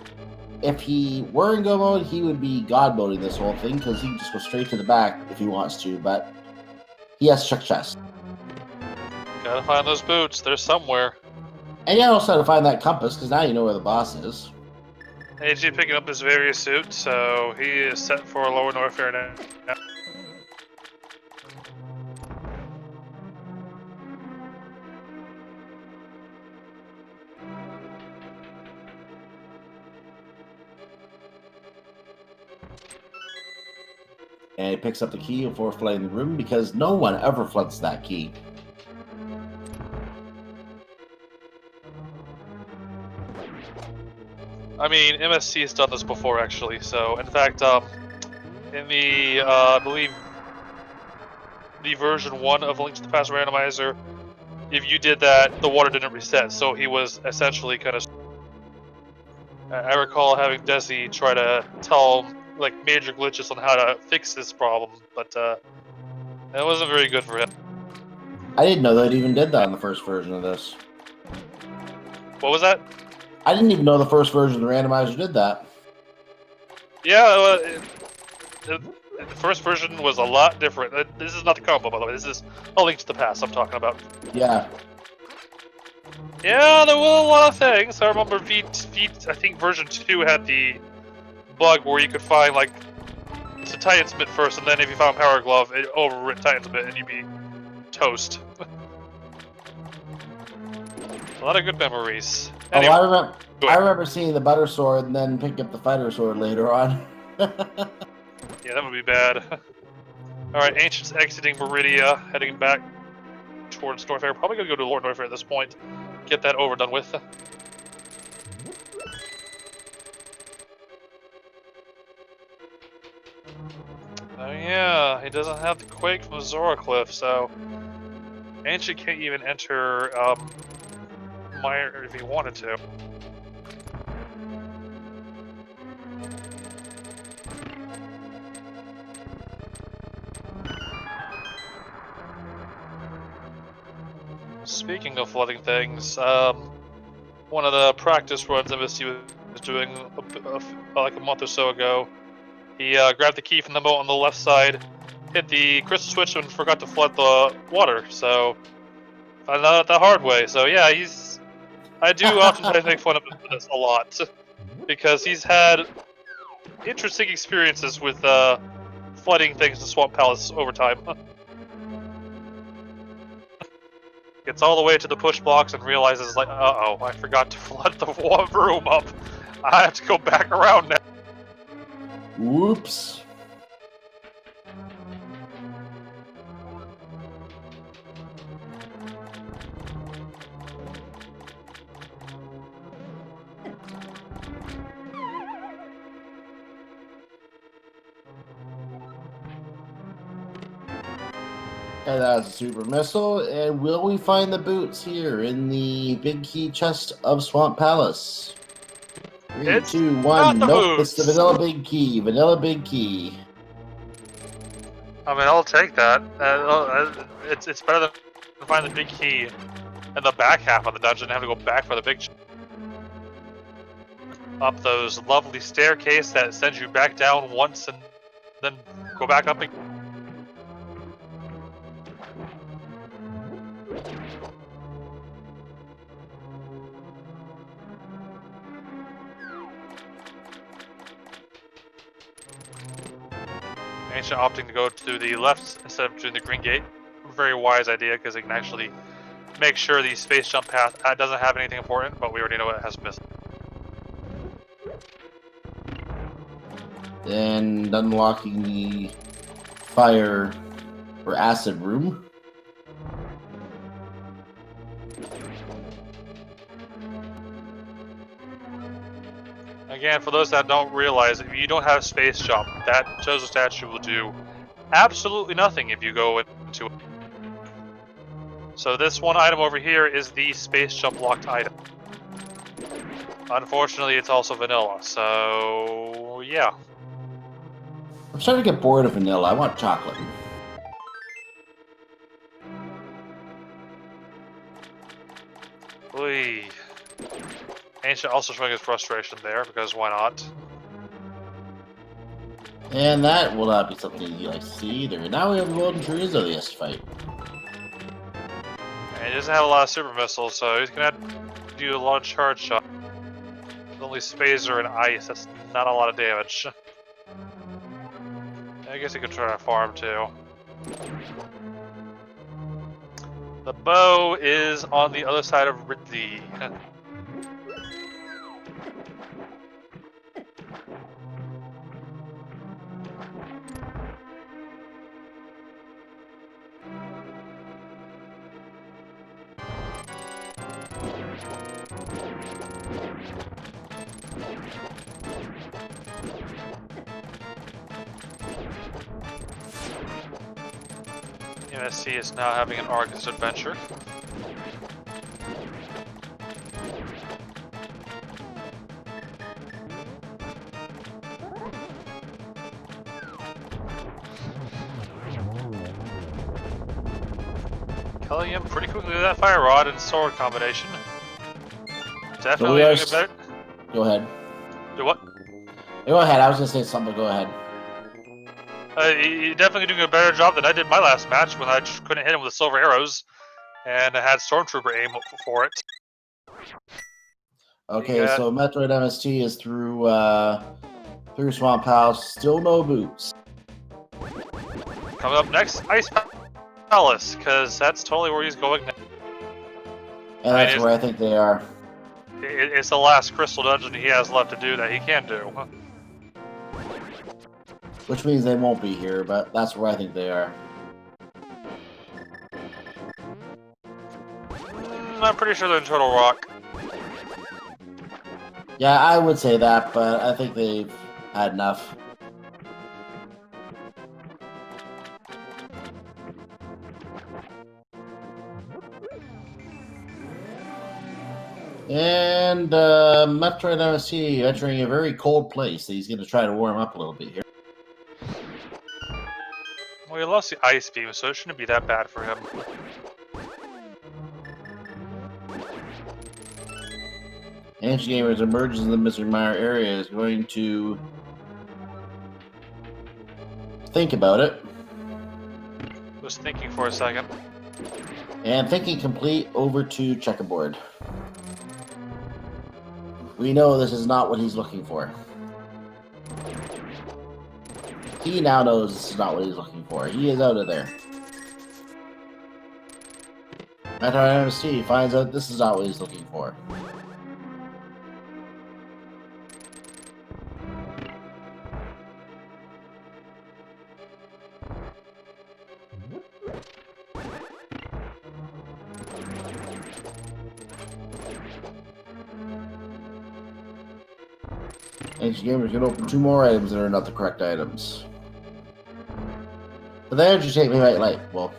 if he were in go mode, he would be god moding this whole thing, because he can just go straight to the back if he wants to, but he has to check chest. Gotta find those boots. They're somewhere. And you also have to find that compass, because now you know where the boss is. AG picking up his various suit, so he is set for Lower Norfair now. And he picks up the key before flooding the room, because no one ever floods that key. I mean, MSC has done this before, actually. So, in fact, in the, I believe, the version 1 of Link to the Past Randomizer, if you did that, the water didn't reset, so he was essentially kind of... I recall having Desi try to tell him, like, major glitches on how to fix this problem, but that wasn't very good for him. I didn't know that it even did that in the first version of this. What was that? I didn't even know the first version of the randomizer did that. Yeah, the first version was a lot different. This is not the combo, by the way. This is a Link to the Past I'm talking about. Yeah. Yeah, there were a lot of things. I remember I think version 2 had the bug where you could find, like, the Titan's Bit first, and then if you found Power Glove, it overwrit Titan's Bit, and you'd be toast. A lot of good memories. Anyway, I remember seeing the Butter Sword and then picking up the Fighter Sword later on. Yeah, that would be bad. Alright, Ancient's exiting Meridia, heading back towards Norfair. Probably gonna go to Lord Norfair at this point. Get that over done with. Oh yeah, he doesn't have the Quake from Zora Cliff, so Ancient can't even enter Mire if he wanted to. Speaking of flooding things, one of the practice runs MST was doing like a month or so ago, he grabbed the key from the moat on the left side, hit the crystal switch, and forgot to flood the water. So Not the hard way. So yeah, I do oftentimes make fun of him for this a lot because he's had interesting experiences with flooding things in Swamp Palace over time. Gets all the way to the push blocks and realizes, like, uh-oh, I forgot to flood the room up. I have to go back around now. Whoops. And that's a super missile. And will we find the boots here in the big key chest of Swamp Palace? 3, It's 2, not 1. the Nope, it's the boots. vanilla big key. Vanilla big key. I mean, I'll take that. It's better than find the big key in the back half of the dungeon and have to go back for the big up those lovely staircase that sends you back down once and then go back up again. Ancient opting to go to the left instead of doing the green gate. Very wise idea because it can actually make sure the space jump path doesn't have anything important, but we already know it has missed. And unlocking the fire or acid room. Again, for those that don't realize, if you don't have space jump, that Chozo statue will do absolutely nothing if you go into it. So this one item over here is the space jump locked item. Unfortunately, it's also vanilla, so yeah. I'm starting to get bored of vanilla. I want chocolate. Oy. Ancient also showing his frustration there, because why not? And that will not be something you like to see either. Now we have the golden chorizo he has to fight. And he doesn't have a lot of super missiles, so he's gonna have to do a lot of charge shots. Only Spazer and ice, that's not a lot of damage. I guess he could try to farm too. The bow is on the other side of Ridley. MSC is now having an Argus adventure. Killing him pretty quickly with that fire rod and sword combination. Definitely doing a better. Go ahead. Do what? Go ahead. I was gonna say something. Go ahead. You're definitely doing a better job than I did my last match when I just couldn't hit him with silver arrows, and I had Stormtrooper aim for it. Okay, so MetroidMst is through Swamp House. Still no boots. Coming up next, Ice Palace, because that's totally where he's going now. And that's where I think they are. It's the last crystal dungeon he has left to do that he can do. Which means they won't be here, but that's where I think they are. I'm pretty sure they're in Turtle Rock. Yeah, I would say that, but I think they've had enough. And MetroidMst entering a very cold place. He's going to try to warm up a little bit here. Well, he lost the ice beam, so it shouldn't be that bad for him. Ancient Gamers emerges in the Mystery Mire area is going to think about it. Was thinking for a second. And thinking complete, over to checkerboard. We know this is not what he's looking for. He now knows this is not what he's looking for. He is out of there. MetroidMst finds out this is not what he's looking for. Ancient gamers can open 2 more items that are not the correct items. But the energy tank may light, well,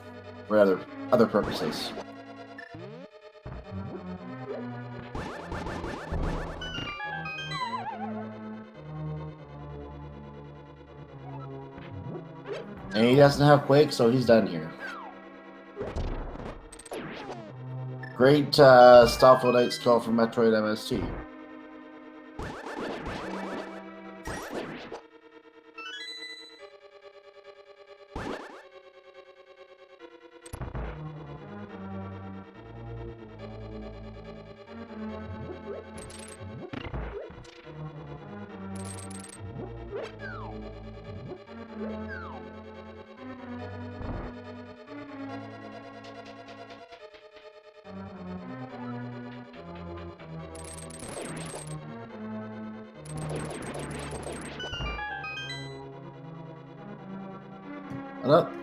for other purposes. And he doesn't have Quake, so he's done here. Great Stoffel Knight skull from MetroidMst.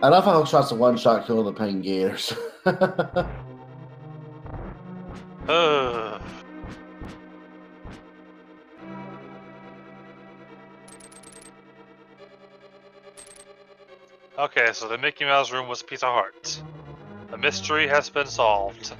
I love how hookshot's a one-shot kill the paying gators. Okay, so the Mickey Mouse room was a piece of heart. The mystery has been solved.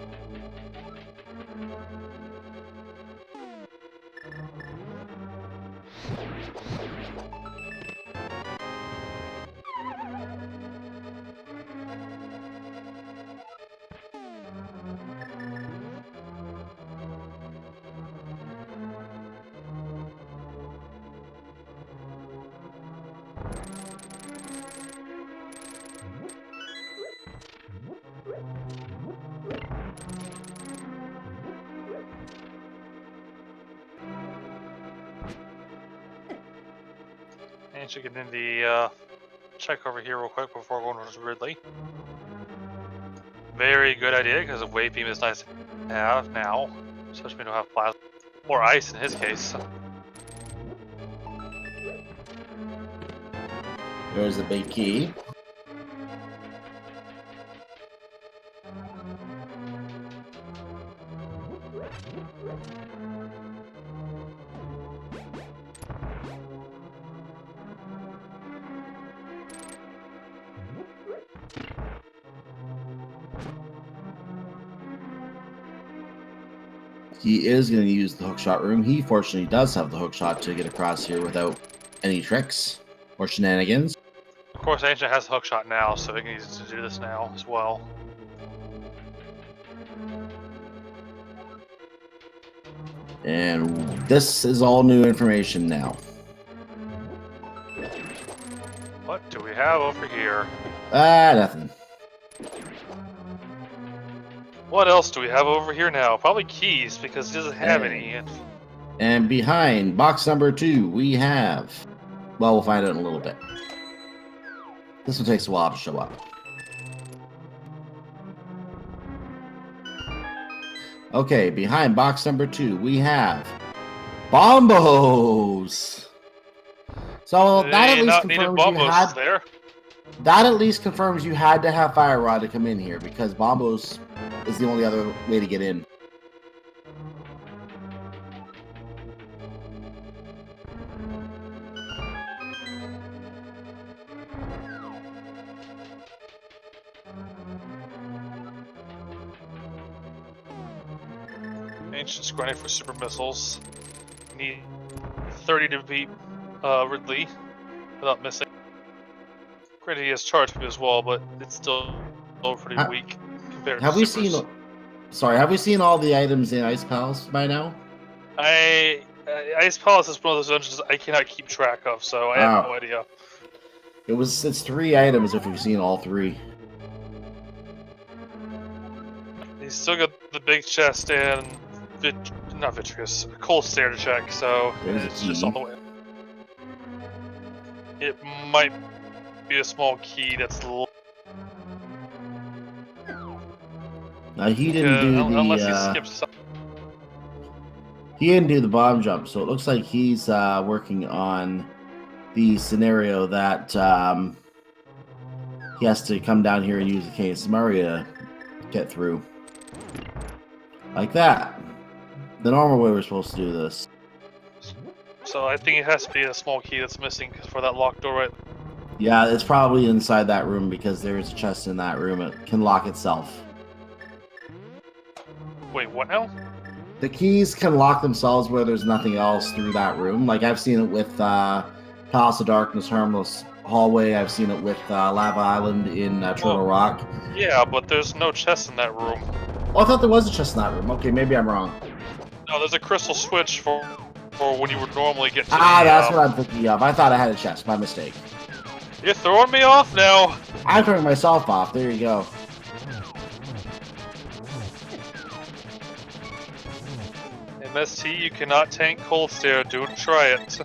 And should get in the check over here real quick before going to Ridley. Very good idea, because a wave beam is nice to have now, especially when we don't have plasma or ice in his case. There's the big key. He is going to use the hookshot room. He fortunately does have the hookshot to get across here without any tricks or shenanigans. Of course, Ancient has the hookshot now, so he can use it to do this now as well. And this is all new information now. What do we have over here? Nothing. What else do we have over here now? Probably keys, because he doesn't have any. And behind box number 2, we have... Well, we'll find out in a little bit. This one takes a while to show up. Okay, behind box number 2, we have... Bombos! So that at least confirms you had... There. That at least confirms you had to have Fire Rod to come in here, because Bombos is the only other way to get in. Ancient's grinding for super missiles. Need 30 to beat Ridley without missing. Granted, he has charge as well, but it's still pretty weak compared have to we supers. seen? Sorry, have we seen all the items in Ice Palace by now? Ice Palace is one of those dungeons I cannot keep track of, so I have no idea. It's 3 items if we've seen all 3. He's still got the big chest and not vitreous, cold stare to check. So There's a it's just key. on the way. It might be a small key that's. He didn't do unless he skips something. He didn't do the bomb jump, so it looks like he's working on the scenario that he has to come down here and use the case Mario to get through. Like that. The normal way we're supposed to do this. So I think it has to be a small key that's missing for that locked door, right? Yeah, it's probably inside that room because there is a chest in that room. It can lock itself. Wait, what now? The keys can lock themselves where there's nothing else through that room. Like I've seen it with Palace of Darkness, Harmless Hallway. I've seen it with Lava Island in Turtle Rock. Yeah, but there's no chest in that room. Oh, I thought there was a chest in that room. Okay, maybe I'm wrong. No, there's a crystal switch for when you would normally get to that's what I'm thinking of. I thought I had a chest. My mistake. You're throwing me off now. I'm throwing myself off. There you go. MST, you cannot tank cold stare. Don't try it.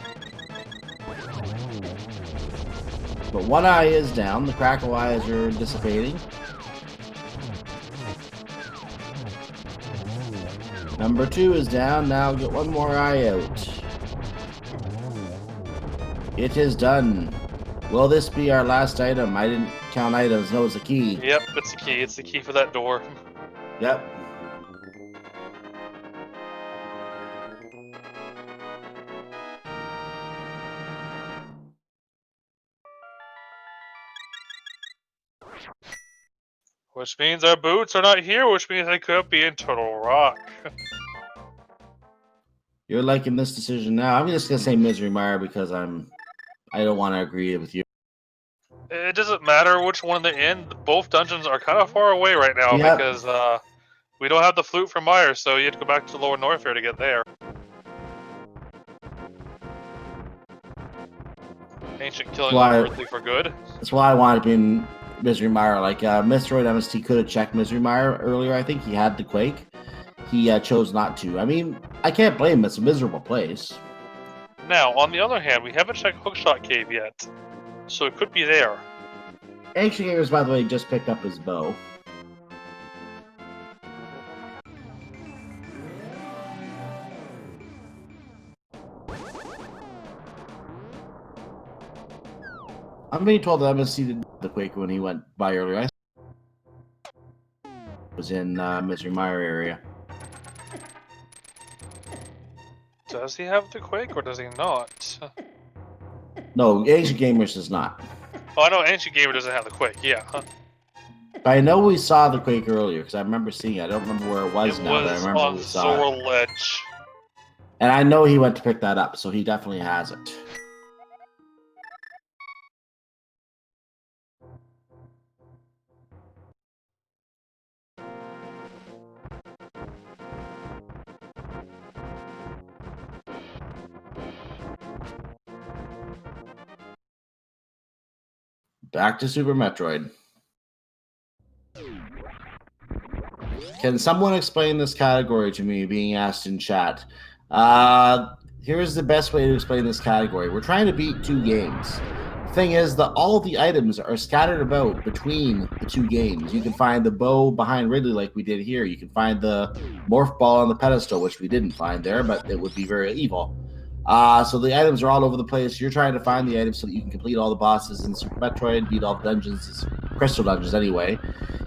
But one eye is down. The crackle eyes are dissipating. Number 2 is down. Now get one more eye out. It is done. Will this be our last item? I didn't count items. No, it's a key. Yep, it's the key. It's the key for that door. Yep. Which means our boots are not here, which means they could be in Turtle Rock. You're liking this decision now. I'm just gonna say Misery Mire because I don't want to agree with you. It doesn't matter which one they're in. Both dungeons are kind of far away right now because we don't have the flute from Mire, so you have to go back to Lower Norfair to get there. Ancient killing Earthly for good. That's why I wanted to be in Misery Mire. Like MetroidMst could have checked Misery Mire earlier. I think he had the Quake. He chose not to. I mean, I can't blame him. It's a miserable place. Now, on the other hand, we haven't checked Hookshot Cave yet, so it could be there. Ancient Gamers, by the way, just picked up his bow. I'm being told that MSC did the Quake when he went by earlier. I was in Misery Mire area. Does he have the Quake or does he not? No, Ancient Gamers does not. Oh, I know Ancient Gamer doesn't have the Quake, yeah. But I know we saw the Quake earlier because I remember seeing it. I don't remember where it was now, but I remember on we saw Zora it. Ledge. And I know he went to pick that up, so he definitely has it. Back to Super Metroid. Can someone explain this category to me, being asked in chat? Here's the best way to explain this category. We're trying to beat 2 games. The thing is that all of the items are scattered about between the 2 games. You can find the bow behind Ridley like we did here. You can find the morph ball on the pedestal, which we didn't find there, but it would be very evil. So the items are all over the place. You're trying to find the items so that you can complete all the bosses in Super Metroid, beat all the dungeons, crystal dungeons anyway,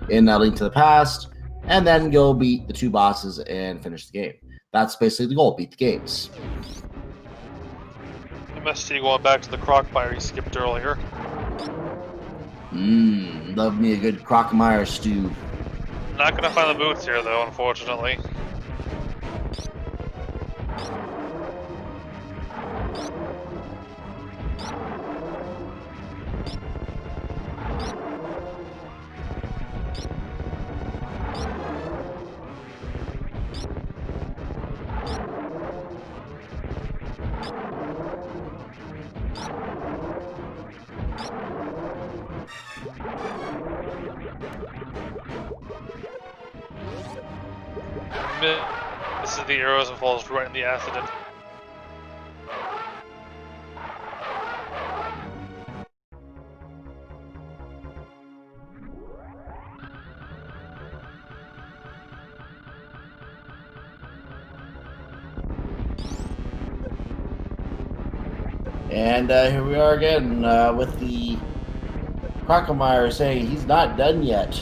in Link to the Past, and then go beat the 2 bosses and finish the game. That's basically the goal, beat the games. MST going back to the Crockmire he skipped earlier. Love me a good Crockmire stew. Not gonna find the boots here though, unfortunately. Misses the arrows and falls right in the acid. And here we are again with the Crocomire saying he's not done yet.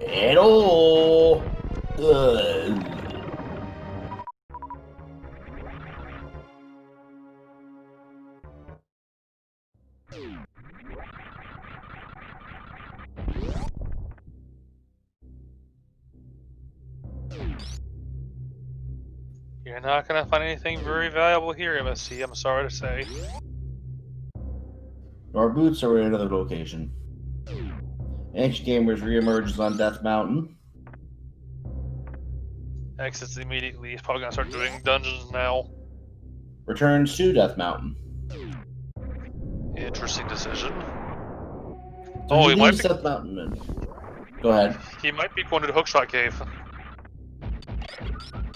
Hello. You're not gonna find anything very valuable here, MST, I'm sorry to say. Our boots are in another location. Ancient Gamers reemerges on Death Mountain. Exits immediately. He's probably gonna start doing dungeons now. Returns to Death Mountain. Interesting decision. So Oh, he he might leaves be. Death Mountain. Go ahead. He might be going to the Hookshot Cave.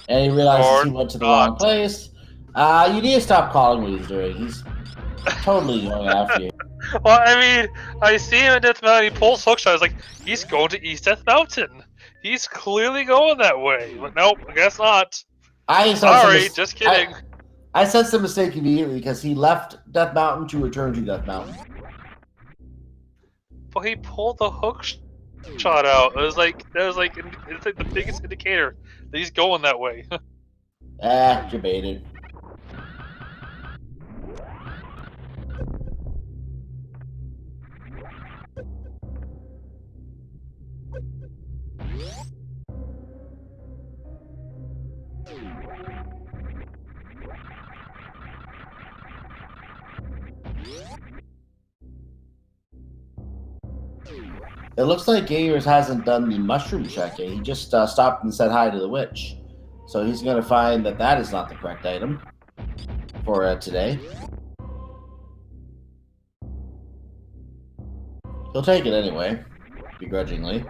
And he realizes Or he went to the not. wrong place. You need to stop calling what he's doing. He's totally going after you. Well, I mean, I see him at Death Mountain. He pulls Hookshot. I was like, he's going to East Death Mountain. He's clearly going that way. But nope, I guess not. Sorry, just kidding. I sensed a mistake immediately because he left Death Mountain to return to Death Mountain. But he pulled the Hookshot out. It was like it's like the biggest indicator that he's going that way. Debated. It looks like Gamers hasn't done the mushroom check yet. He just stopped and said hi to the witch. So he's going to find that that is not the correct item for today. He'll take it anyway, begrudgingly.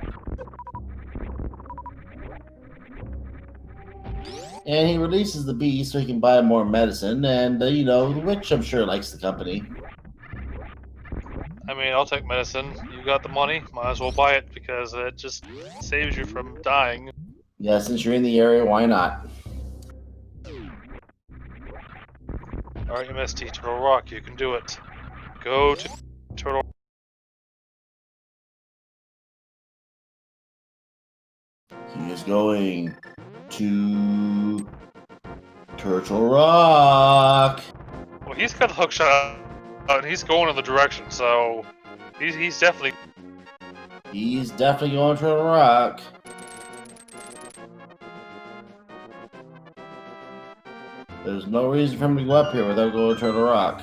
And he releases the beast so he can buy more medicine. And, you know, the witch, I'm sure, likes the company. I mean, I'll take medicine. You got the money, might as well buy it because it just saves you from dying. Yeah, since you're in the area, why not? Alright, MST, Turtle Rock, you can do it. Go to Turtle He is going to Turtle Rock. Well, he's got the hookshot out and he's going in the direction, so he's definitely. He's definitely going to Turtle Rock. There's no reason for him to go up here without going to Turtle Rock.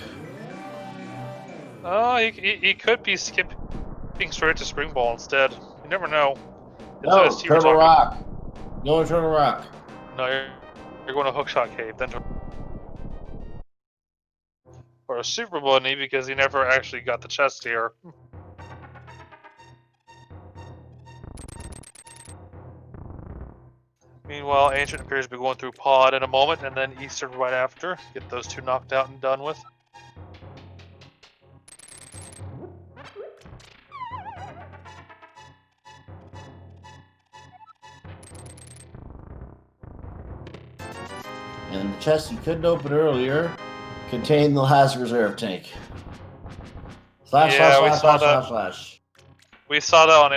Oh, he could be skipping straight to Spring Ball instead. You never know. It's No, MST we're Turtle talking. Rock. Going to Turtle Rock. No, you're going to Hookshot Cave, then or a Super Bunny because he never actually got the chest here. Meanwhile, Ancient appears to be going through Pod in a moment, and then Eastern right after. Get those two knocked out and done with. And the chest you couldn't open earlier contained the last reserve tank. Slash, Yeah, we slash, saw slash, that. slash, slash. We saw that on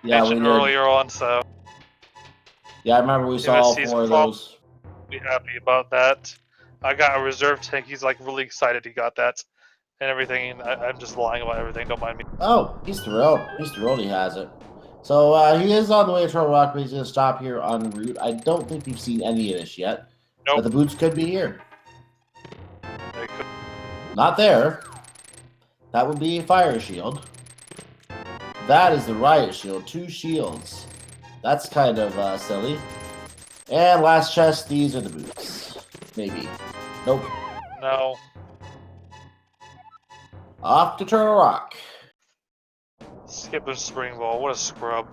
Ancient we did. earlier on, so Yeah, I remember we saw all MSC's 4 of those. Be happy about that. I got a reserve tank. He's like really excited he got that and everything. And I'm just lying about everything. Don't mind me. Oh, he's thrilled. He's thrilled he has it. So he is on the way to Turtle Rock, but he's going to stop here en route. I don't think we've seen any of this yet. Nope. But the boots could be here. They could. Not there. That would be a fire shield. That is the riot shield. 2 shields. That's kind of silly. And last chest, these are the boots. Maybe. Nope. No. Off to Turtle Rock. Skipping Spring Ball. What a scrub.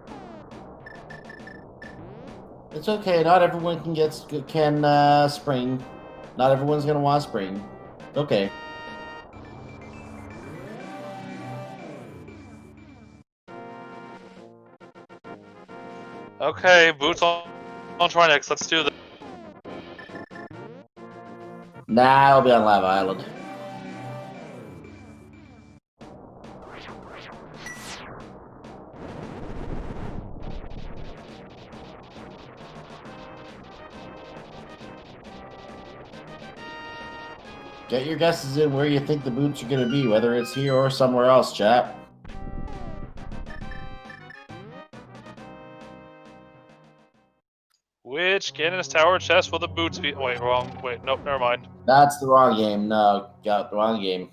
It's okay. Not everyone can spring. Not everyone's gonna want spring. It's okay. Okay, boots on Trinex. Let's do this. Nah, I'll be on Lava Island. Get your guesses in where you think the boots are gonna be, whether it's here or somewhere else, chat. Which Ganon's Tower chest will the boots be? Wait, wrong. Wait, nope, never mind. That's the wrong game. No, got the wrong game.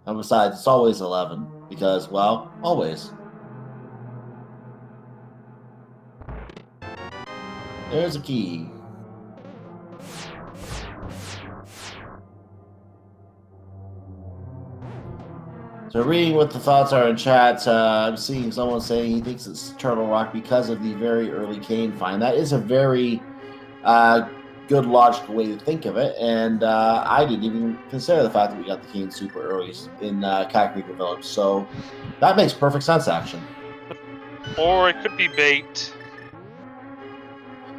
And besides, it's always 11. Because, well, always. There's a key. So reading what the thoughts are in chat, I'm seeing someone saying he thinks it's Turtle Rock because of the very early cane find. That is a very good logical way to think of it, and I didn't even consider the fact that we got the cane super early in Kakariko Village, so that makes perfect sense, actually. Or it could be bait.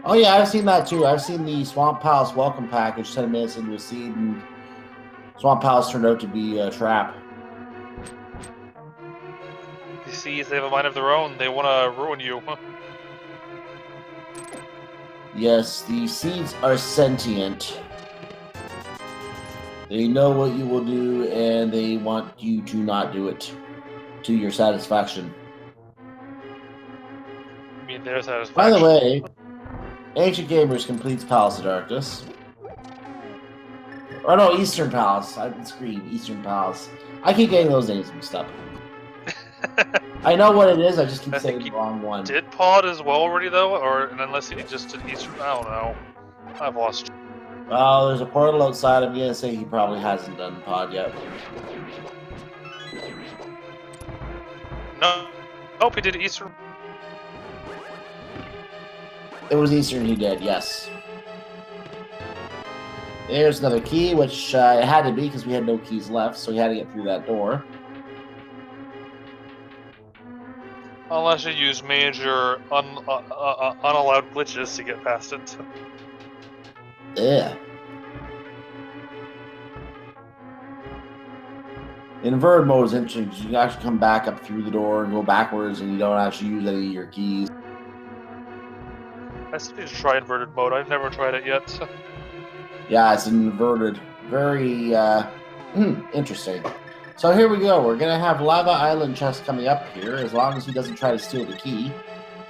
Oh yeah, I've seen that too. I've seen the Swamp Palace welcome package 10 minutes into a seed, and Swamp Palace turned out to be a trap. You see, they have a mind of their own. They want to ruin you. Yes, the seeds are sentient. They know what you will do, and they want you to not do it to your satisfaction. I mean, their satisfaction. By the way, Ancient Gamers completes Palace of Darkness. Or no, Eastern Palace. I scream Eastern Palace. I keep getting those names mixed up. I know what it is, I just keep saying the wrong one. Did Pod as well already, though? Or unless he just did Eastern? I don't know. I've lost. Well, there's a portal outside. I'm gonna say he probably hasn't done Pod yet. No. Nope, he did Eastern. It was Eastern he did, yes. There's another key, which it had to be because we had no keys left, so he had to get through that door. Unless you use major unallowed glitches to get past it. Yeah. Inverted mode is interesting because you can actually come back up through the door and go backwards, and you don't actually use any of your keys. I still need to try inverted mode. I've never tried it yet. Yeah, it's inverted. Very interesting. So here we go. We're going to have Lava Island chest coming up here, as long as he doesn't try to steal the key.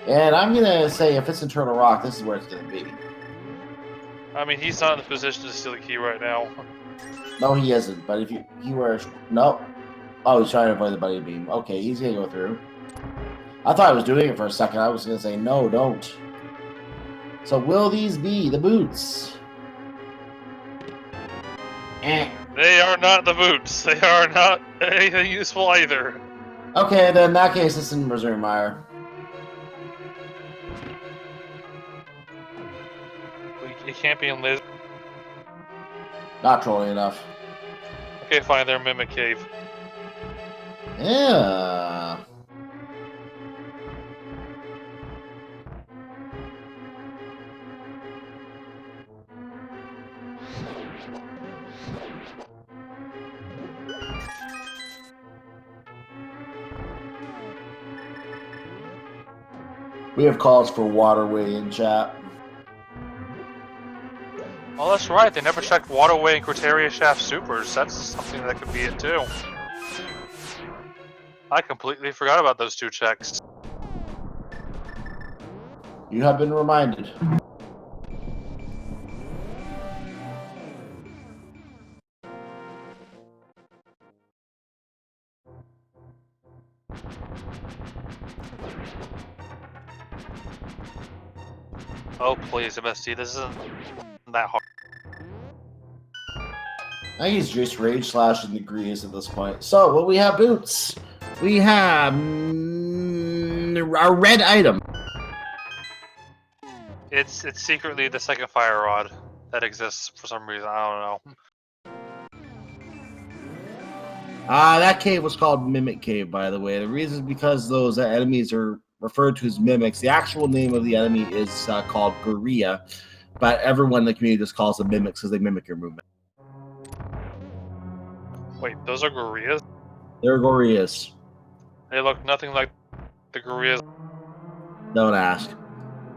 And I'm going to say if it's in Turtle Rock, this is where it's going to be. I mean, he's not in the position to steal the key right now. No, he isn't. But if he were... No. Oh, he's trying to avoid the buddy beam. Okay, he's going to go through. I thought I was doing it for a second. I was going to say, no, don't. So will these be the boots? They are not the boots. They are not anything useful either. Okay, then in that case, it's in Missouri Mire. It can't be in Liz. Not trolling enough. Okay, fine. They're Mimic Cave. Yeah. We have calls for Waterway in chat. Oh, that's right. They never checked Waterway and Criteria Shaft Supers. That's something that could be it too. I completely forgot about those two checks. You have been reminded. Oh, please, MST. This isn't that hard. I use just Rage Slash and Degrees at this point. So, what we have, Boots? We have our red item. It's secretly the second fire rod that exists for some reason. I don't know. That cave was called Mimic Cave, by the way. The reason is because those enemies are referred to as mimics. The actual name of the enemy is called Gorilla, but everyone in the community just calls them mimics because they mimic your movement. Wait, those are gorillas? They're gorillas. They look nothing like the gorillas. Don't ask.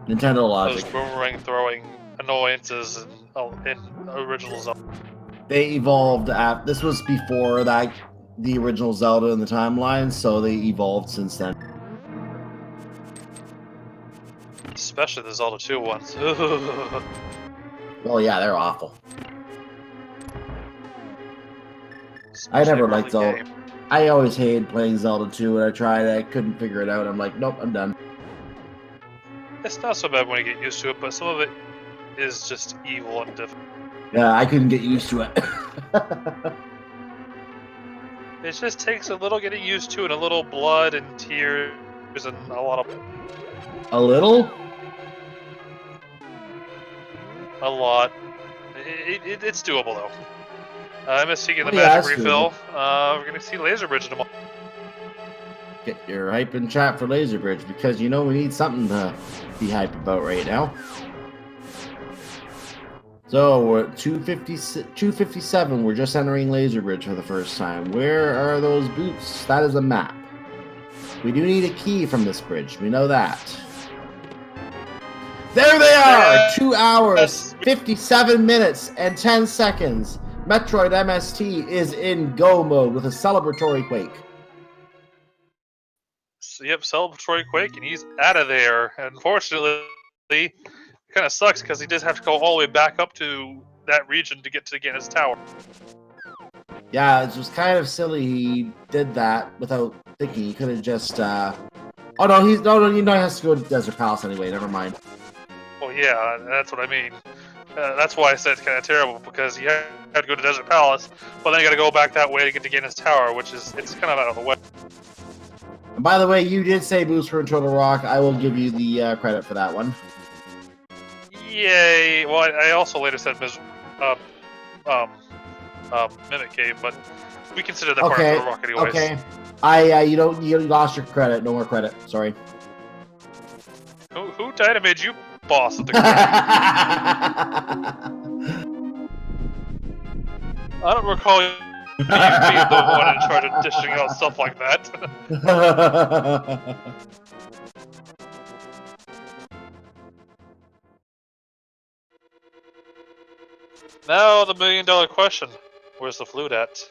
Nintendo logic. Those boomerang throwing annoyances in original Zelda. They evolved. This was before that the original Zelda in the timeline, so they evolved since then. Especially the Zelda 2 ones. Oh yeah, they're awful. I never liked Zelda. Game. I always hated playing Zelda 2, and I tried. I couldn't figure it out. I'm like, nope, I'm done. It's not so bad when you get used to it, but some of it is just evil and difficult. Yeah, I couldn't get used to it. It just takes a little getting used to, and a little blood and tears and a lot of. A little? A lot. It's doable though. MST getting the Yeah, magic that's refill. We're gonna see Laser Bridge tomorrow. Get your hype in chat for Laser Bridge, because you know we need something to be hype about right now. So we're at 257. We're just entering Laser Bridge for the first time. Where are those boots? That is a map. We do need a key from this bridge. We know that. There they are! 2 hours, 57 minutes, and 10 seconds. Metroid MST is in go mode with a celebratory quake. So, yep, celebratory quake, and he's out of there. Unfortunately, it kind of sucks because he does have to go all the way back up to that region to get to Gaina's tower. Yeah, it was kind of silly he did that without thinking. He could have just. Oh no, he has to go to Desert Palace anyway. Never mind. Well, yeah, that's what I mean. That's why I said it's kind of terrible, because you had to go to Desert Palace, but then you got to go back that way to get to Gaina's tower, which is it's kind of out of the way. And by the way, you did say boost for Total Rock. I will give you the credit for that one. Yay! Well, I also later said Mimic Cave, but we consider that part of Total Rock anyways. Okay. You lost your credit. No more credit. Sorry. Who died and made you boss of the group? I don't recall you being the one in charge of dishing out stuff like that. Now the $1 million question: where's the flute at?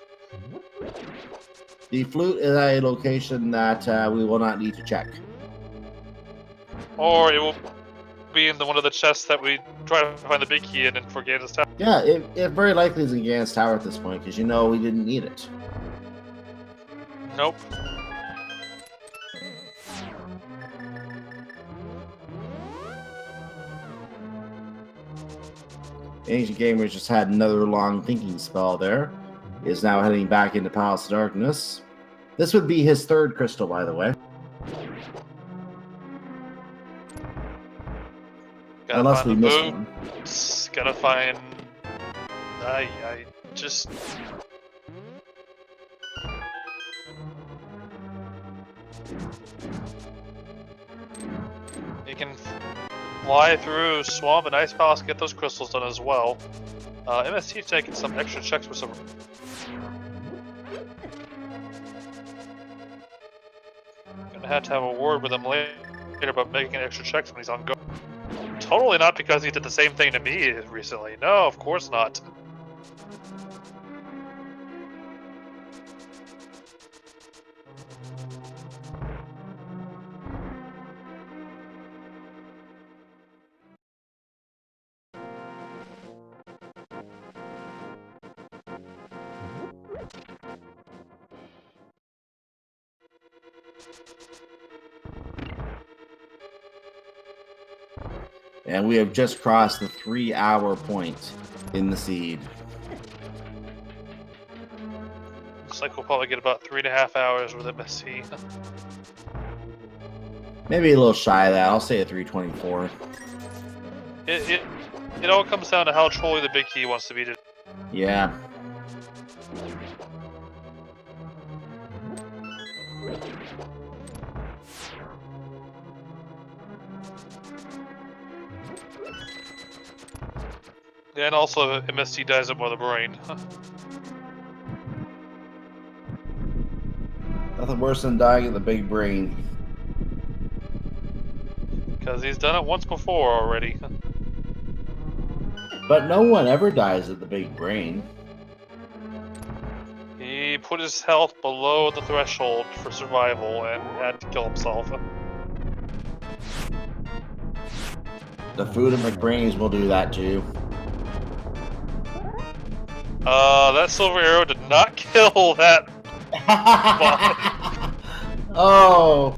The flute is a location that we will not need to check. Or it will be in one of the chests that we try to find the big key in for Gaina's tower. Yeah, it very likely is in Gaina's tower at this point, because you know we didn't need it. Nope. Ancient Gamers just had another long thinking spell there. He is now heading back into Palace of Darkness. This would be his third crystal, by the way. Gotta Unless find we the missed one. boots, gotta find... I just... You can fly through Swamp and Ice Palace, get those crystals done as well. MST's taking some extra checks for some... Gonna have to have a word with him later about making extra checks when he's on go. Totally not because he did the same thing to me recently. No, of course not. And we have just crossed the 3-hour point in the seed. Looks like we'll probably get about 3.5 hours with MSC. Maybe a little shy of that. I'll say a 324. It all comes down to how trolly the big key wants to be. Yeah. Yeah, and also MSC dies up by the brain. Nothing worse than dying in the big brain. Because he's done it once before already. But no one ever dies at the big brain. He put his health below the threshold for survival and had to kill himself. The food and McBrains will do that too. That silver arrow did not kill that. Oh.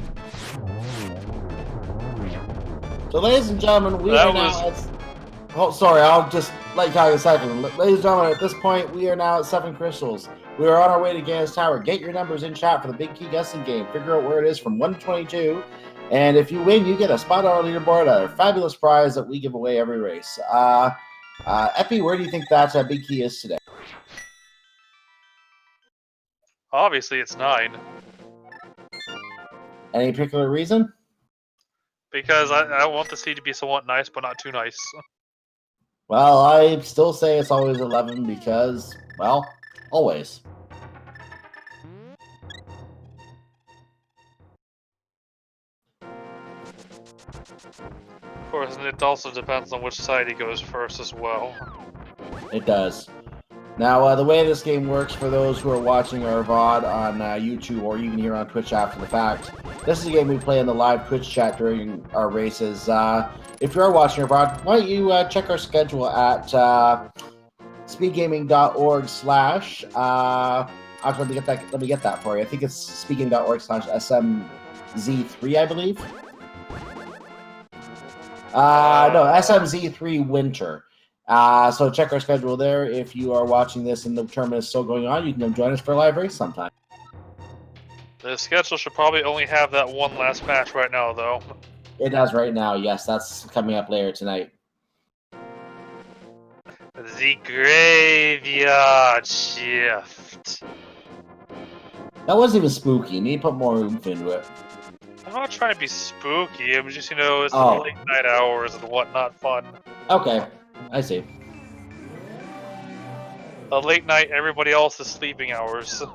So, ladies and gentlemen, we are now at... Oh, sorry, I'll just let you talk a second. Ladies and gentlemen, at this point, we are now at 7 crystals. We are on our way to Gans Tower. Get your numbers in chat for the big key guessing game. Figure out where it is from 1 to 22. And if you win, you get a spot on our leaderboard, a fabulous prize that we give away every race. Epi, where do you think that big key is today? Obviously, it's 9. Any particular reason? Because I want the seed to be somewhat nice, but not too nice. Well, I still say it's always 11 because, well, always. Of course, and it also depends on which side he goes first as well. It does. Now, the way this game works for those who are watching our VOD on YouTube or even here on Twitch after the fact, this is a game we play in the live Twitch chat during our races. If you are watching our VOD, why don't you check our schedule at speedgaming.org/ actually, let me get that for you. I think it's speedgaming.org/SMZ3, I believe. No, SMZ3 Winter. So check our schedule there. If you are watching this and the tournament is still going on, you can come join us for a live race sometime. The schedule should probably only have that one last match right now, though. It does right now, yes. That's coming up later tonight. The graveyard shift. That wasn't even spooky. You need to put more oomph into it. I'm not trying to be spooky. I'm just, it's the late night hours and whatnot fun. Okay, I see. The late night, everybody else is sleeping hours. So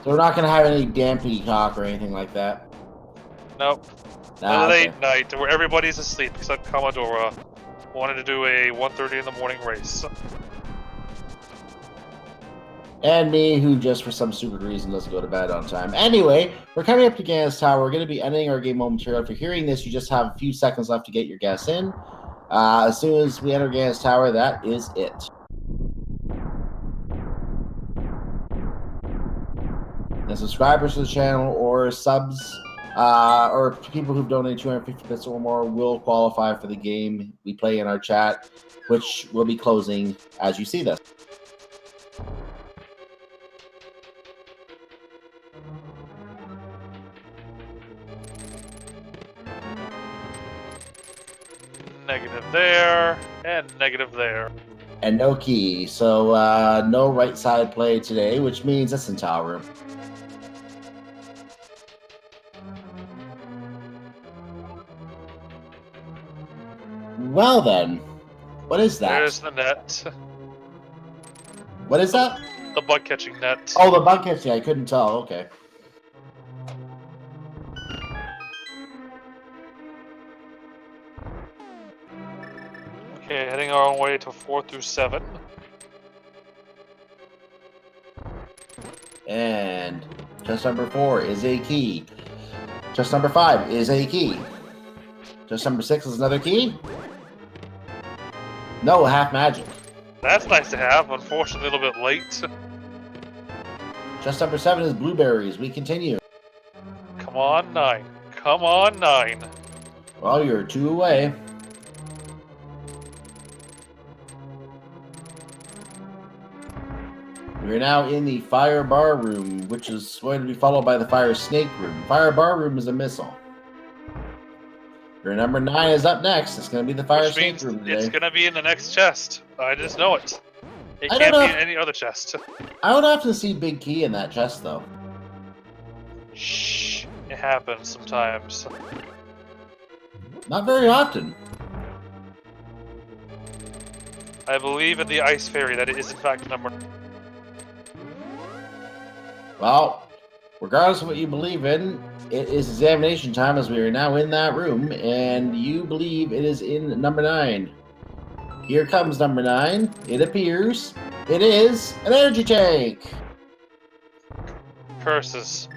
we're not going to have any dampy talk or anything like that? Nope. Nah, late night, where everybody's asleep except Commodore. Wanted to do a 1:30 in the morning race. And me, who just for some stupid reason doesn't go to bed on time. Anyway, we're coming up to Gans Tower. We're going to be ending our game momentarily. If you're hearing this, you just have a few seconds left to get your guess in. As soon as we enter Gans Tower, that is it. And subscribers to the channel or subs or people who've donated 250 bits or more will qualify for the game we play in our chat, which will be closing as you see this. Negative there, and negative there. And no key, so no right side play today, which means that's in Tower Room. Well then, what is that? There's the net. What is that? The bug catching net. Oh, the bug catching, I couldn't tell, okay. Okay, heading our way to 4 through 7. And chest number 4 is a key. Chest number 5 is a key. Chest number 6 is another key. No, half magic. That's nice to have, unfortunately a little bit late. Chest number 7 is blueberries. We continue. Come on, 9. Come on, 9. Well, you're 2 away. We're now in the fire bar room, which is going to be followed by the fire snake room. Fire bar room is a missile. Your number 9 is up next. It's going to be the fire snake room today. It's going to be in the next chest. I just know it. It I can't don't be know in any other chest. I would often see Big Key in that chest, though. Shh. It happens sometimes. Not very often. I believe in the ice fairy that it is in fact number. Well, regardless of what you believe in, it is examination time as we are now in that room, and you believe it is in number 9. Here comes number 9. It appears. It is an energy tank. Curses.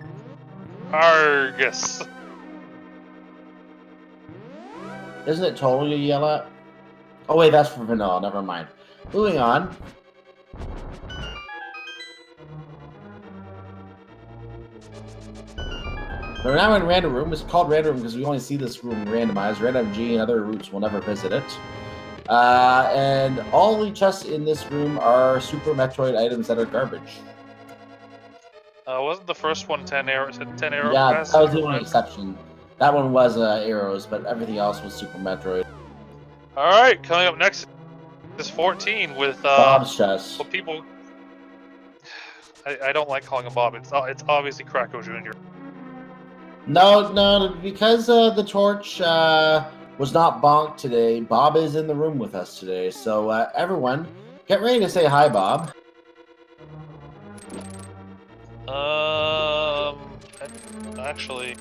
Argus. Isn't it total you yell at? Oh wait, that's for vanilla. Never mind. Moving on. We're now in random room. It's called random room because we only see this room randomized. Random G and other routes will never visit it. And all the chests in this room are Super Metroid items that are garbage. Wasn't the first one 10 arrows? 10 arrows? Yeah, that was the only exception. That one was arrows, but everything else was Super Metroid. Alright, coming up next is 14 with Bob's chest. what people. I don't like calling him Bob. It's obviously Krakow Jr. No, because the torch was not bonked today. Bob is in the room with us today, so everyone, get ready to say hi, Bob. Actually.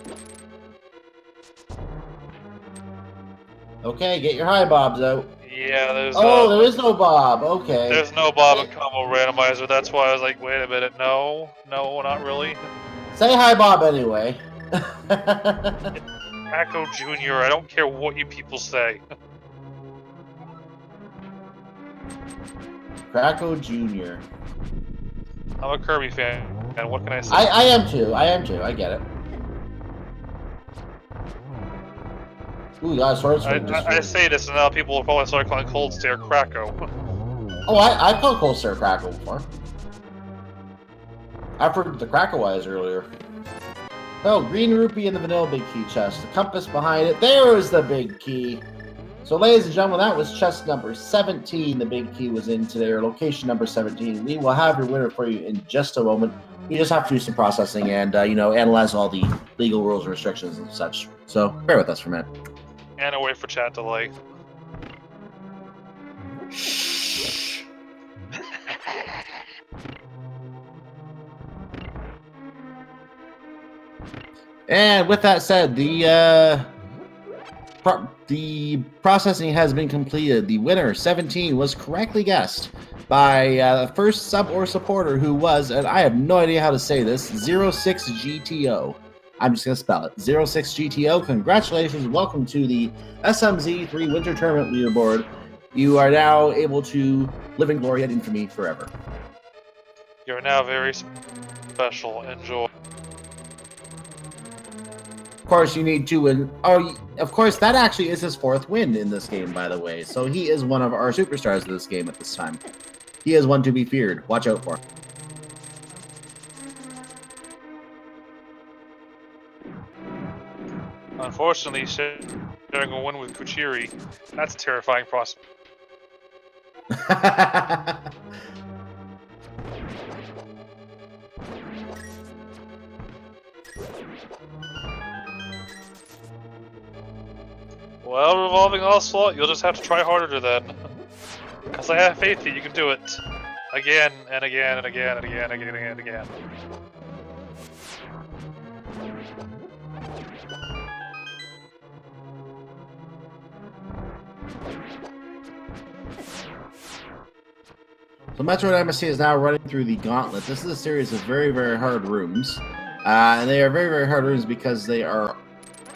Okay, get your hi Bobs out. Yeah, there's. There is no Bob. Okay. There's no Bob in Combo Randomizer. That's why I was like, wait a minute, no, not really. Say hi, Bob, anyway. Krakow Jr. I don't care what you people say. Krakow Jr. I'm a Kirby fan, and what can I say? I am too. I get it. Ooh, you got a sword swing. I say this, and now people will probably start calling Cold Stare Krakow. Oh, I called Cold Stare Krakow before. I've heard the Krakow eyes earlier. Oh, green rupee in the vanilla big key chest. The compass behind it. There is the big key. So, ladies and gentlemen, that was chest number 17 the big key was in today, or location number 17. We will have your winner for you in just a moment. We just have to do some processing and, analyze all the legal rules and restrictions and such. So, bear with us for a minute. And a wait for chat delay. Shh. And with that said, the processing has been completed. The winner, 17, was correctly guessed by the first sub or supporter who was, and I have no idea how to say this, 06GTO. I'm just going to spell it. 06GTO. Congratulations. Welcome to the SMZ3 Winter Tournament leaderboard. You are now able to live in glory and infamy forever. You're now very special. Enjoy. Of course, you need to win. Oh, of course, that actually is his 4th win in this game, by the way. So he is one of our superstars of this game at this time. He is one to be feared. Watch out for him. Unfortunately, sharing a win with Kuchiri, that's a terrifying prospect. Well, Revolving Onslaught, you'll just have to try harder then. Because I have faith that you can do it. Again, and again, and again, and again, and again, and again. So MetroidMst is now running through the Gauntlet. This is a series of very, very hard rooms. And they are very, very hard rooms because they are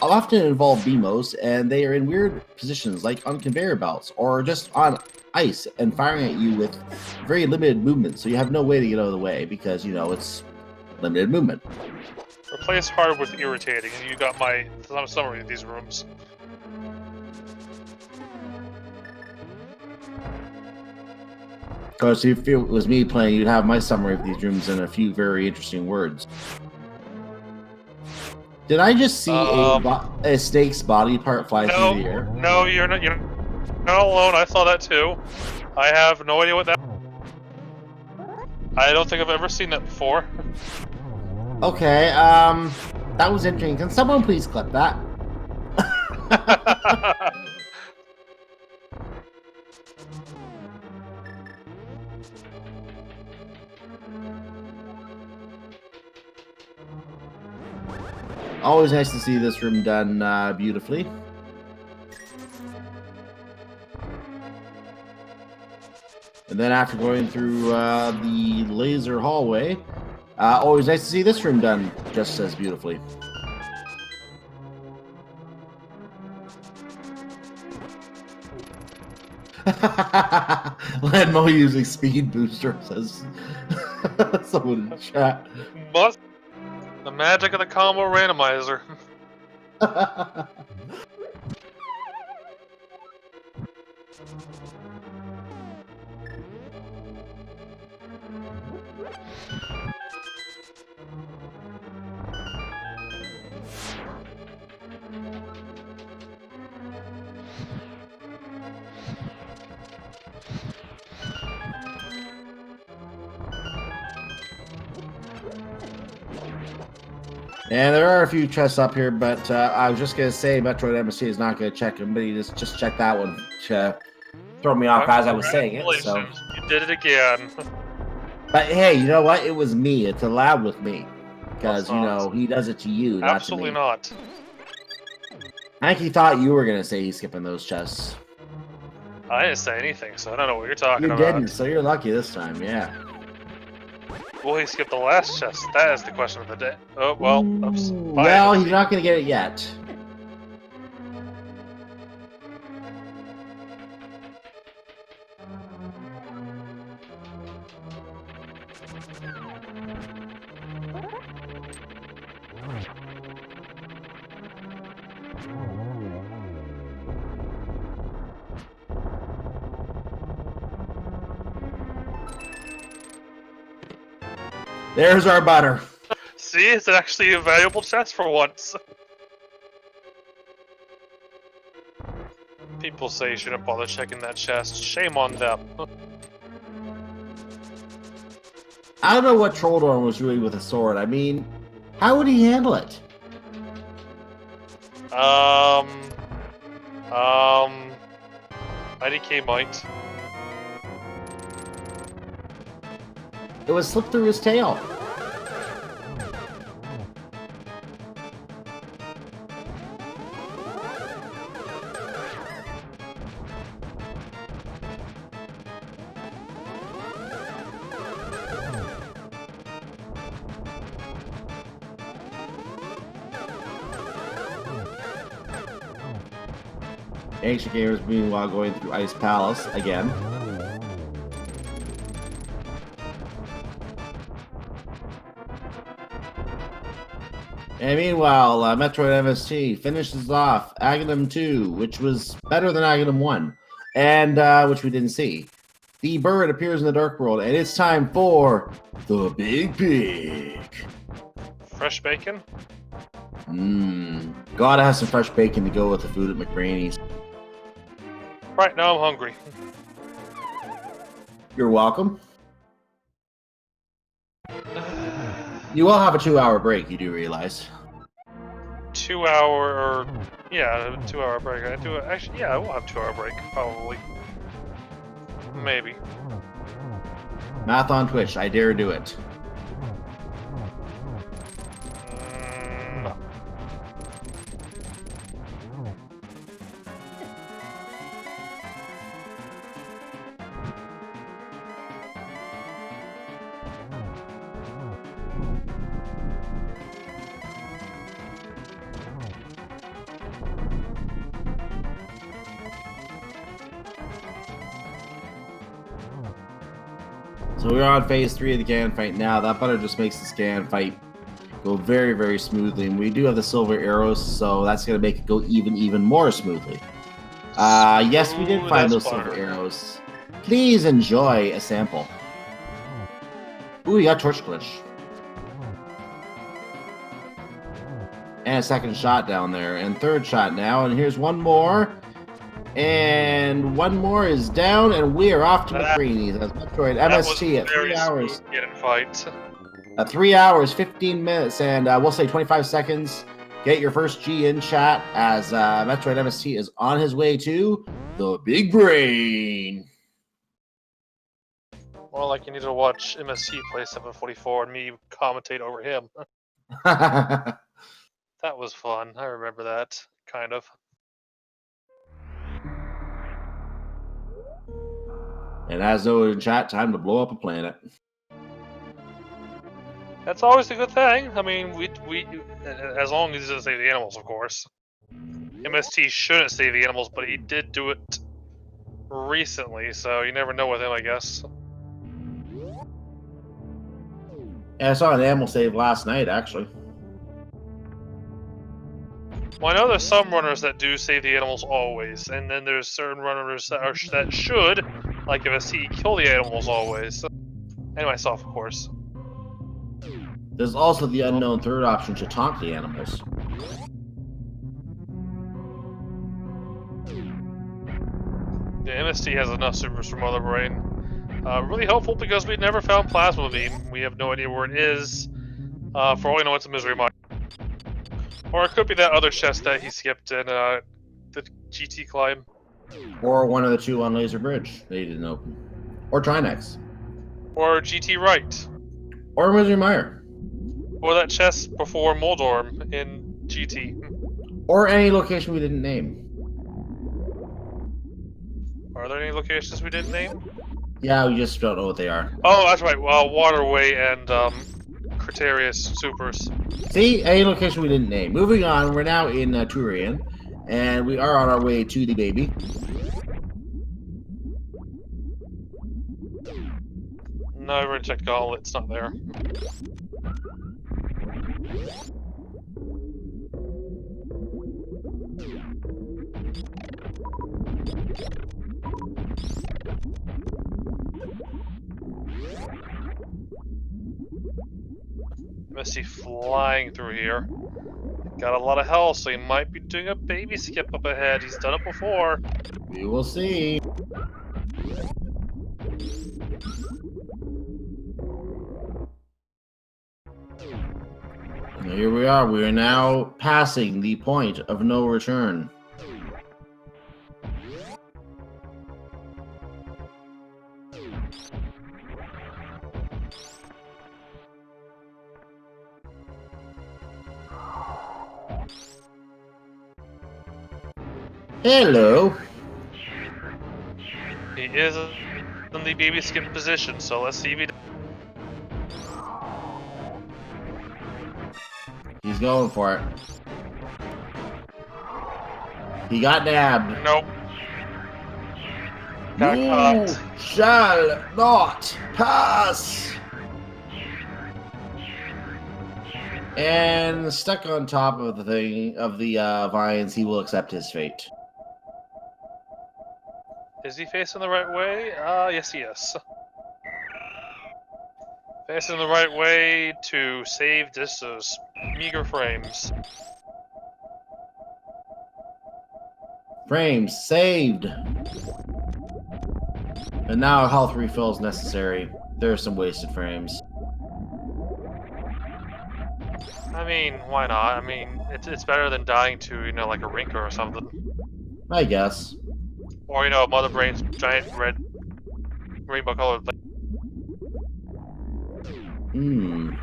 often involve BMOs, and they are in weird positions, like on conveyor belts, or just on ice, and firing at you with very limited movement, so you have no way to get out of the way, because, it's limited movement. Replace hard with irritating, and you got my summary of these rooms. Because if it was me playing, you'd have my summary of these rooms in a few very interesting words. Did I just see a snake's body part fly through the air? No, you're not. You're not alone. I saw that too. I have no idea what that. I don't think I've ever seen that before. Okay, that was interesting. Can someone please clip that? Always nice to see this room done beautifully. And then after going through the laser hallway, always nice to see this room done just as beautifully. Lenmo using speed booster, says someone in the chat. Must the magic of the combo randomizer. And there are a few chests up here, but I was just gonna say MetroidMst is not gonna check them, but he just check that one to throw me off as I was saying it. So you did it again. But hey, you know what? It was me. It's allowed with me because you know he does it to you, Absolutely not to not. I think he thought you were gonna say he's skipping those chests. I didn't say anything, so I don't know what you're talking You about. didn't, so you're lucky this time. Yeah. Will he skip the last chest? That is the question of the day. Oh, well, oops. Well, he's not going to get it yet. There's our butter. See, it's actually a valuable chest for once. People say you shouldn't bother checking that chest. Shame on them. I don't know what Trolldorn was doing with a sword. I mean, how would he handle it? IDK might. It would slip through his tail. Ancient Gamers, meanwhile, going through Ice Palace again. And meanwhile, MetroidMst finishes off Aghanim 2, which was better than Aghanim 1, and which we didn't see. The bird appears in the Dark World, and it's time for the Big Pig. Fresh bacon? Gotta have some fresh bacon to go with the food at McBrainy's. Right now I'm hungry. You're welcome. You will have a 2-hour break, you do realize. 2 hour, yeah, 2 hour break. I do actually, yeah, I will have 2 hour break, probably. Maybe. Math on Twitch, I dare do it. No. So we're on phase 3 of the Ganon fight now. That butter just makes this Ganon fight go very, very smoothly. And we do have the silver arrows, so that's going to make it go even more smoothly. Yes, we did find those silver arrows. Please enjoy a sample. Ooh, you got torch glitch. And a second shot down there, and third shot now, and here's one more. And one more is down, and we are off to McGreeny's as Metroid MST at 3 hours. Fight. 3 hours, 15 minutes, and we'll say 25 seconds. Get your first G in chat as Metroid MST is on his way to the Big Brain. More like you need to watch MST play 744 and me commentate over him. That was fun. I remember that, kind of. And as though in chat, time to blow up a planet. That's always a good thing. I mean, we as long as he doesn't save the animals, of course. MST shouldn't save the animals, but he did do it recently, so you never know with him, I guess. Yeah, I saw an animal save last night, actually. Well, I know there's some runners that do save the animals always, and then there's certain runners that should, like MST, kill the animals always. And myself, of course. There's also the unknown third option to taunt the animals. Yeah, MST has enough supers for Mother Brain. Really helpful because we never found Plasma Beam. We have no idea where it is. For all we know, it's a Misery Mine. Or it could be that other chest that he skipped in the GT climb. Or one of the two on Laser Bridge that he didn't open. Or Trinex. Or GT Right. Or Misery Mire. Or that chest before Moldorm in GT. Or any location we didn't name. Are there any locations we didn't name? Yeah, we just don't know what they are. Oh, that's right. Well, Waterway and Critérius Supers. See? Any location we didn't name. Moving on, we're now in Turian. And we are on our way to the baby. No, I already checked Gauntlet. It's not there. Misty flying through here. Got a lot of health, so he might be doing a baby skip up ahead. He's done it before. We will see. And here we are. We are now passing the point of no return. Hello. He is in the baby skip position, so let's see if he. He's going for it. He got nabbed. Nope. Got You caught. shall not pass. And stuck on top of the thing of the vines, he will accept his fate. Is he facing the right way? Yes he is. Facing the right way to save just those meager frames. Frames saved. And now health refill is necessary. There are some wasted frames. I mean, why not? I mean, it's better than dying to, you know, like a Rinker or something. I guess. Or, you know, Mother Brain's giant red rainbow colored thing.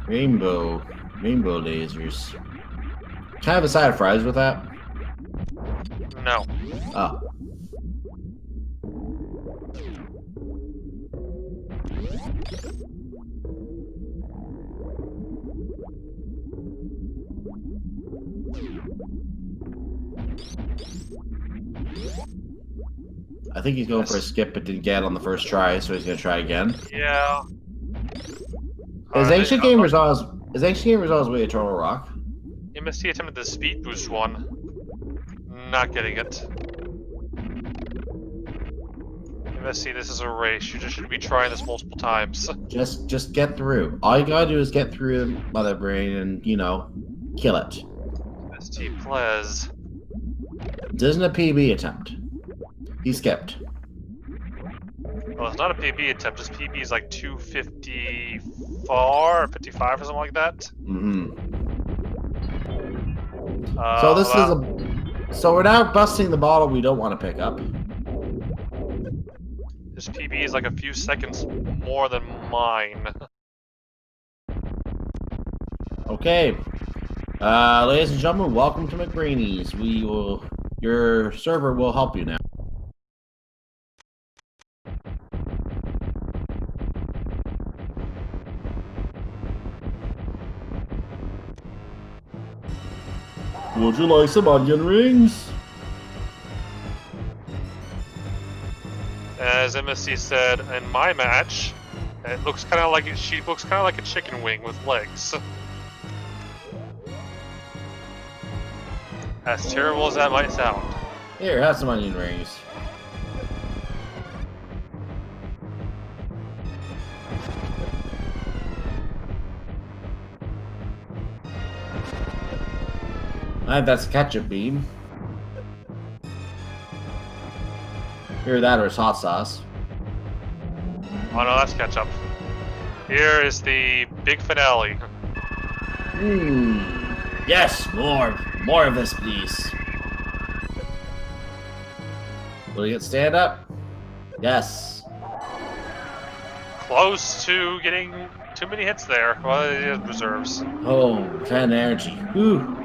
Rainbow lasers. Can I have a side of fries with that? No. Oh. I think he's going for a skip but didn't get on the first try, so he's gonna try again. Yeah. Is Ancient Gamers on his way to Turtle Rock? MST attempted the speed boost one. Not getting it. MSC, this is a race. You just should be trying this multiple times. Just get through. All you gotta do is get through Mother Brain and, you know, kill it. ST Plez. This isn't a PB attempt. He skipped. Well, it's not a PB attempt. This PB is like 254 or 55 or something like that. So this is a. So we're now busting the bottle we don't want to pick up. This PB is like a few seconds more than mine. Okay. Ladies and gentlemen, welcome to McBrainies. Your server will help you now. Would you like some onion rings? As MSC said, in my match, it looks kind of like she looks kind of like a chicken wing with legs. As terrible as that might sound. Here, have some onion rings. I think that's ketchup bean. Here, that or it's hot sauce. Oh no, that's ketchup. Here is the big finale. Yes, more of this, please. Will you get stand up? Yes. Close to getting too many hits there. Well, it is reserves. Oh, 10 energy. Whew.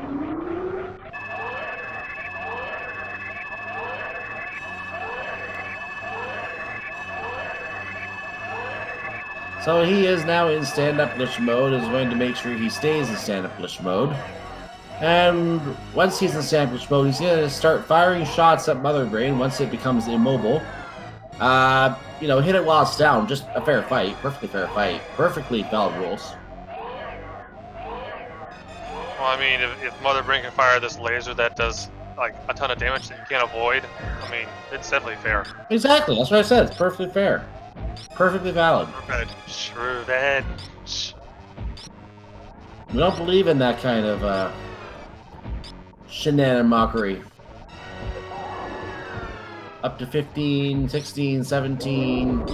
So he is now in stand-up glitch mode, is going to make sure he stays in stand-up glitch mode. And once he's in stand-up glitch mode, he's going to start firing shots at Mother Brain once it becomes immobile. You know, hit it while it's down. Just a fair fight. Perfectly fair fight. Perfectly valid rules. Well, I mean, if Mother Brain can fire this laser that does like a ton of damage that you can't avoid, I mean, it's definitely fair. Exactly. That's what I said. It's perfectly fair. Perfectly valid. Revenge. We don't believe in that kind of shenanigan mockery. Up to 15, 16, 17,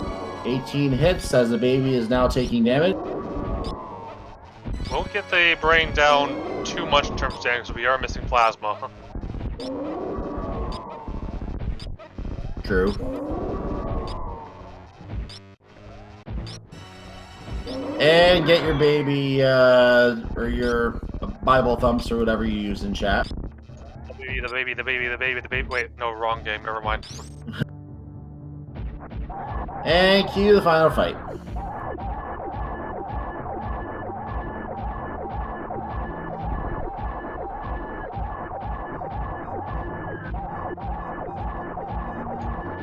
18 hits as the baby is now taking damage. Won't get the brain down too much in terms of damage, because we are missing plasma. True. And get your baby, or your Bible thumps, or whatever you use in chat. The baby. Wait, no, wrong game. Never mind. And cue the final fight.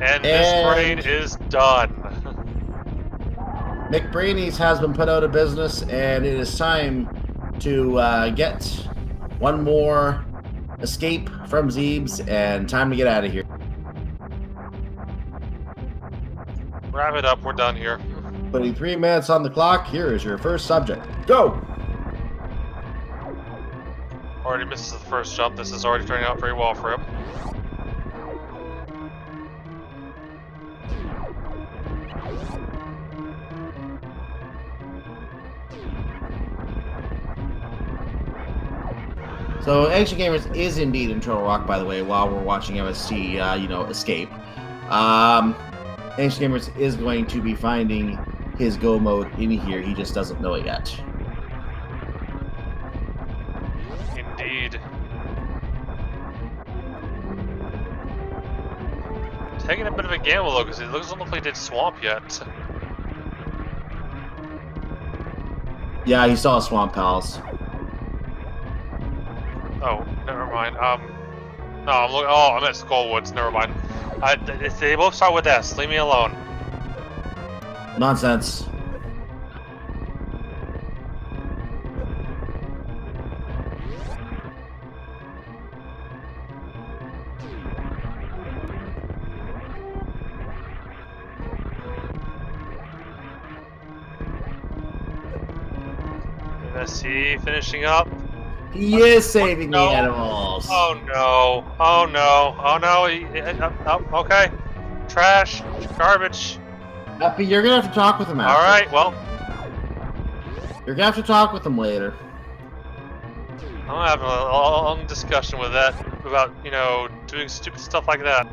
And this brain is done. McBrainies has been put out of business, and it is time to get one more escape from Zeebs, and time to get out of here. Wrap it up, we're done here. Putting 3 minutes on the clock, here is your first subject. Go! Already misses the first jump, this is already turning out very well for him. So, Ancient Gamers is indeed in Turtle Rock, by the way, while we're watching MSC, you know, escape. Ancient Gamers is going to be finding his go mode in here, he just doesn't know it yet. Indeed. Taking a bit of a gamble though, because it doesn't look like he did Swamp yet. Yeah, he saw Swamp Pals. Oh, never mind. No, I'm looking. Oh, I'm at Skullwoods. Never mind. They both start with S. Leave me alone. Nonsense. Is he finishing up? He is saving the No. animals. Oh no! Oh no! Oh no! Okay. Trash, garbage. Happy, you're gonna have to talk with him after. All right. Well, You're gonna have to talk with him later. I'm gonna have a long discussion with that about doing stupid stuff like that.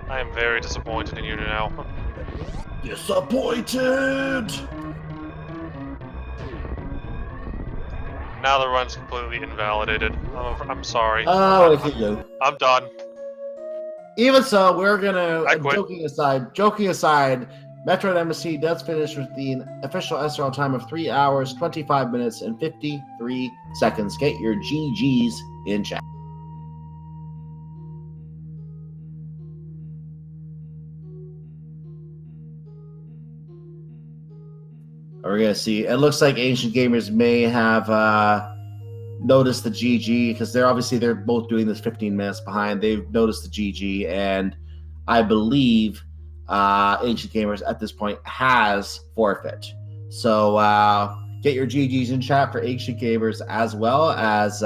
I am very disappointed in you now. Disappointed. Now the run's completely invalidated. I'm sorry. Oh, look at you. I'm done. Even so, we're gonna I quit. Joking aside, MetroidMst does finish with the official SRL time of 3 hours, 25 minutes, and 53 seconds. Get your GGs in chat. We're gonna see. It looks like Ancient Gamers may have noticed the GG because they're both doing this 15 minutes behind. They've noticed the GG, and I believe Ancient Gamers at this point has forfeit. So get your GGs in chat for Ancient Gamers, as well as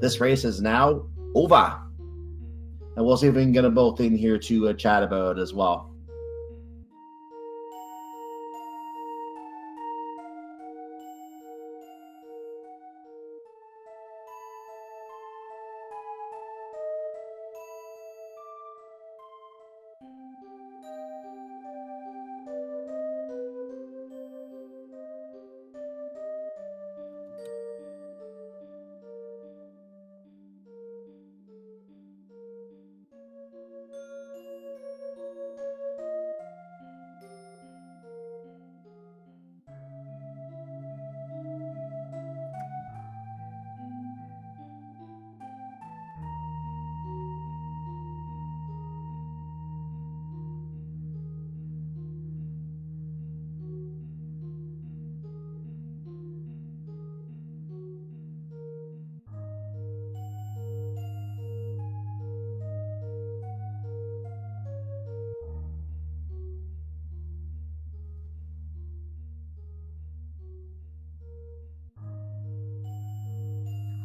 this race is now over. And we'll see if we can get them both in here to chat about it as well.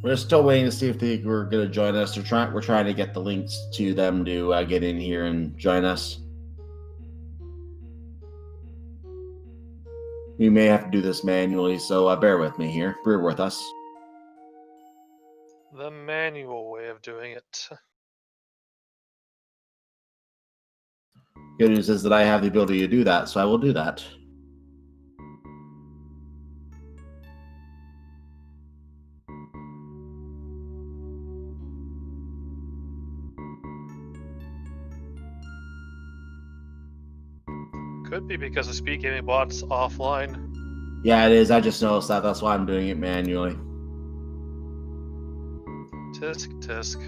We're still waiting to see if they were going to join us. We're trying to get the links to them to get in here and join us. We may have to do this manually, so bear with me here. Bear with us. The manual way of doing it. Good news is that I have the ability to do that, so I will do that. Could be because the speed gaming bot's offline. Yeah, it is. I just noticed that. That's why I'm doing it manually. Tisk, tisk.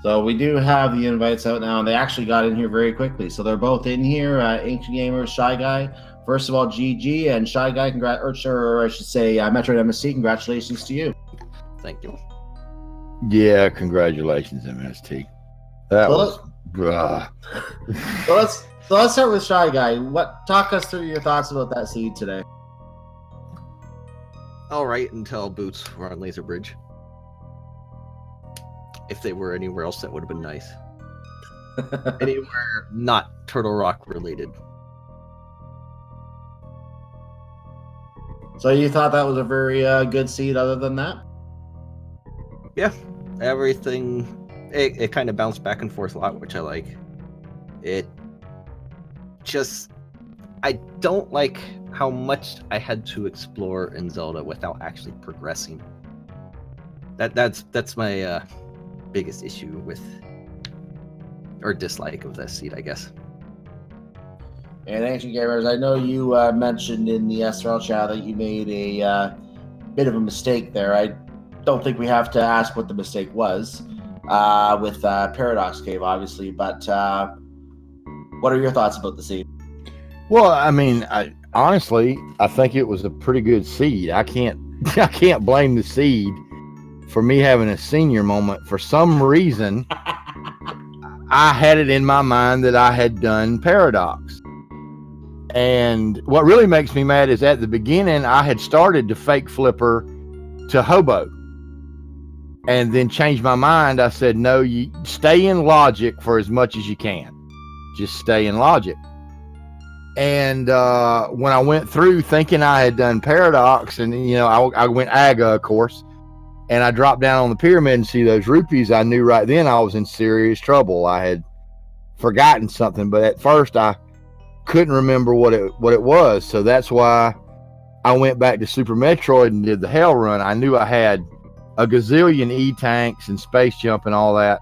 So we do have the invites out now, and they actually got in here very quickly. So they're both in here. Ancient Gamers, Shy Guy. First of all, GG, and Shy Guy, or I should say, MetroidMst, congratulations to you. Thank you. Yeah, congratulations, MST. That was bruh. So let's start with Shy Guy. Talk us through your thoughts about that seed today. All right, until boots were on Laser Bridge. If they were anywhere else, that would have been nice. Anywhere not Turtle Rock related. So you thought that was a very good seed other than that? Yeah, everything, it kind of bounced back and forth a lot, which I like. It just, I don't like how much I had to explore in Zelda without actually progressing. That's my biggest issue with, or dislike of this seed, I guess. And Ancient Gamers, I know you mentioned in the SRL chat that you made a bit of a mistake there. I don't think we have to ask what the mistake was with Paradox Cave, obviously. But what are your thoughts about the seed? Well, I mean, honestly, I think it was a pretty good seed. I can't blame the seed for me having a senior moment. For some reason, I had it in my mind that I had done Paradox. And what really makes me mad is at the beginning, I had started to fake flipper to hobo. And then changed my mind. I said, no, you stay in logic for as much as you can. Just stay in logic. And when I went through thinking I had done Paradox, and I went AGA, of course, and I dropped down on the pyramid and see those rupees, I knew right then I was in serious trouble. I had forgotten something, but at first I couldn't remember what it was. So that's why I went back to Super Metroid and did the Hell Run. I knew I had a gazillion E-tanks and space jump and all that,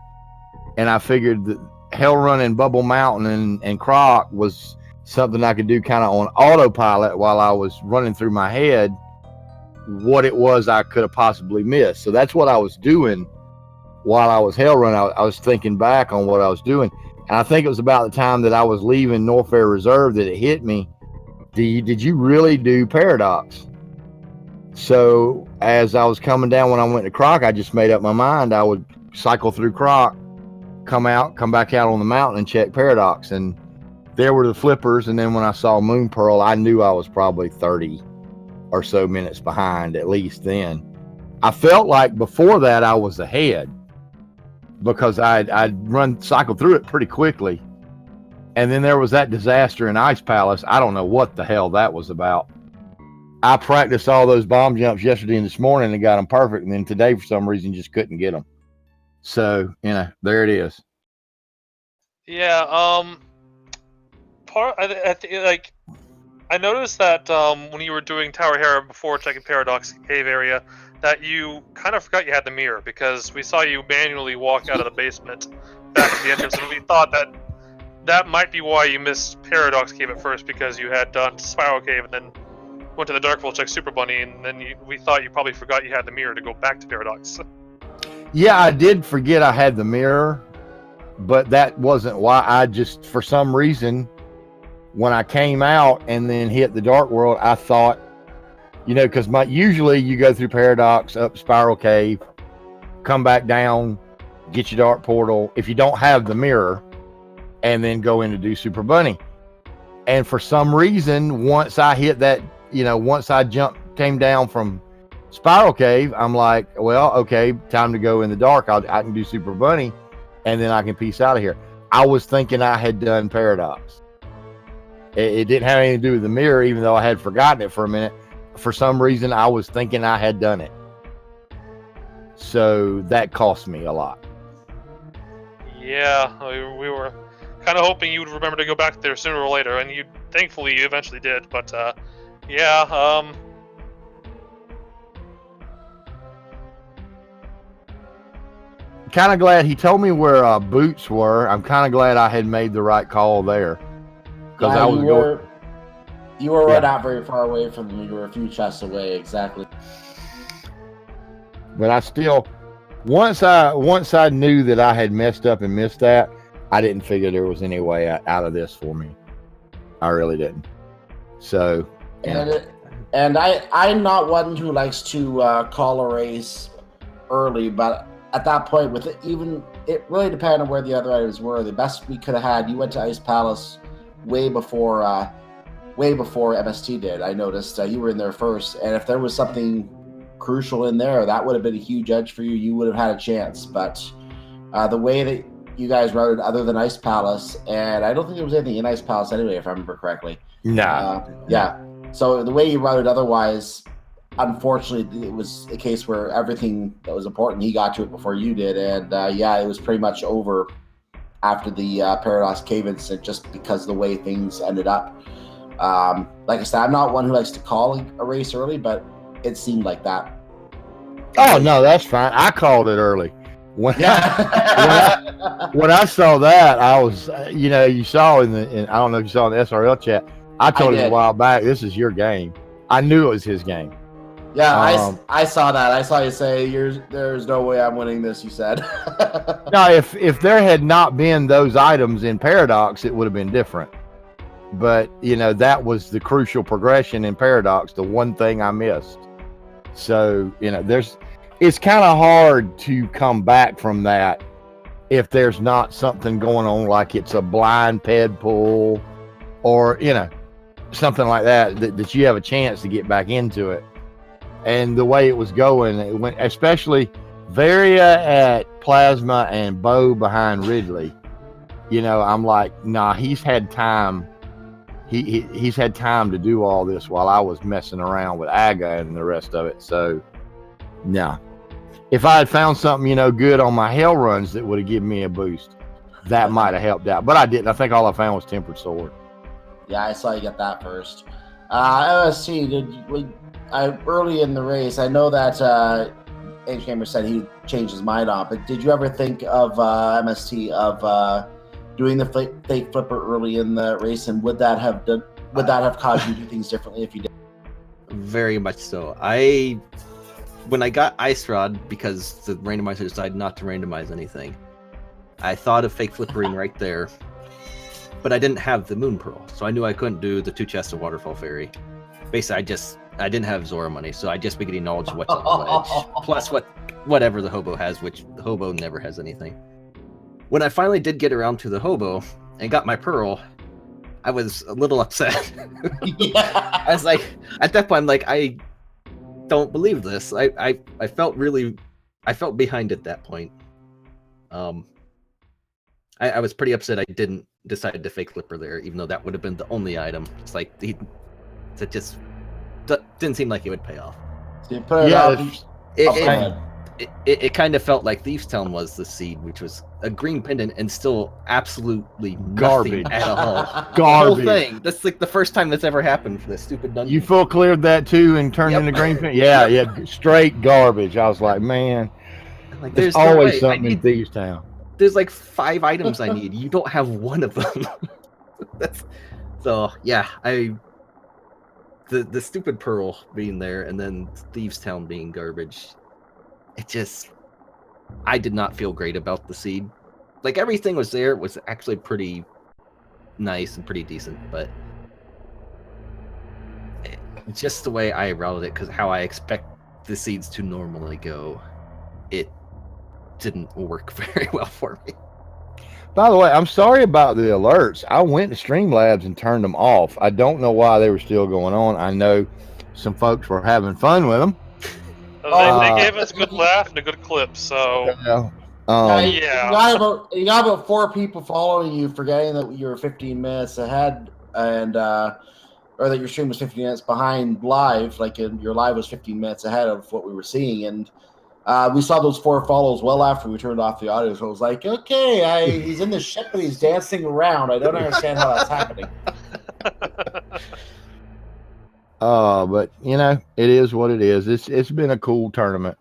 and I figured that Hell Run and Bubble Mountain and Croc was something I could do kind of on autopilot while I was running through my head what it was I could have possibly missed. So that's what I was doing while I was Hell Run. I was thinking back on what I was doing, and I think it was about the time that I was leaving Norfair Reserve that it hit me. Did you really do Paradox? So as I was coming down when I went to Croc, I just made up my mind I would cycle through Croc, come back out on the mountain and check Paradox. And there were the flippers. And then when I saw Moon Pearl, I knew I was probably 30 or so minutes behind, at least then. I felt like before that I was ahead because I'd cycled through it pretty quickly. And then there was that disaster in Ice Palace. I don't know what the hell that was about. I practiced all those bomb jumps yesterday and this morning and got them perfect. And then today, for some reason, just couldn't get them. So, there it is. Yeah. I noticed that when you were doing Tower Hera before checking Paradox Cave area, that you kind of forgot you had the mirror because we saw you manually walk out of the basement back to the entrance, and we thought that might be why you missed Paradox Cave at first, because you had done Spiral Cave and then went to the Dark World, check Super Bunny, and then we thought you probably forgot you had the mirror to go back to Paradox. Yeah, I did forget I had the mirror, but that wasn't why. I just, for some reason, when I came out and then hit the Dark World, I thought, because usually you go through Paradox, up Spiral Cave, come back down, get your Dark Portal, if you don't have the mirror, and then go in to do Super Bunny. And for some reason, once I hit that, once I came down from Spiral Cave, I'm like, well, okay, time to go in the dark. I can do Super Bunny, and then I can peace out of here. I was thinking I had done Paradox. It didn't have anything to do with the mirror, even though I had forgotten it for a minute. For some reason, I was thinking I had done it. So that cost me a lot. Yeah, we were kind of hoping you would remember to go back there sooner or later, and thankfully you eventually did, but yeah, kind of glad he told me where boots were. I'm kind of glad I had made the right call there, because I was going. You were right not very far away from them. You were a few chests away, exactly. But I still, once I knew that I had messed up and missed that, I didn't figure there was any way out of this for me. I really didn't. So. And I'm not one who likes to call a race early, but at that point, it really depended on where the other items were. The best we could have had, you went to Ice Palace way before MST did. I noticed you were in there first, and if there was something crucial in there, that would have been a huge edge for you. You would have had a chance, but the way that you guys routed, other than Ice Palace, and I don't think there was anything in Ice Palace anyway, if I remember correctly. No. Yeah. So the way you routed otherwise, unfortunately, it was a case where everything that was important, he got to it before you did, and it was pretty much over after the Paradox Cave incident, just because of the way things ended up. Like I said, I'm not one who likes to call a race early, but it seemed like that. Oh no, that's fine. I called it early. When I saw that, I was, you saw in I don't know if you saw in the SRL chat, I told him a while back, this is your game. I knew it was his game. Yeah, I saw that. I saw you say, there's no way I'm winning this, you said. No, if there had not been those items in Paradox, it would have been different. but that was the crucial progression in Paradox, the one thing I missed. So it's kind of hard to come back from that if there's not something going on, like it's a blind ped pull or something like that you have a chance to get back into it. And the way it was going, it went, especially Varia at Plasma and Bo behind Ridley. I'm like, nah, he's had time. He's had time to do all this while I was messing around with Aga and the rest of it. So, nah. If I had found something, good on my hell runs that would have given me a boost, that might have helped out. But I didn't. I think all I found was Tempered Sword. Yeah, I saw you get that first. MST, early in the race, I know that H Gamer said he changed his mind on, but did you ever think of MST of doing the fake flipper early in the race, and would that have caused you to do things differently if you did? Very much so. When I got Ice Rod, because the randomizer decided not to randomize anything, I thought of fake flippering right there, but I didn't have the Moon Pearl, so I knew I couldn't do the 2 chests of Waterfall Fairy. Basically, I didn't have Zora money, so I just be getting knowledge of what's on the ledge, plus whatever the Hobo has, which the Hobo never has anything. When I finally did get around to the Hobo and got my Pearl, I was a little upset. Yeah. I was like, at that point, I'm like, I don't believe this. I felt behind at that point. I was pretty upset I didn't decide to fake flipper there, even though that would have been the only item. It's like that just didn't seem like it would pay off. So you put It kind of felt like Thieves Town was the seed, which was a green pendant and still absolutely Garbage. nothing at all. Garbage. The whole thing. That's like the first time that's ever happened for this stupid dungeon. You full cleared that too and turned into green pen? Yeah, straight garbage. I was like, man, like, there's no always way. something in Thieves Town. There's like 5 items I need. You don't have one of them. The stupid Pearl being there and then Thieves Town being garbage. I did not feel great about the seed. Like, everything was there. It was actually pretty nice and pretty decent, but just the way I routed it, because how I expect the seeds to normally go, it didn't work very well for me. By the way, I'm sorry about the alerts. I went to Streamlabs and turned them off. I don't know why they were still going on. I know some folks were having fun with them. They gave us a good laugh and a good clip, so... You got about 4 people following you, forgetting that you were 15 minutes ahead, and or that your stream was 15 minutes behind live, like your live was 15 minutes ahead of what we were seeing, and we saw those 4 follows well after we turned off the audio, so I was like, okay, he's in the ship, but he's dancing around. I don't understand how that's happening. But it is what it is. It's been a cool tournament.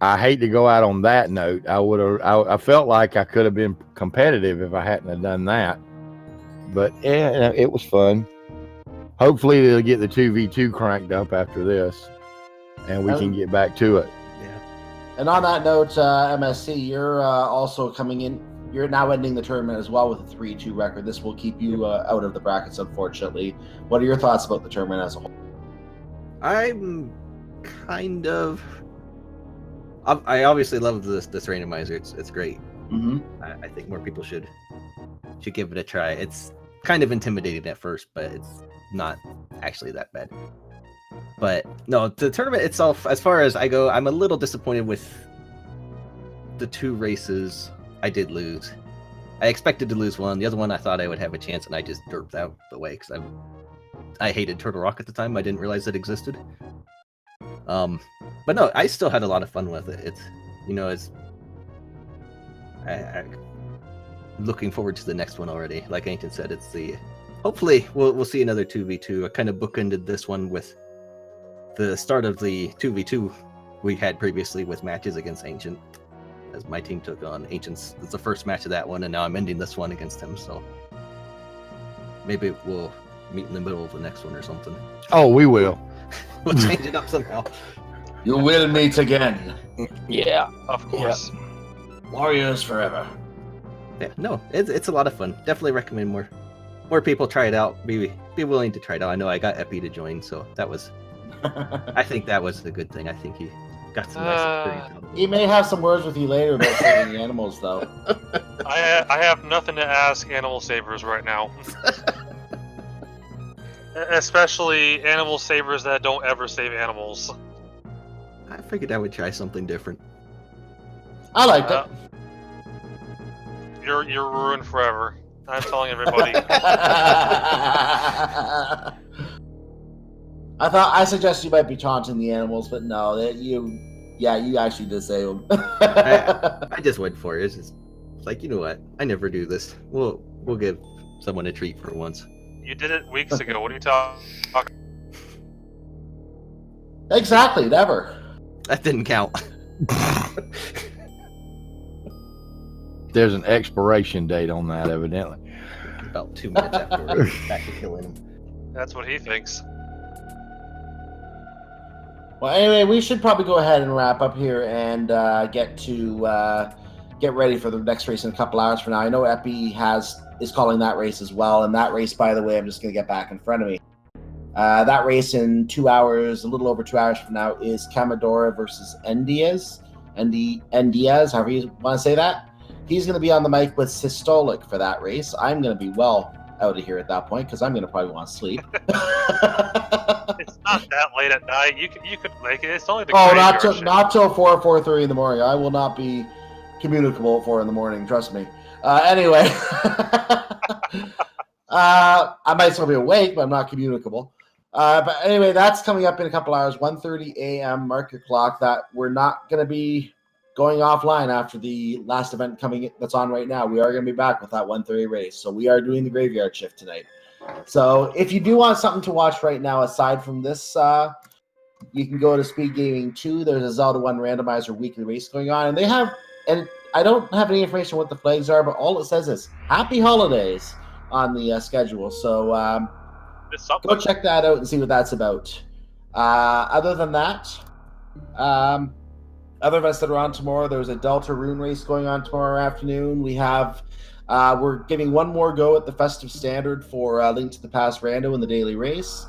I hate to go out on that note. I felt like I could have been competitive if I hadn't have done that. But yeah, it was fun. Hopefully they'll get the 2v2 cranked up after this, and we can get back to it. Yeah. And on that note, MSC, you're also coming in. You're now ending the tournament as well with a 3-2 record. This will keep you out of the brackets, unfortunately. What are your thoughts about the tournament as a whole? I'm kind of... I obviously love this randomizer. It's great. Mm-hmm. I think more people should give it a try. It's kind of intimidating at first, but it's not actually that bad. But no, the tournament itself, as far as I go, I'm a little disappointed with the 2 races I did lose. I expected to lose one. The other one I thought I would have a chance, and I just derped out the way because I hated Turtle Rock at the time. I didn't realize it existed. But no, I still had a lot of fun with it. I'm looking forward to the next one already. Like Ancient said, hopefully we'll see another 2v2. I kind of bookended this one with the start of the 2v2 we had previously with matches against Ancient, as my team took on Ancient's. It's the first match of that one, and now I'm ending this one against him, so maybe we'll meet in the middle of the next one or something. Oh, we will. We'll change it up somehow. You will meet again. Yeah. Of course. Warriors forever. Yeah, no, it's a lot of fun. Definitely recommend more more people try it out, be willing to try it out. I know I got Epi to join, so that was. I think that was a good thing. I think he got some nice experience out of it. He may have some words with you later about saving the animals, though. I have nothing to ask animal savers right now. Especially animal savers that don't ever save animals. I figured I would try something different. I liked it. You're ruined forever. I'm telling everybody. I suggested you might be taunting the animals, but no, you actually did save them. I just went for it. It's just like, you know what? I never do this. We'll give someone a treat for once. You did it weeks ago. What are you talking? Exactly, never. That didn't count. There's an expiration date on that, evidently. About 2 minutes after we were back to killing him. That's what he thinks. Well, anyway, we should probably go ahead and wrap up here and get ready for the next race in a couple hours from now. I know Epi is calling that race as well, and that race, by the way, I'm just going to get back in front of me. That race in 2 hours, a little over 2 hours from now, is Camadora versus Endiaz, however you want to say that. He's going to be on the mic with Systolic for that race. I'm going to be well out of here at that point because I'm going to probably want to sleep. It's not that late at night. You could make it. It's only the not graveyard till 4:30 in the morning. I will not be communicable at 4 in the morning. Trust me. Anyway, I might still be awake, but I'm not communicable. But anyway, that's coming up in a couple hours. 1:30 a.m. Mark your clock. That we're not going to be going offline after the last event that's on right now. We are going to be back with that 1:30 race. So we are doing the graveyard shift tonight. So if you do want something to watch right now aside from this, you can go to Speed Gaming 2. There's a Zelda 1 randomizer weekly race going on, and I don't have any information on what the flags are, but all it says is Happy Holidays on the schedule. So go check that out and see what that's about. Other than that, other events that are on tomorrow, there's a Delta Rune race going on tomorrow afternoon. We have, we're giving one more go at the Festive Standard for Link to the Past Rando in the daily race.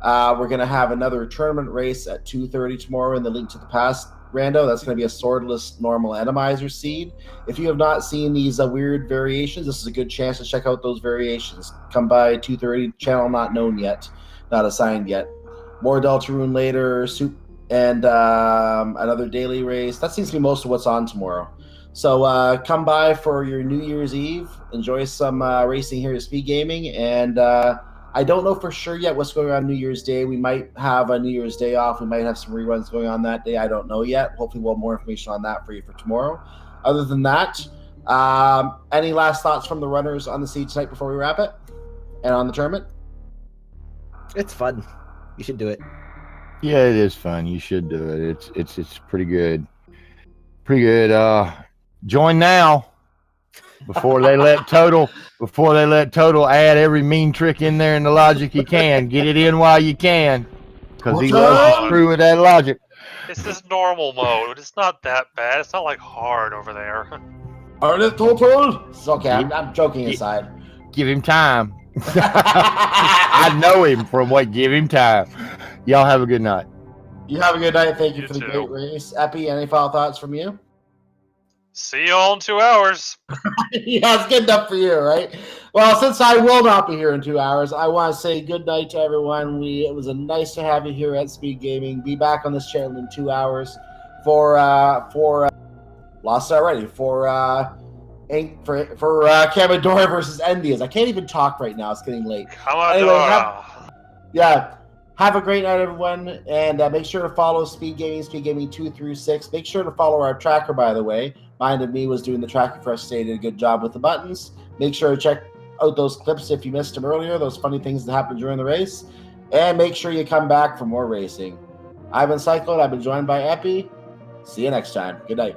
We're going to have another tournament race at 2:30 tomorrow in the Link to the Past Rando. That's going to be a swordless normal Randomizer seed. If you have not seen these weird variations, this is a good chance to check out those variations. Come by 2:30, channel not known yet, not assigned yet. More Deltarune later, and another daily race. That seems to be most of what's on tomorrow. So come by for your New Year's Eve. Enjoy some racing here at Speed Gaming. And I don't know for sure yet what's going on New Year's Day. We might have a New Year's Day off. We might have some reruns going on that day. I don't know yet. Hopefully we'll have more information on that for you for tomorrow. Other than that, any last thoughts from the runners on the seed tonight before we wrap it? And on the tournament? It's fun. You should do it. Yeah, it is fun. You should do it. It's pretty good. Pretty good. Join now before they let Total add every mean trick in there in the logic he can. Get it in while you can, because he loves to screw with that logic. This is normal mode. It's not that bad. It's not like hard over there. Are it Total? It's okay. I'm joking aside. Give him time. I know him from what. Give him time. Y'all have a good night. You have a good night. Thank you for the too. great race. Epi, any final thoughts from you? See you all in 2 hours. Yeah, it's good enough for you, right? Well, since I will not be here in 2 hours, I want to say good night to everyone. It was nice to have you here at Speed Gaming. Be back on this channel in 2 hours for lost already for Camadora versus Endias. I can't even talk right now. It's getting late. Camadora. Have a great night, everyone, and make sure to follow Speed Gaming 2 through 6. Make sure to follow our tracker, by the way. Mind of me was doing the tracking for us today. Did a good job with the buttons. Make sure to check out those clips if you missed them earlier, those funny things that happened during the race. And make sure you come back for more racing. I've been Cyclone. I've been joined by Epi. See you next time. Good night.